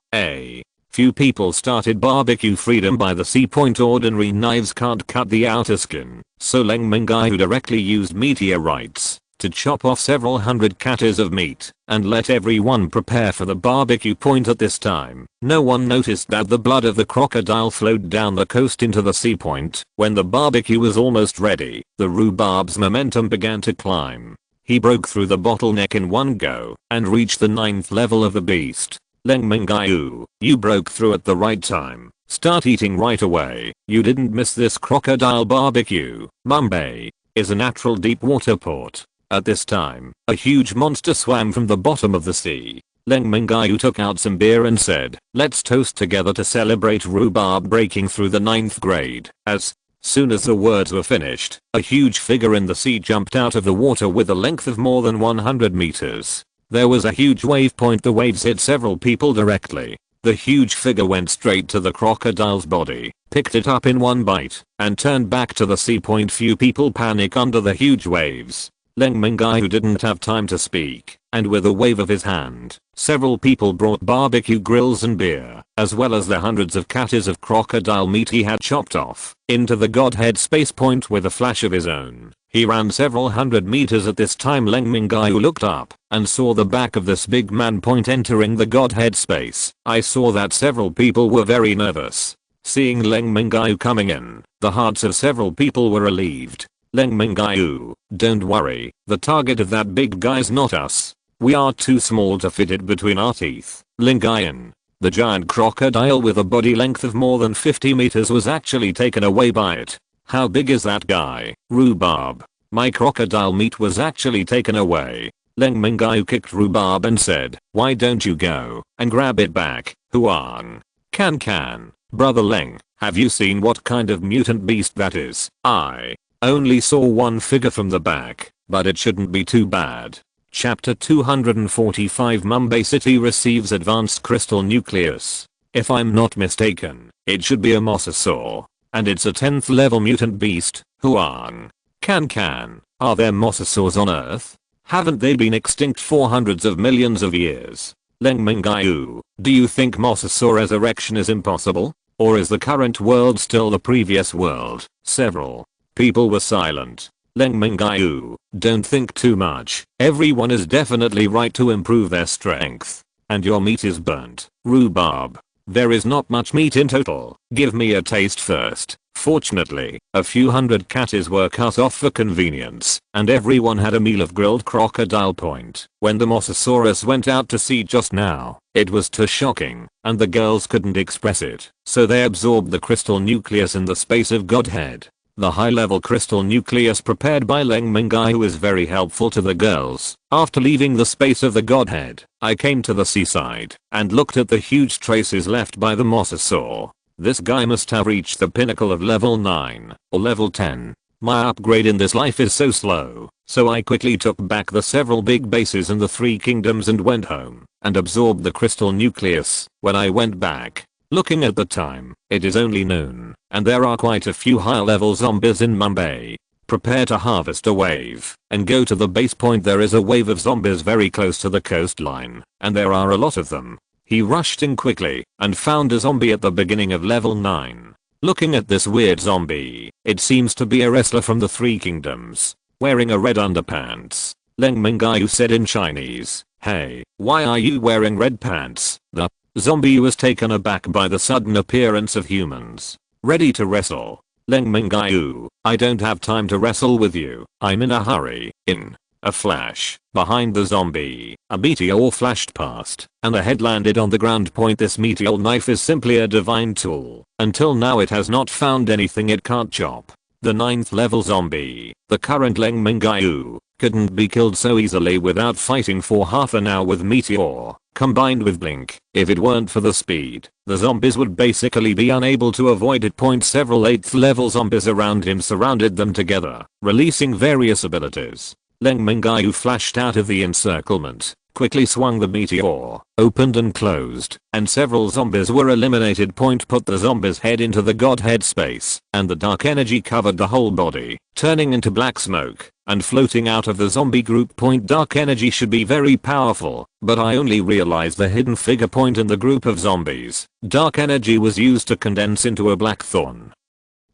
Few people started barbecue freedom by the sea. Ordinary knives can't cut the outer skin, so Leng Mingyue directly used meteorites. to chop off several hundred catties of meat and let everyone prepare for the barbecue point. At this time, no one noticed that the blood of the crocodile flowed down the coast into the sea point. When the barbecue was almost ready, the rhubarb's momentum began to climb. He broke through the bottleneck in one go and reached the 9th level of the beast. Leng Mingyue, you broke through at the right time. Start eating right away. You didn't miss this crocodile barbecue. Mumbai is a natural deep water port. At this time, a huge monster swam from the bottom of the sea. Leng Mingyue took out some beer and said, "Let's toast together to celebrate rhubarb breaking through the 9th grade." As soon as the words were finished, a huge figure in the sea jumped out of the water with a length of more than 100 meters. There was a huge wave point. The waves hit several people directly. The huge figure went straight to the crocodile's body, picked it up in one bite, and turned back to the sea point. Few people panic under the huge waves. Leng Mingyue didn't have time to speak, and with a wave of his hand, several people brought barbecue grills and beer, as well as the hundreds of catties of crocodile meat he had chopped off, into the Godhead spacepoint with a flash of his own. He ran several hundred meters. At this time, Leng Mingyue looked up and saw the back of this big man point entering the Godhead space. I saw that several people were very nervous. Seeing Leng Mingyue coming in, the hearts of several people were relieved. Leng Mingyue, don't worry, the target of that big guy's not us. We are too small to fit it between our teeth. Mingyue, the giant crocodile with a body length of more than 50 meters, was actually taken away by it. How big is that guy? Rhubarb. My crocodile meat was actually taken away. Leng Mingyue kicked Rhubarb and said, "Why don't you go and grab it back, Huang? Can. Brother Leng, have you seen what kind of mutant beast that is? I only saw one figure from the back, but it shouldn't be too bad." Chapter 245. Mumbai city receives advanced crystal nucleus. If I'm not mistaken, it should be a mosasaur. And it's a 10th level mutant beast. Huang. Can. Are there mosasaurs on Earth? Haven't they been extinct for hundreds of millions of years? Leng Mingyue, do you think mosasaur resurrection is impossible? Or is the current world still the previous world? Several people were silent. Leng Mingyue, don't think too much. Everyone is definitely right to improve their strength. And your meat is burnt. Rhubarb. There is not much meat in total. Give me a taste first. Fortunately, a few hundred catties were cut off for convenience, and everyone had a meal of grilled crocodile point. When the mosasaurus went out to sea just now, it was too shocking, and the girls couldn't express it, so they absorbed the crystal nucleus in the space of Godhead. The high-level crystal nucleus prepared by Leng Mingyue is very helpful to the girls. After leaving the space of the Godhead, I came to the seaside and looked at the huge traces left by the mosasaur. This guy must have reached the pinnacle of level 9 or level 10. My upgrade in this life is so slow, so I quickly took back the several big bases in the 3 kingdoms and went home and absorbed the crystal nucleus. When I went back, looking at the time, it is only noon, and there are quite a few high-level zombies in Mumbai. Prepare to harvest a wave and go to the base point. There is a wave of zombies very close to the coastline, and there are a lot of them. He rushed in quickly and found a zombie at the beginning of level 9. Looking at this weird zombie, it seems to be a wrestler from the 3 kingdoms, wearing a red underpants. Leng Mingyue said in Chinese, "Hey, why are you wearing red pants?" The zombie was taken aback by the sudden appearance of humans, ready to wrestle. Leng Mingyue, I don't have time to wrestle with you. I'm in a hurry. In a flash, behind the zombie, a meteor flashed past, and the head landed on the ground point. This meteor knife is simply a divine tool. Until now it has not found anything it can't chop. The 9th level zombie, the current Leng Mingyue, couldn't be killed so easily without fighting for half an hour with meteor, combined with blink. If it weren't for the speed, the zombies would basically be unable to avoid it. Several 8th level zombies around him surrounded them together, releasing various abilities. Leng Mingyue flashed out of the encirclement, quickly swung the meteor, opened and closed, and several zombies were eliminated. Put the zombie's head into the Godhead space, and the dark energy covered the whole body, turning into black smoke and floating out of the zombie group. Dark energy should be very powerful, but I only realized the hidden figure point in the group of zombies. Dark energy was used to condense into a black thorn,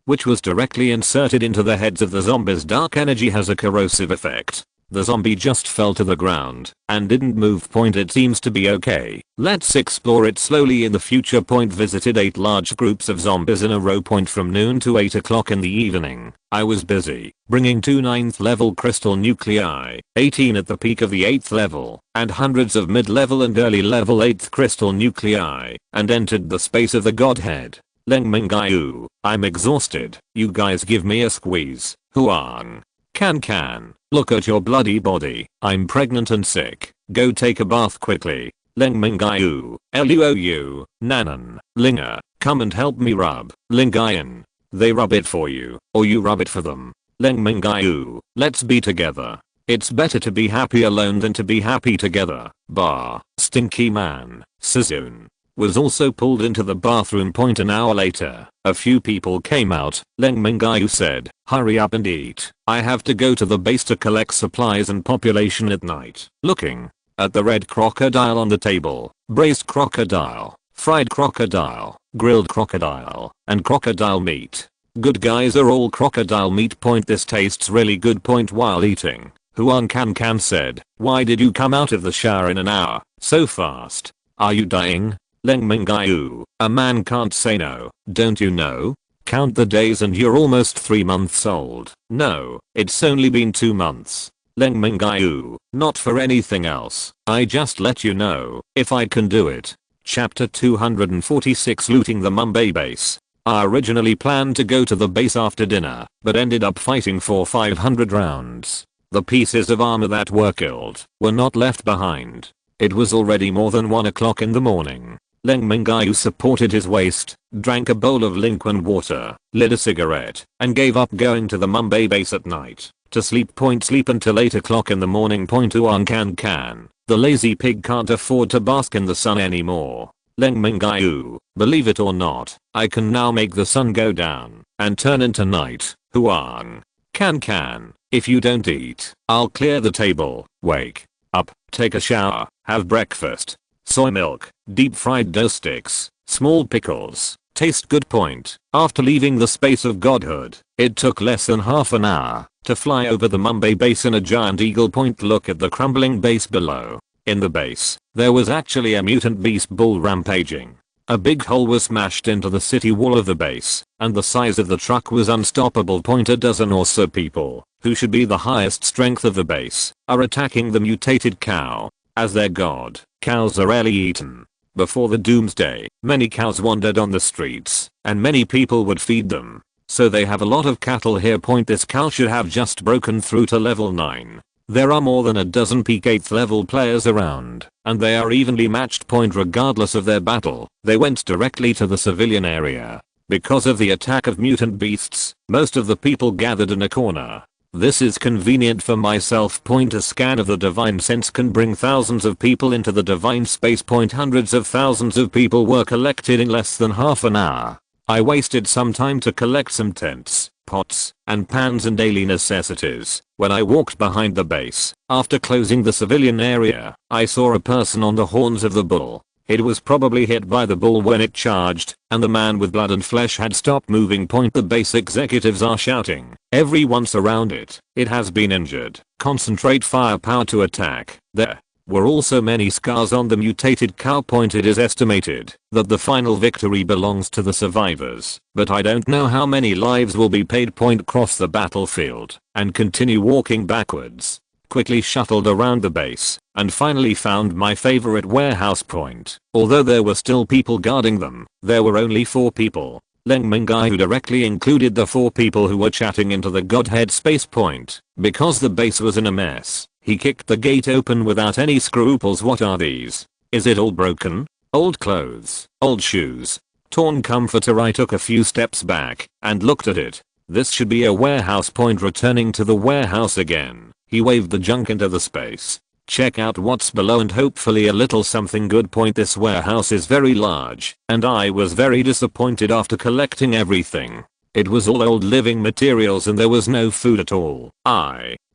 which was directly inserted into the heads of the zombies. Dark energy has a corrosive effect. The zombie just fell to the ground and didn't move. Point it seems to be okay. Let's explore it slowly in the future. Point visited 8 large groups of zombies in a row. Point from noon to 8 o'clock in the evening. I was busy bringing 2 9th level crystal nuclei, 18 at the peak of the 8th level, and hundreds of mid-level and early level 8th crystal nuclei, and entered the space of the Godhead. Leng Mingyue, I'm exhausted. You guys give me a squeeze. Huang. Can. Look at your bloody body. I'm pregnant and sick. Go take a bath quickly. Leng Mingyue. Luou. Nanan. Linger. Come and help me rub. Lingayan. They rub it for you, or you rub it for them. Leng Mingyue. Let's be together. It's better to be happy alone than to be happy together. Bar. Stinky man. Sazun. Was also pulled into the bathroom. Point an hour later, a few people came out. Leng Mingyue said, hurry up and eat. I have to go to the base to collect supplies and population at night. Looking at the red crocodile on the table, braised crocodile, fried crocodile, grilled crocodile, and crocodile meat. Good guys are all crocodile meat. Point this tastes really good. Point while eating, Huang Can said, why did you come out of the shower in an hour, so fast? Are you dying? Leng Mingyue, a man can't say no, don't you know? Count the days and you're almost 3 months old. No, it's only been 2 months. Leng Mingyue, not for anything else, I just let you know, if I can do it. Chapter 246 Looting the Mumbai base. I originally planned to go to the base after dinner, but ended up fighting for 500 rounds. The pieces of armor that were killed were not left behind. It was already more than 1 o'clock in the morning. Leng Mingyue supported his waist, drank a bowl of liquid water, lit a cigarette, and gave up going to the Mumbai base at night. To sleep. Point sleep until 8 o'clock in the morning. Point Huang Can. The lazy pig can't afford to bask in the sun anymore. Leng Mingyue, believe it or not, I can now make the sun go down and turn into night. Huang Can. If you don't eat, I'll clear the table. Wake up, take a shower, have breakfast. Soy milk, deep fried dough sticks, small pickles, taste good. Point. After leaving the space of Godhead, it took less than half an hour to fly over the Mumbai base in a giant eagle. Point look at the crumbling base below. In the base, there was actually a mutant beast bull rampaging. A big hole was smashed into the city wall of the base, and the size of the truck was unstoppable. Point a dozen or so people, who should be the highest strength of the base, are attacking the mutated cow. As their god, cows are rarely eaten. Before the Doomsday, many cows wandered on the streets, and many people would feed them. So they have a lot of cattle here. Point this cow should have just broken through to level 9. There are more than a dozen peak 8th level players around, and they are evenly matched. Point regardless of their battle, they went directly to the civilian area. Because of the attack of mutant beasts, most of the people gathered in a corner. This is convenient for myself. Point a scan of the divine sense can bring thousands of people into the divine space. Point hundreds of thousands of people were collected in less than half an hour. I wasted some time to collect some tents, pots, and pans and daily necessities. When I walked behind the base, after closing the civilian area, I saw a person on the horns of the bull. It was probably hit by the bull when it charged, and the man with blood and flesh had stopped moving. Point the base executives are shouting. Everyone surround it. It has been injured. Concentrate firepower to attack. There were also many scars on the mutated cow. Point it is estimated that the final victory belongs to the survivors, but I don't know how many lives will be paid. Point cross the battlefield and continue walking backwards. Quickly shuffled around the base and finally found my favorite warehouse. Point. Although there were still people guarding them, there were only 4 people. Leng Mingyue directly included the 4 people who were chatting into the Godhead space. Point. Because the base was in a mess, he kicked the gate open without any scruples. What are these? Is it all broken? Old clothes, old shoes, torn comforter. I took a few steps back and looked at it. This should be a warehouse. Point returning to the warehouse again. He waved the junk into the space. Check out what's below and hopefully a little something good. Point this warehouse is very large, and I was very disappointed after collecting everything. It was all old living materials and there was no food at all.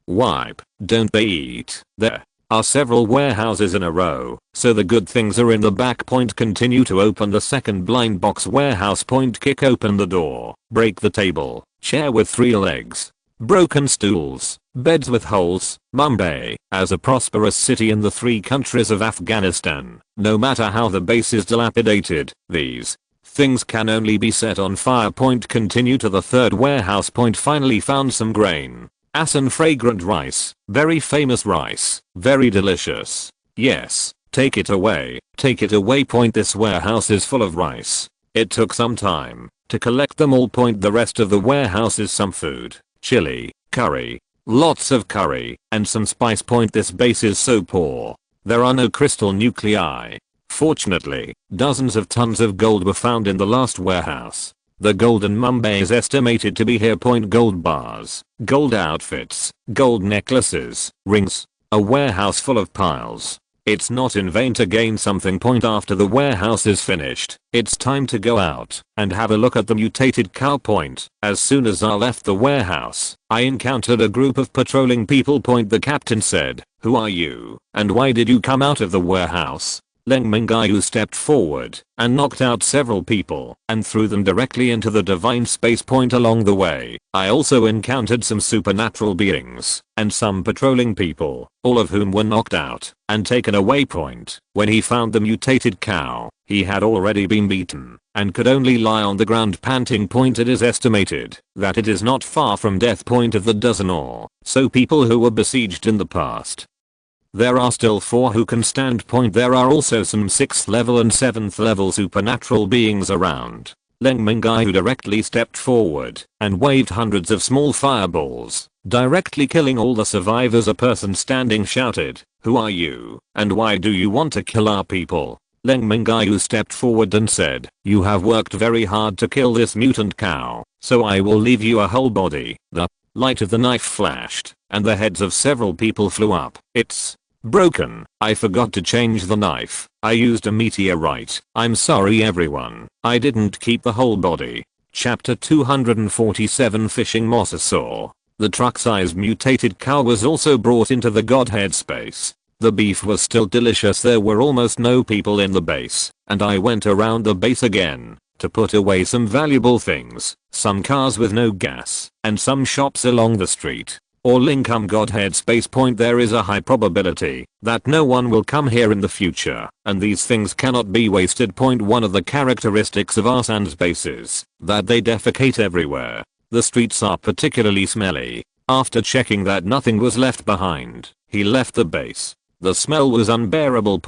Wipe, don't they eat? There are several warehouses in a row, so the good things are in the back. Point continue to open the second blind box warehouse. Point kick open the door, break the table, chair with 3 legs. broken stools, beds with holes. Mumbai, as a prosperous city in the 3 countries of Afghanistan, no matter how the base is dilapidated, these things can only be set on fire. Continue to the 3rd warehouse. Finally found some grain. Asan fragrant rice, very famous rice, very delicious. Yes, take it away, take it away. This warehouse is full of rice. It took some time to collect them all. The rest of the warehouse is some food, chili, curry, lots of curry, and some spice. This base is so poor. There are no crystal nuclei. Fortunately, dozens of tons of gold were found in the last warehouse. The gold in Mumbai is estimated to be here. Gold bars, gold outfits, gold necklaces, rings, a warehouse full of piles. It's not in vain to gain something. After the warehouse is finished, it's time to go out and have a look at the mutated cow. As soon as I left the warehouse, I encountered a group of patrolling people. The captain said, "Who are you, and why did you come out of the warehouse?" Leng Mingyue stepped forward and knocked out several people and threw them directly into the divine space. Along the way, I also encountered some supernatural beings and some patrolling people, all of whom were knocked out and taken away. When he found the mutated cow, he had already been beaten and could only lie on the ground panting. It is estimated that it is not far from death. Of the dozen or so people who were besieged in the past, there are still 4 who can stand. There are also some 6th level and 7th level supernatural beings around. Leng Mingyue directly stepped forward and waved hundreds of small fireballs, directly killing all the survivors. A person standing shouted, "Who are you, and why do you want to kill our people?" Leng Mingyue stepped forward and said, "You have worked very hard to kill this mutant cow, so I will leave you a whole body." The light of the knife flashed, and the heads of several people flew up. "It's broken. I forgot to change the knife. I used a meteorite. I'm sorry everyone. I didn't keep the whole body." Chapter 247 Fishing Mosasaur. The truck-sized mutated cow was also brought into the Godhead space. The beef was still delicious. There were almost no people in the base, and I went around the base again to put away some valuable things, some cars with no gas, and some shops along the street. All income Godhead space. There is a high probability that no one will come here in the future, and these things cannot be wasted. One of the characteristics of Asan's base is that they defecate everywhere. The streets are particularly smelly. After checking that nothing was left behind, he left the base. The smell was unbearable.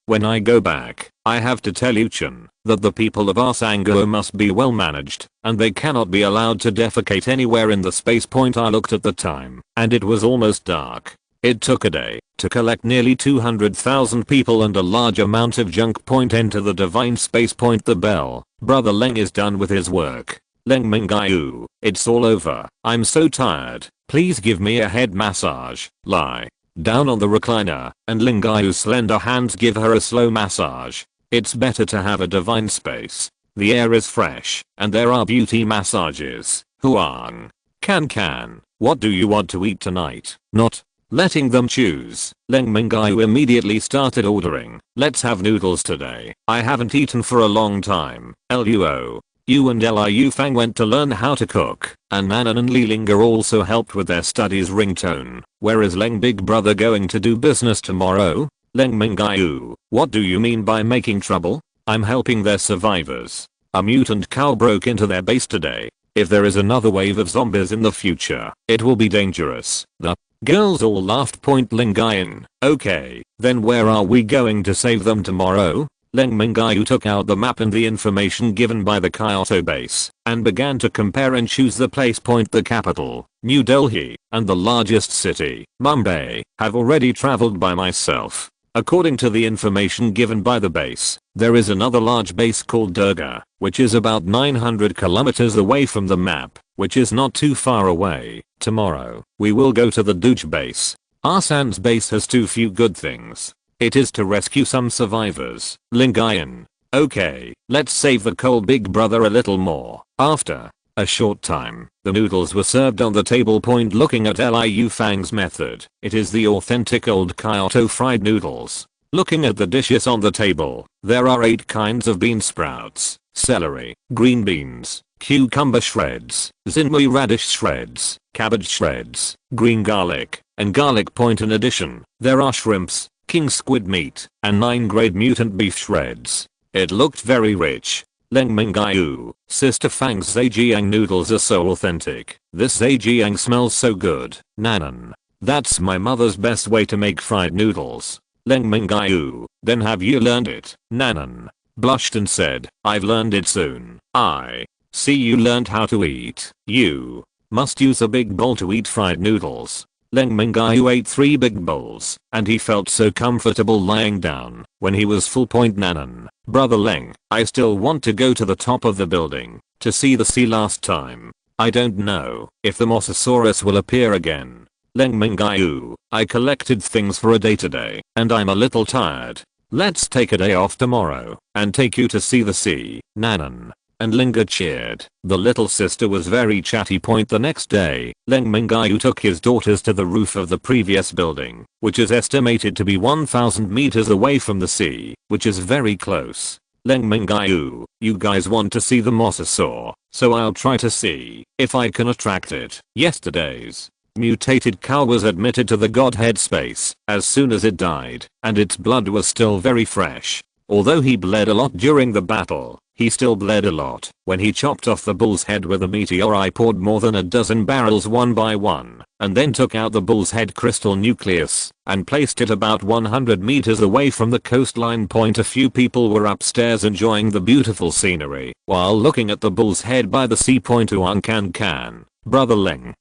When I go back, I have to tell Uchin that the people of Arsango must be well managed, and they cannot be allowed to defecate anywhere in the space. I looked at the time, and it was almost dark. It took a day to collect nearly 200,000 people and a large amount of junk. Enter the divine space. The bell. Brother Leng is done with his work. Leng Mingyue, it's all over. I'm so tired. Please give me a head massage. Lie down on the recliner, and Mingyue's slender hands give her a slow massage. It's better to have a divine space. The air is fresh, and there are beauty massages. Huang. Can. What do you want to eat tonight? Not letting them choose, Leng Mingyue immediately started ordering. Let's have noodles today. I haven't eaten for a long time. Luo. Yu and Liu Fang went to learn how to cook, and Nanan and Li Linga also helped with their studies. Ringtone. Where is Leng big brother going to do business tomorrow? Leng Mingyue, what do you mean by making trouble? I'm helping their survivors. A mutant cow broke into their base today. If there is another wave of zombies in the future, it will be dangerous. The girls all laughed. Mingyue. Okay, then where are we going to save them tomorrow? Leng Mingyue took out the map and the information given by the Kyoto base and began to compare and choose the place. The capital, New Delhi, and the largest city, Mumbai, have already traveled by myself. According to the information given by the base, there is another large base called Durga, which is about 900 kilometers away from the map, which is not too far away. Tomorrow, we will go to the Duj base. Arsan's base has too few good things. It is to rescue some survivors. Mingyue. Okay, let's save the cold big brother a little more. After a short time, the noodles were served on the table. Looking at Liu Fang's method, it is the authentic old Kyoto fried noodles. Looking at the dishes on the table, there are 8 kinds of bean sprouts, celery, green beans, cucumber shreds, zinmui radish shreds, cabbage shreds, green garlic, and garlic point. In addition, there are shrimps, king squid meat, and 9-grade mutant beef shreds. It looked very rich. Leng Mingyue, Sister Fang's zhejiang noodles are so authentic. This zhejiang smells so good. Nanan. That's my mother's best way to make fried noodles. Leng Mingyue, then have you learned it? Nanan blushed and said, I've learned it soon. I see you learned how to eat. You must use a big bowl to eat fried noodles. Leng Mingyue ate 3 big bowls, and he felt so comfortable lying down when he was full. Nanan, brother Leng, I still want to go to the top of the building to see the sea last time. I don't know if the Mosasaurus will appear again. Leng Mingyue, I collected things for a day today, and I'm a little tired. Let's take a day off tomorrow and take you to see the sea. Nanan and Linga cheered. The little sister was very chatty. The next day, Leng Mingyue took his daughters to the roof of the previous building, which is estimated to be 1,000 meters away from the sea, which is very close. Leng Mingyue, you guys want to see the mosasaur, so I'll try to see if I can attract it. Yesterday's mutated cow was admitted to the Godhead space as soon as it died, and its blood was still very fresh. Although he bled a lot during the battle, he still bled a lot when he chopped off the bull's head with a meteor. I poured more than a dozen barrels one by one, and then took out the bull's head crystal nucleus and placed it about 100 meters away from the coastline. A few people were upstairs enjoying the beautiful scenery while looking at the bull's head by the sea. Can, brother Leng.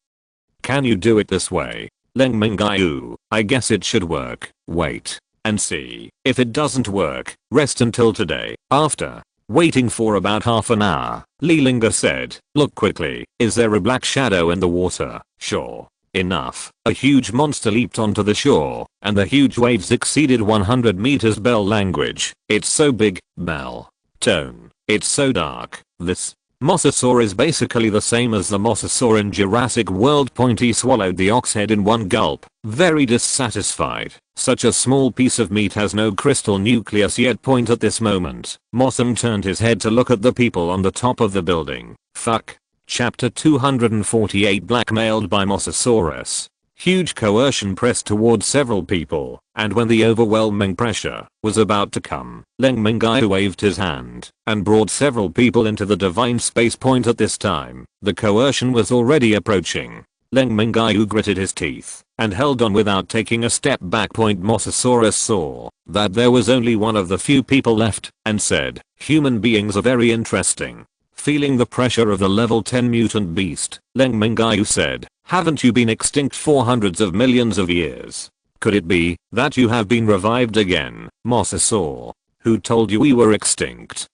Can you do it this way? Leng Mingyue, I guess it should work. Wait and see. If it doesn't work, rest until today. After waiting for about half an hour, Li Linga said, look quickly, is there a black shadow in the water? Sure enough, a huge monster leaped onto the shore, and the huge waves exceeded 100 meters. Bell language, it's so big. Bell tone, it's so dark. This mosasaur is basically the same as the mosasaur in Jurassic World. He swallowed the ox head in one gulp, very dissatisfied. Such a small piece of meat has no crystal nucleus yet. At this moment, Motham turned his head to look at the people on the top of the building. Fuck. Chapter 248. Blackmailed by Mosasaurus. Huge coercion pressed towards several people, and when the overwhelming pressure was about to come, Leng Mingyue waved his hand and brought several people into the divine space. At this time, the coercion was already approaching. Leng Mingyue gritted his teeth and held on without taking a step back. Mosasaurus saw that there was only one of the few people left and said, human beings are very interesting. Feeling the pressure of the level 10 mutant beast, Leng Mingyue said, haven't you been extinct for hundreds of millions of years? Could it be that you have been revived again, Mosasaur? Who told you we were extinct?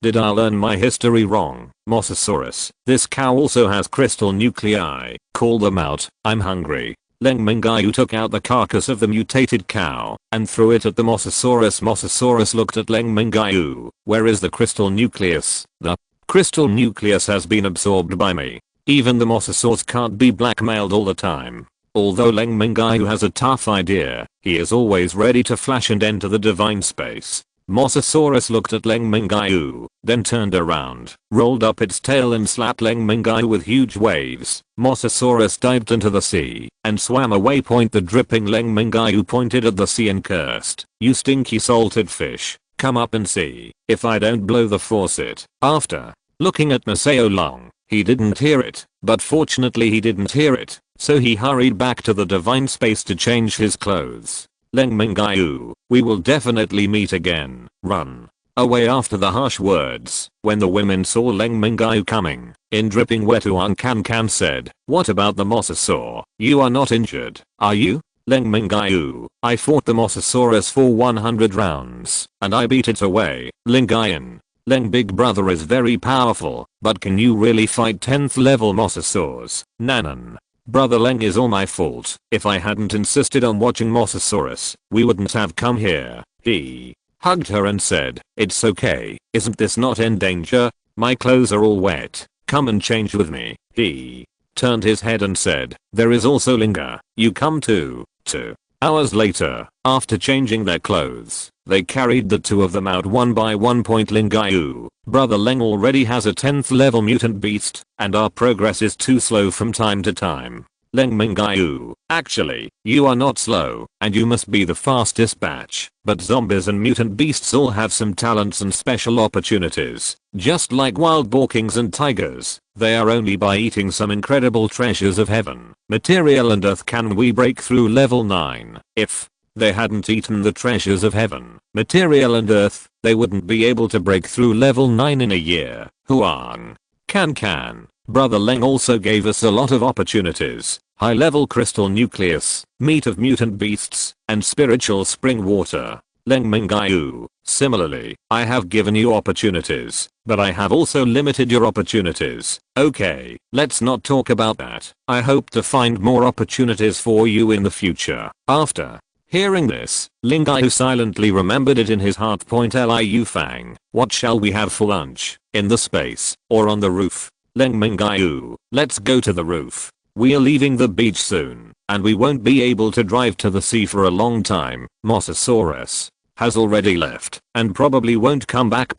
Did I learn my history wrong? Mosasaurus, this cow also has crystal nuclei. Call them out, I'm hungry. Leng Mingyue took out the carcass of the mutated cow and threw it at the Mosasaurus. Mosasaurus looked at Leng Mingyue. Where is the crystal nucleus? The crystal nucleus has been absorbed by me. Even the mosasaurs can't be blackmailed all the time. Although Leng Mingyue has a tough idea, he is always ready to flash and enter the divine space. Mosasaurus looked at Leng Mingyue, then turned around, rolled up its tail and slapped Leng Mingyue with huge waves. Mosasaurus dived into the sea and swam away. The dripping Leng Mingyue pointed at the sea and cursed, you stinky salted fish, come up and see if I don't blow the faucet. After looking at Masao long, he didn't hear it, but fortunately he didn't hear it, so he hurried back to the divine space to change his clothes. Leng Mingyue, we will definitely meet again. Run away. After the harsh words, when the women saw Leng Mingyue coming in dripping wet, Can said, what about the mosasaur? You are not injured, are you? Leng Mingyue, I fought the mosasaurus for 100 rounds, and I beat it away. Leng big brother is very powerful, but can you really fight 10th level mosasaurs? Nanan, brother Leng is all my fault. If I hadn't insisted on watching Mosasaurus, we wouldn't have come here. He hugged her and said, it's okay, isn't this not in danger? My clothes are all wet, come and change with me. He turned his head and said, there is also Linga, you come too. 2 hours later, after changing their clothes, They carried the two of them out one by one. Leng Mingyue, brother Leng already has a 10th level mutant beast, and our progress is too slow from time to time. Leng Mingyue, actually, you are not slow, and you must be the fastest batch, but zombies and mutant beasts all have some talents and special opportunities. Just like wild boar kings and tigers, they are only by eating some incredible treasures of heaven, material and earth can we break through level 9. If they hadn't eaten the treasures of heaven, material and earth, they wouldn't be able to break through level 9 in a year. Huang. Can. Brother Leng also gave us a lot of opportunities. High level crystal nucleus, meat of mutant beasts, and spiritual spring water. Leng Mingyue, similarly, I have given you opportunities, but I have also limited your opportunities. Okay, let's not talk about that. I hope to find more opportunities for you in the future. After hearing this, Leng Mingyue silently remembered it in his heart. Liu Fang, what shall we have for lunch? In the space, or on the roof? Leng Mingyue, let's go to the roof. We are leaving the beach soon, and we won't be able to drive to the sea for a long time. Mosasaurus has already left, and probably won't come back.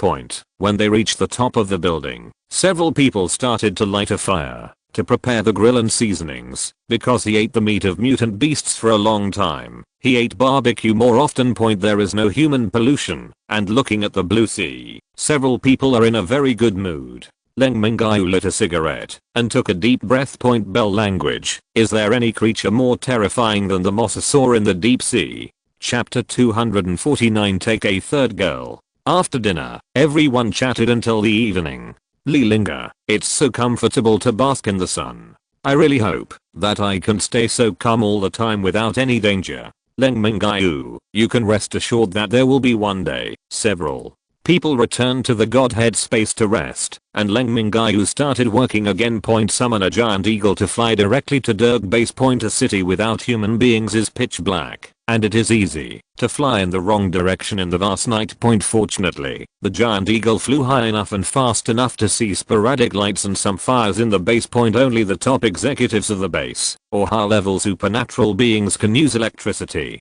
When they reached the top of the building, several people started to light a fire to prepare the grill and seasonings, because he ate the meat of mutant beasts for a long time. He ate barbecue more often. There is no human pollution, and looking at the blue sea, several people are in a very good mood. Leng Mingyue lit a cigarette and took a deep breath. Bell language, is there any creature more terrifying than the mosasaur in the deep sea? Chapter 249. Take a third girl. After dinner, everyone chatted until the evening. Lilinga, it's so comfortable to bask in the sun. I really hope that I can stay so calm all the time without any danger. Leng Mingyue, you can rest assured that there will be one day. Several people returned to the Godhead space to rest, and Leng Mingyue started working again. Summon a giant eagle to fly directly to Dirk base. A city without human beings is pitch black, and it is easy to fly in the wrong direction in the vast night. Fortunately, the giant eagle flew high enough and fast enough to see sporadic lights and some fires in the base. Only the top executives of the base, or high-level supernatural beings, can use electricity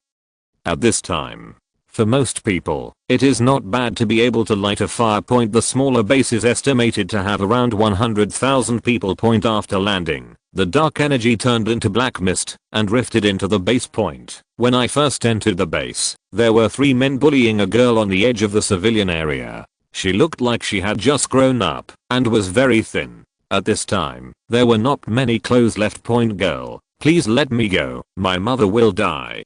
at this time. For most people, it is not bad to be able to light a fire. The smaller base is estimated to have around 100,000 people. After landing, the dark energy turned into black mist and rifted into the base. When I first entered the base, there were 3 men bullying a girl on the edge of the civilian area. She looked like she had just grown up and was very thin. At this time, there were not many clothes left. Girl, please let me go, my mother will die.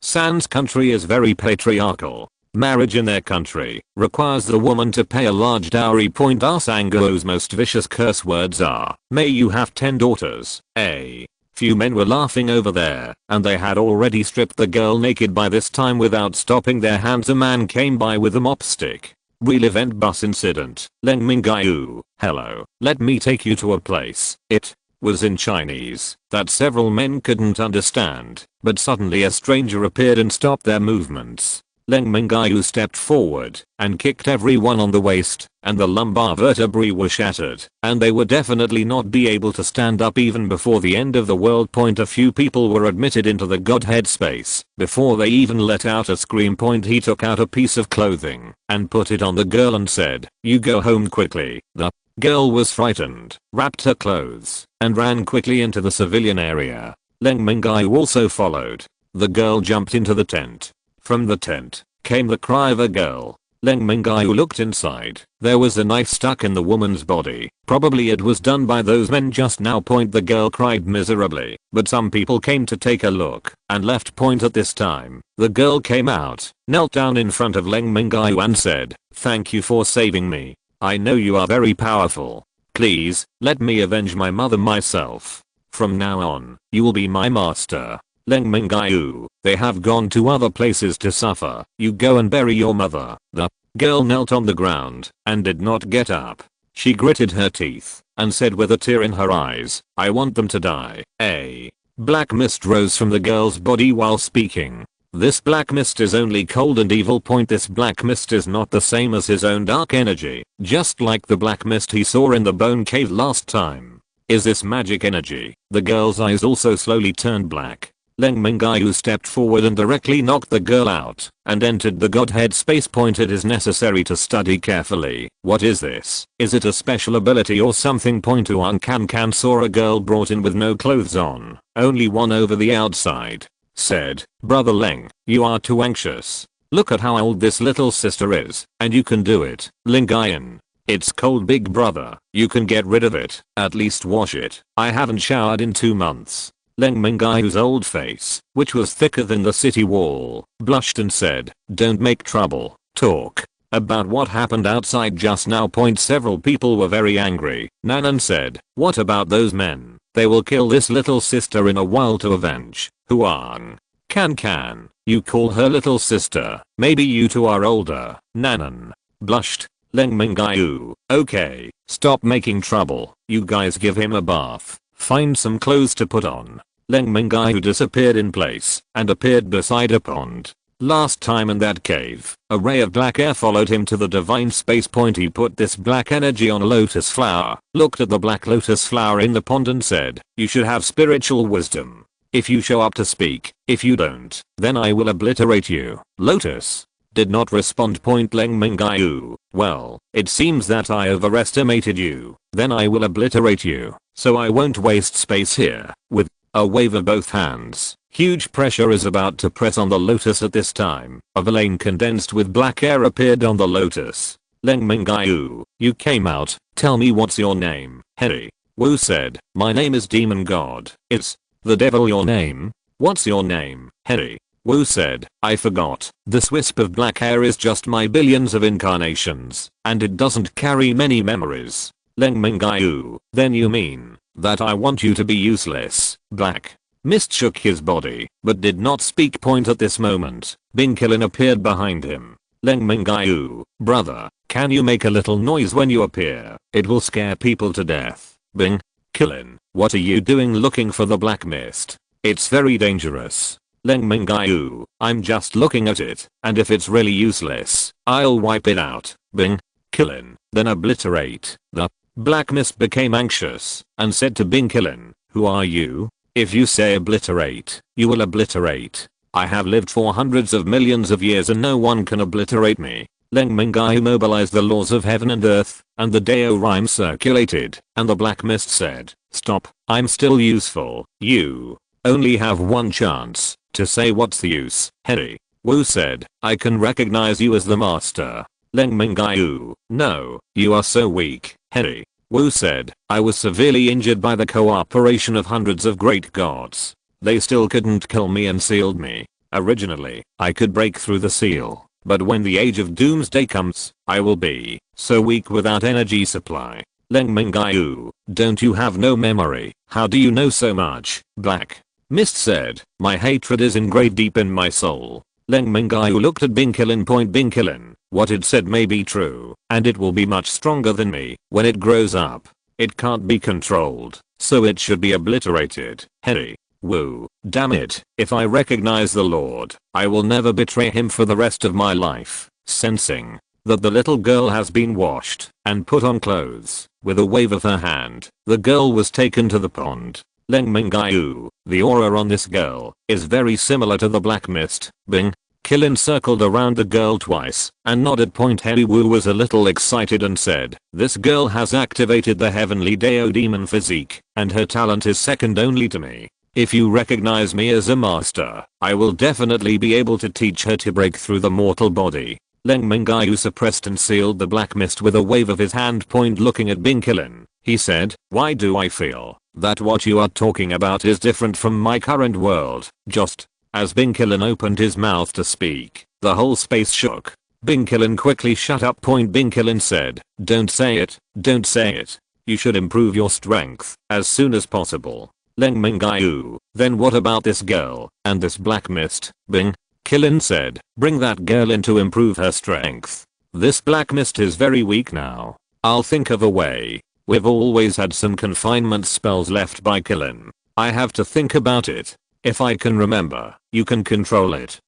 San's country is very patriarchal. Marriage in their country requires the woman to pay a large dowry. Sango's most vicious curse words are, may you have 10 daughters. Few men were laughing over there, and they had already stripped the girl naked by this time. Without stopping their hands, a man came by with a mop stick. Real event bus incident. Leng Mingyue, hello, let me take you to a place. It was in Chinese that several men couldn't understand, but suddenly a stranger appeared and stopped their movements. Leng Mingyue stepped forward and kicked everyone on the waist, and the lumbar vertebrae were shattered, and they would definitely not be able to stand up even before the end of the world. A few people were admitted into the Godhead space before they even let out a scream. He took out a piece of clothing and put it on the girl and said, you go home quickly. The girl was frightened, wrapped her clothes, and ran quickly into the civilian area. Leng Mingyue also followed. The girl jumped into the tent. From the tent came the cry of a girl. Leng Mingyue looked inside. There was a knife stuck in the woman's body. Probably it was done by those men just now. The girl cried miserably, but some people came to take a look and left. At this time, the girl came out, knelt down in front of Leng Mingyue and said, thank you for saving me. I know you are very powerful. Please, let me avenge my mother myself. From now on, you will be my master. Leng Mingyue, they have gone to other places to suffer. You go and bury your mother. The girl knelt on the ground and did not get up. She gritted her teeth and said with a tear in her eyes, I want them to die. A black mist rose from the girl's body while speaking. This black mist is only cold and evil. This black mist is not the same as his own dark energy, just like the black mist he saw in the bone cave last time. Is this magic energy? The girl's eyes also slowly turned black. Leng Mingyue stepped forward and directly knocked the girl out and entered the Godhead space point. It is necessary to study carefully. What is this? Is it a special ability or something? Point to Can saw a girl brought in with no clothes on, only one over the outside. Said, Brother Leng, you are too anxious. Look at how old this little sister is, and you can do it. Mingyue. It's cold, big brother. You can get rid of it. At least wash it. I haven't showered in 2 months. Leng Mingyue's old face, which was thicker than the city wall, blushed and said, don't make trouble. Talk about what happened outside just now. Several people were very angry. Nanan said, what about those men? They will kill this little sister in a while to avenge. Huang. Can. You call her little sister? Maybe you two are older. Nanan blushed. Leng Mingyue, okay, stop making trouble. You guys give him a bath. Find some clothes to put on. Leng Mingyue disappeared in place and appeared beside a pond. Last time in that cave, a ray of black air followed him to the divine space point. He put this black energy on a lotus flower, looked at the black lotus flower in the pond and said, you should have spiritual wisdom. If you show up to speak, if you don't, then I will obliterate you. Lotus did not respond. Leng Mingyue, well, it seems that I overestimated you. Then I will obliterate you, so I won't waste space here. With a wave of both hands, huge pressure is about to press on the lotus at this time. A vein condensed with black air appeared on the lotus. Leng Mingyue, you came out. Tell me, what's your name? Harry. Wu said, my name is Demon God. It's the devil your name? What's your name? Harry. Wu said, I forgot. This wisp of black hair is just my billions of incarnations, and it doesn't carry many memories. Leng Mingyue, then you mean that I want you to be useless. Black Mist shook his body, but did not speak. At this moment, Binkilin appeared behind him. Leng Mingyue, brother, can you make a little noise when you appear? It will scare people to death. Binkilin, what are you doing looking for the black mist? It's very dangerous. Leng Mingyue, I'm just looking at it, and if it's really useless, I'll wipe it out. Binkilin, then obliterate. The black mist became anxious and said to Binkilin, who are you? If you say obliterate, you will obliterate. I have lived for hundreds of millions of years and no one can obliterate me. Leng Mingyue mobilized the laws of heaven and earth, and the Dao rhyme circulated, and the black mist said, stop, I'm still useful. You only have one chance to say what's the use. Harry. Wu said, I can recognize you as the master. Leng Mingyue, no, you are so weak. Harry. Wu said, I was severely injured by the cooperation of hundreds of great gods. They still couldn't kill me and sealed me. Originally, I could break through the seal, but when the age of Doomsday comes, I will be so weak without energy supply. Leng Mingyue, don't you have no memory? How do you know so much? Black Mist said, my hatred is engraved deep in my soul. Leng Mingyue looked at Binkilin. Binkilin, what it said may be true, and it will be much stronger than me when it grows up. It can't be controlled, so it should be obliterated. Harry. Wu, damn it, if I recognize the Lord, I will never betray him for the rest of my life. Sensing that the little girl has been washed and put on clothes, with a wave of her hand, the girl was taken to the pond. Leng Mingyue, the aura on this girl is very similar to the black mist. Binkilin circled around the girl twice and nodded. Harry Wu was a little excited and said, this girl has activated the heavenly Dao demon physique, and her talent is second only to me. If you recognize me as a master, I will definitely be able to teach her to break through the mortal body. Leng Mingyue suppressed and sealed the black mist with a wave of his hand. Looking at Binkilin, he said, why do I feel that what you are talking about is different from my current world? Just as Binkilin opened his mouth to speak, the whole space shook. Binkilin quickly shut up. Binkilin said, don't say it, don't say it. You should improve your strength as soon as possible. Leng Mingyue, then what about this girl and this black mist? Binkilin said, bring that girl in to improve her strength. This black mist is very weak now. I'll think of a way. We've always had some confinement spells left by Kilin. I have to think about it. If I can remember, you can control it.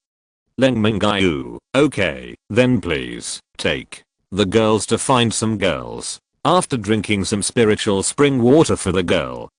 Leng Mingyue, okay, then please, take the girls to find some girls. After drinking some spiritual spring water for the girl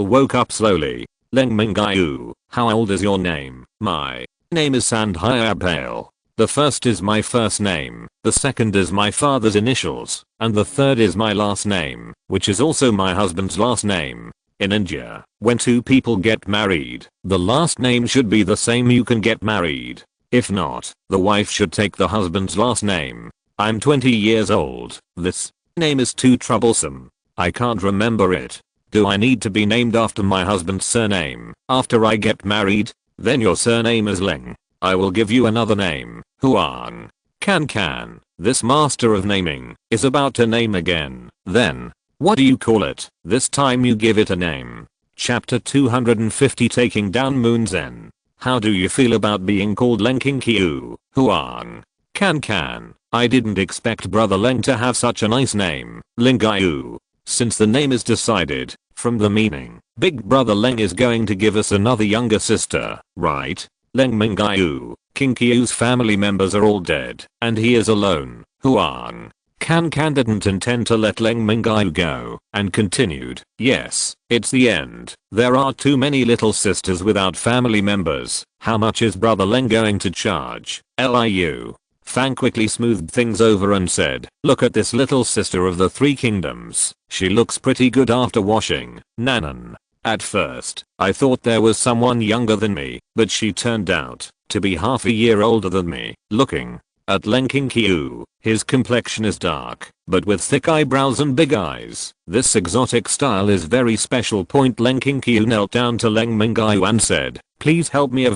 woke up slowly. Leng Mingyue, how old is your name? My name is Sandhyapale. The first is my first name, the second is my father's initials, and the third is my last name, which is also my husband's last name. In India, when two people get married, the last name should be the same. You can get married. If not, the wife should take the husband's last name. I'm 20 years old. This name is too troublesome. I can't remember it. Do I need to be named after my husband's surname after I get married? Then your surname is Leng. I will give you another name, Huang. Can. This master of naming is about to name again. Then, what do you call it? This time you give it a name. Chapter 250, Taking Down Moonzen. How do you feel about being called Leng Mingyue, Huang? Can. I didn't expect Brother Leng to have such a nice name, Mingyue. Since the name is decided, from the meaning, Big Brother Leng is going to give us another younger sister, right? Leng Mingyue, Mingyue's family members are all dead, and he is alone. Huang. Can didn't intend to let Leng Mingyue go, and continued, yes, it's the end. There are too many little sisters without family members. How much is Brother Leng going to charge? Liu. Fang quickly smoothed things over and said, look at this little sister of the three kingdoms. She looks pretty good after washing. Nanan. At first, I thought there was someone younger than me, but she turned out to be half a year older than me. Looking at Leng Mingyue, his complexion is dark, but with thick eyebrows and big eyes. This exotic style is very special. Leng Mingyue knelt down to Leng Mingyue and said, please help me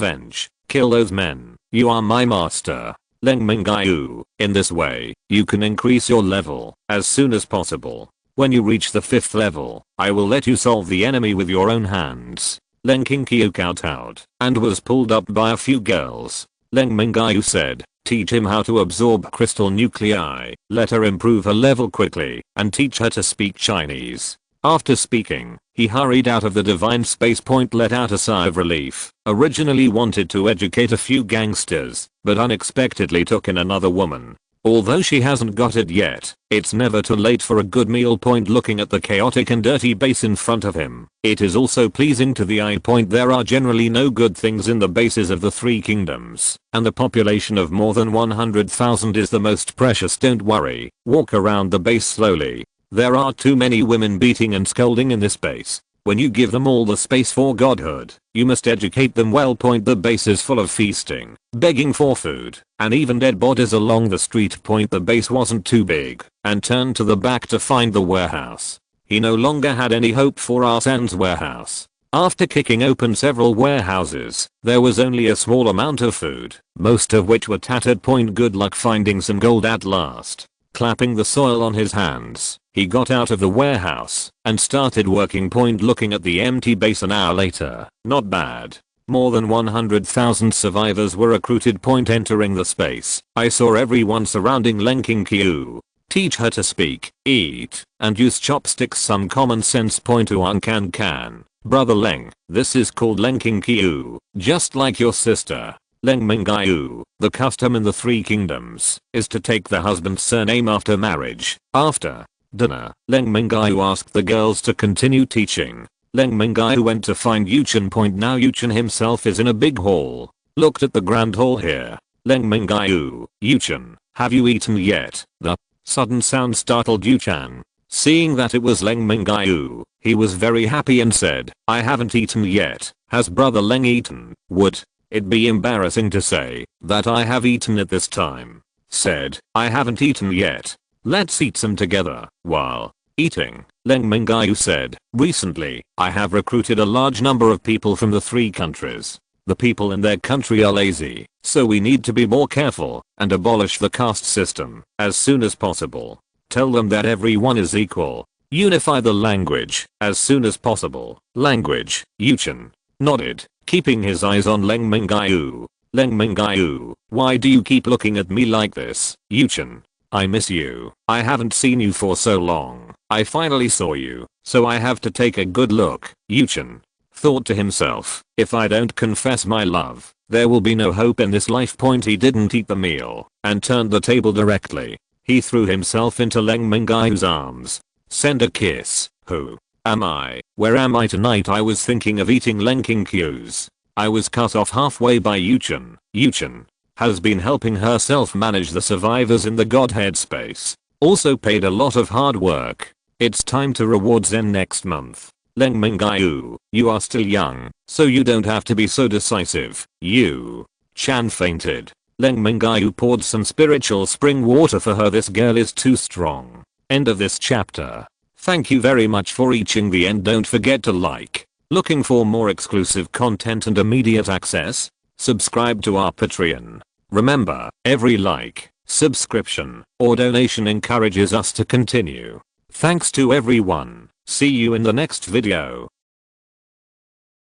kill those men. You are my master. Leng Mingyue, in this way, you can increase your level as soon as possible. When you reach the 5th level, I will let you solve the enemy with your own hands. Leng Mingyue kowtowed and was pulled up by a few girls. Leng Mingyue said, teach him how to absorb crystal nuclei, let her improve her level quickly, and teach her to speak Chinese. After speaking, he hurried out of the divine space. Let out a sigh of relief. Originally wanted to educate a few gangsters, but unexpectedly took in another woman. Although she hasn't got it yet, it's never too late for a good meal. Looking at the chaotic and dirty base in front of him, it is also pleasing to the eye. There are generally no good things in the bases of the three kingdoms, and the population of more than 100,000 is the most precious. Don't worry, walk around the base slowly. There are too many women beating and scolding in this base. When you give them all the space for Godhead, you must educate them well. The base is full of feasting, begging for food, and even dead bodies along the street. The base wasn't too big, and turned to the back to find the warehouse. He no longer had any hope for Arsene's warehouse. After kicking open several warehouses, there was only a small amount of food, most of which were tattered. Good luck finding some gold at last. Clapping the soil on his hands, he got out of the warehouse and started working. Looking at the empty base an hour later, not bad. More than 100,000 survivors were recruited. Entering the space, I saw everyone surrounding Leng Mingyue. Teach her to speak, eat, and use chopsticks. Some common sense. Huang can. Brother Leng, this is called Leng Mingyue, just like your sister. Leng Mingyue, the custom in the three kingdoms is to take the husband's surname after marriage. After dinner, Leng Mingyue asked the girls to continue teaching. Leng Mingyue went to find Yuchen. Now Yuchen himself is in a big hall. Looked at the grand hall here. Leng Mingyue, Yuchen, have you eaten yet? The sudden sound startled Yuchen. Seeing that it was Leng Mingyue, he was very happy and said, I haven't eaten yet. Has Brother Leng eaten? Would it be embarrassing to say that I have eaten at this time? Said, I haven't eaten yet. Let's eat some together. While eating, Leng Mingyue said, recently, I have recruited a large number of people from the three countries. The people in their country are lazy, so we need to be more careful and abolish the caste system as soon as possible. Tell them that everyone is equal. Unify the language as soon as possible. Language, Yuchen nodded, keeping his eyes on Leng Mingyue. Leng Mingyue, why do you keep looking at me like this? Yuchen, I miss you. I haven't seen you for so long. I finally saw you, so I have to take a good look. Yuchen thought to himself, if I don't confess my love, there will be no hope in this life. He didn't eat the meal and turned the table directly. He threw himself into Leng Mingyue's arms. Send a kiss. Who Am I? Where am I tonight? I was thinking of eating Leng Mingyue's. I was cut off halfway by Yuchen. Yuchen has been helping herself manage the survivors in the Godhead space. Also paid a lot of hard work. It's time to reward Zen next month. Leng Mingyue, you are still young, so you don't have to be so decisive. You. Chan fainted. Leng Mingyue poured some spiritual spring water for her. This girl is too strong. End of this chapter. Thank you very much for reaching the end. Don't forget to like. Looking for more exclusive content and immediate access? Subscribe to our Patreon. Remember, every like, subscription, or donation encourages us to continue. Thanks to everyone. See you in the next video.